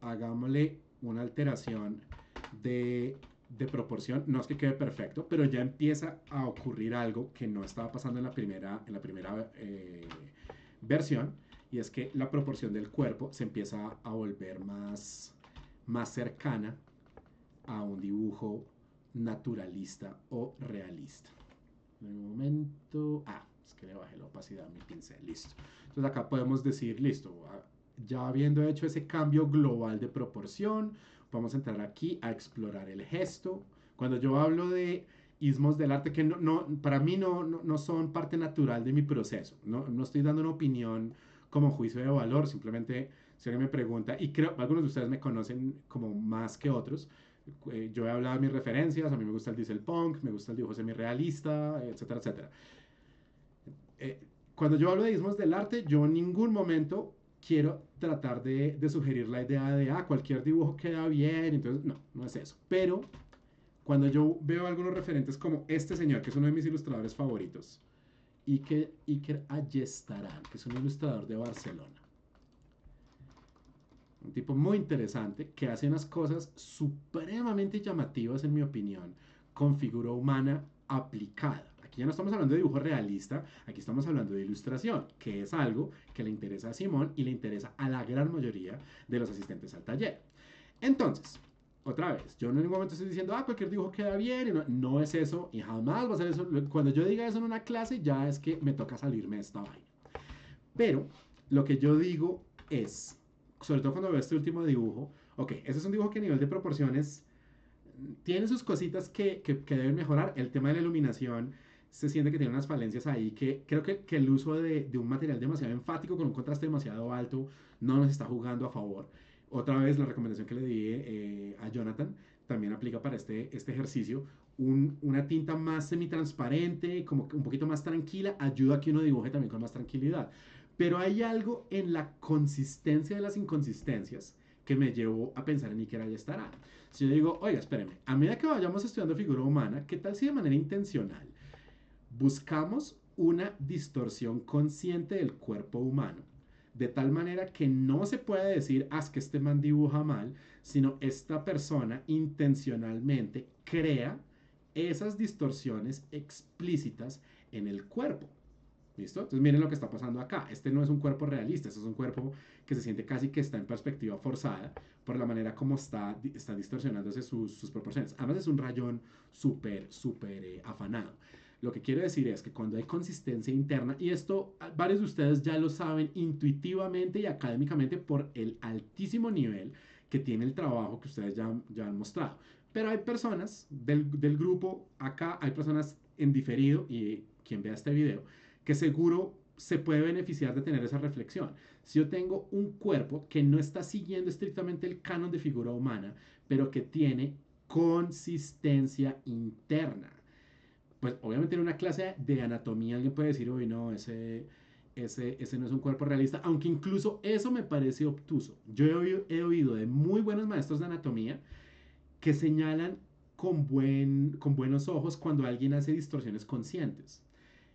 hagámosle una alteración de proporción, no es que quede perfecto, pero ya empieza a ocurrir algo que no estaba pasando en la primera versión, y es que la proporción del cuerpo se empieza a volver más cercana a un dibujo naturalista o realista. En un momento, es que le bajé la opacidad a mi pincel, listo. Entonces acá podemos decir, listo, ya habiendo hecho ese cambio global de proporción, vamos a entrar aquí a explorar el gesto. Cuando yo hablo de ismos del arte que para mí no son parte natural de mi proceso, no estoy dando una opinión como juicio de valor, simplemente si alguien me pregunta, y creo algunos de ustedes me conocen como más que otros, yo he hablado de mis referencias, a mí me gusta el diesel punk, me gusta el dibujo semi-realista, etcétera, etcétera. Eh, Cuando yo hablo de ismos del arte, yo en ningún momento quiero tratar de sugerir la idea de, cualquier dibujo queda bien, entonces no es eso. Pero cuando yo veo algunos referentes como este señor, que es uno de mis ilustradores favoritos, Iker Ayestarán, que es un ilustrador de Barcelona, un tipo muy interesante que hace unas cosas supremamente llamativas, en mi opinión, con figura humana aplicada. Aquí ya no estamos hablando de dibujo realista, aquí estamos hablando de ilustración, que es algo que le interesa a Simón y le interesa a la gran mayoría de los asistentes al taller. Entonces, otra vez, yo en ningún momento estoy diciendo, cualquier dibujo queda bien, no es eso, y jamás va a ser eso. Cuando yo diga eso en una clase, ya es que me toca salirme de esta vaina. Pero lo que yo digo es, sobre todo cuando veo este último dibujo, ok, ese es un dibujo que a nivel de proporciones tiene sus cositas que deben mejorar. El tema de la iluminación se siente que tiene unas falencias ahí que creo que el uso de un material demasiado enfático con un contraste demasiado alto no nos está jugando a favor. Otra vez la recomendación que le di a Jonathan también aplica para este ejercicio. Una tinta más semitransparente, como un poquito más tranquila, ayuda a que uno dibuje también con más tranquilidad. Pero hay algo en la consistencia de las inconsistencias que me llevó a pensar en Iker Ayestarán. Si yo digo, oiga, espéreme, a medida que vayamos estudiando figura humana, ¿qué tal si de manera intencional buscamos una distorsión consciente del cuerpo humano? De tal manera que no se puede decir, es que este man dibuja mal, sino esta persona intencionalmente crea esas distorsiones explícitas en el cuerpo. ¿Listo? Entonces miren lo que está pasando acá. Este no es un cuerpo realista, este es un cuerpo que se siente casi que está en perspectiva forzada por la manera como está distorsionándose sus proporciones. Además es un rayón súper afanado. Lo que quiero decir es que cuando hay consistencia interna, y esto varios de ustedes ya lo saben intuitivamente y académicamente por el altísimo nivel que tiene el trabajo que ustedes ya han mostrado. Pero hay personas del grupo acá, hay personas en diferido, y quien vea este video, que seguro se puede beneficiar de tener esa reflexión. Si yo tengo un cuerpo que no está siguiendo estrictamente el canon de figura humana, pero que tiene consistencia interna, pues obviamente en una clase de anatomía alguien puede decir, uy, no, ese no es un cuerpo realista, aunque incluso eso me parece obtuso. Yo he oído de muy buenos maestros de anatomía que señalan con buenos ojos cuando alguien hace distorsiones conscientes.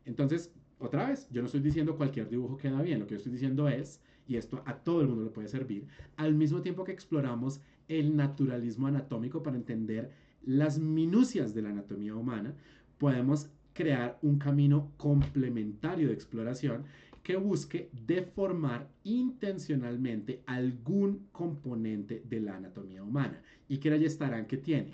Entonces, otra vez, yo no estoy diciendo cualquier dibujo queda bien, lo que yo estoy diciendo es, y esto a todo el mundo le puede servir, al mismo tiempo que exploramos el naturalismo anatómico para entender las minucias de la anatomía humana, podemos crear un camino complementario de exploración que busque deformar intencionalmente algún componente de la anatomía humana. Y que ahí estarán que tiene.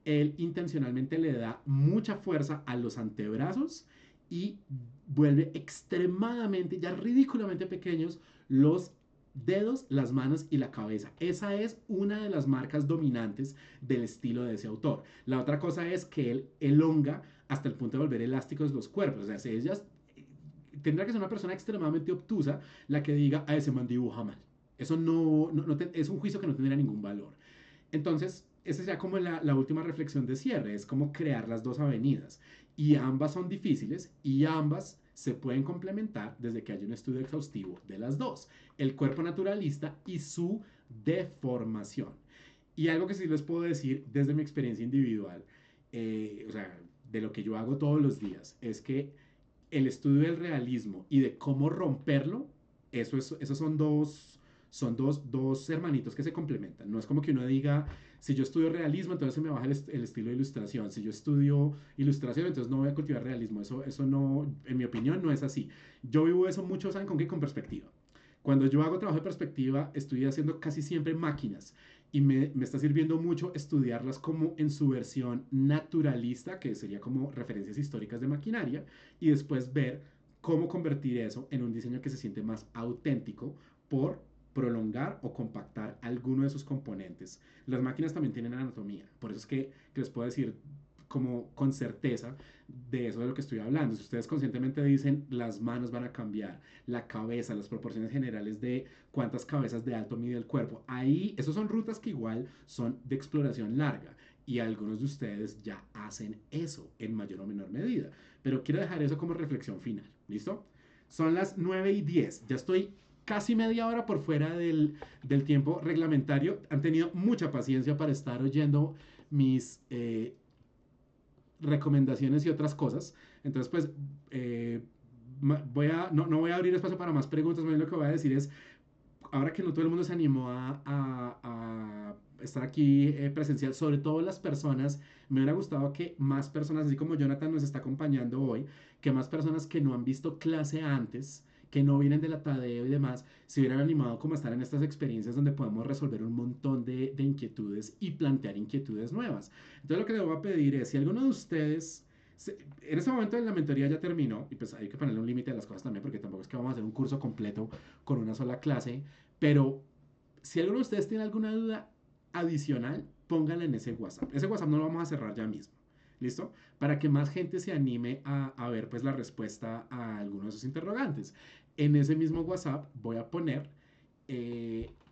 Él intencionalmente le da mucha fuerza a los antebrazos y vuelve extremadamente, ya ridículamente pequeños los dedos, las manos y la cabeza. Esa es una de las marcas dominantes del estilo de ese autor. La otra cosa es que él elonga hasta el punto de volver elásticos los cuerpos. O sea, si ellas tendrá que ser una persona extremadamente obtusa la que diga, ese man dibuja mal. Eso es un juicio que no tendría ningún valor. Entonces, esa sería como la última reflexión de cierre, es como crear las dos avenidas. Y ambas son difíciles y ambas se pueden complementar desde que haya un estudio exhaustivo de las dos, el cuerpo naturalista y su deformación. Y algo que sí les puedo decir desde mi experiencia individual, o sea, de lo que yo hago todos los días, es que el estudio del realismo y de cómo romperlo, esos son dos hermanitos que se complementan. No es como que uno diga, si yo estudio realismo, entonces se me baja el estilo de ilustración. Si yo estudio ilustración, entonces no voy a cultivar realismo. Eso no, en mi opinión, no es así. Yo vivo eso mucho, ¿saben con qué? Con perspectiva. Cuando yo hago trabajo de perspectiva, estoy haciendo casi siempre máquinas y me está sirviendo mucho estudiarlas como en su versión naturalista, que sería como referencias históricas de maquinaria, y después ver cómo convertir eso en un diseño que se siente más auténtico por prolongar o compactar alguno de sus componentes. Las máquinas también tienen anatomía, por eso es que les puedo decir como con certeza de eso de lo que estoy hablando. Si ustedes conscientemente dicen las manos van a cambiar, la cabeza, las proporciones generales de cuántas cabezas de alto mide el cuerpo, ahí, esos son rutas que igual son de exploración larga y algunos de ustedes ya hacen eso en mayor o menor medida. Pero quiero dejar eso como reflexión final. ¿Listo? Son las 9:10. Ya estoy casi media hora por fuera del tiempo reglamentario. Han tenido mucha paciencia para estar oyendo mis recomendaciones y otras cosas. Entonces, pues, no voy a abrir espacio para más preguntas. Más bien lo que voy a decir es, ahora que no todo el mundo se animó a estar aquí presencial, sobre todo las personas, me hubiera gustado que más personas, así como Jonathan nos está acompañando hoy, que más personas que no han visto clase antes, que no vienen de la Tadeo y demás, se hubieran animado como a estar en estas experiencias donde podemos resolver un montón de inquietudes y plantear inquietudes nuevas. Entonces lo que les voy a pedir es, si alguno de ustedes en ese momento la mentoría ya terminó y pues hay que ponerle un límite a las cosas también porque tampoco es que vamos a hacer un curso completo con una sola clase, pero si alguno de ustedes tiene alguna duda adicional, pónganla en ese WhatsApp. Ese WhatsApp no lo vamos a cerrar ya mismo. ¿Listo? Para que más gente se anime a ver pues la respuesta a algunos de sus interrogantes. En ese mismo WhatsApp voy a poner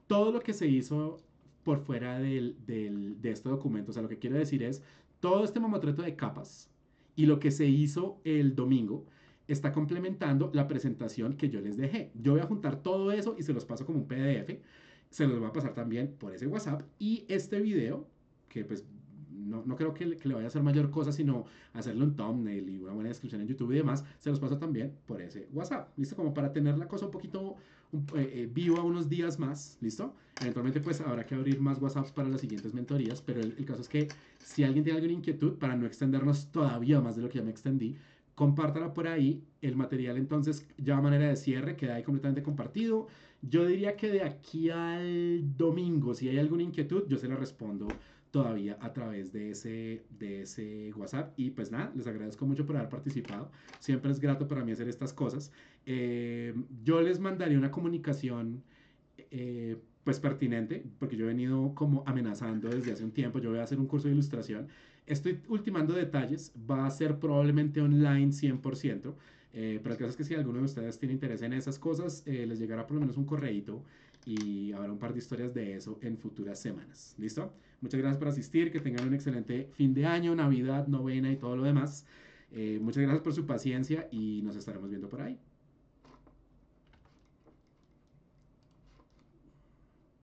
todo lo que se hizo por fuera de este documento. O sea, lo que quiero decir es todo este mamotreto de capas y lo que se hizo el domingo está complementando la presentación que yo les dejé. Yo voy a juntar todo eso y se los paso como un PDF. Se los voy a pasar también por ese WhatsApp. Y este video, que pues no creo que le vaya a hacer mayor cosa, sino hacerle un thumbnail y una buena descripción en YouTube y demás, se los paso también por ese WhatsApp. ¿Listo? Como para tener la cosa un poquito viva unos días más. ¿Listo? Eventualmente pues habrá que abrir más WhatsApps para las siguientes mentorías, pero el caso es que si alguien tiene alguna inquietud, para no extendernos todavía más de lo que ya me extendí, compártala por ahí. El material entonces ya a manera de cierre queda ahí completamente compartido. Yo diría que de aquí al domingo, si hay alguna inquietud, yo se la respondo todavía a través de ese WhatsApp. Y pues nada, les agradezco mucho por haber participado. Siempre es grato para mí hacer estas cosas. Yo les mandaré una comunicación pues pertinente, porque yo he venido como amenazando desde hace un tiempo. Yo voy a hacer un curso de ilustración. Estoy ultimando detalles, va a ser probablemente online 100%, pero el caso es que si alguno de ustedes tiene interés en esas cosas, les llegará por lo menos un correíto y habrá un par de historias de eso en futuras semanas. ¿Listo? Muchas gracias por asistir, que tengan un excelente fin de año, Navidad, novena y todo lo demás. Muchas gracias por su paciencia y nos estaremos viendo por ahí.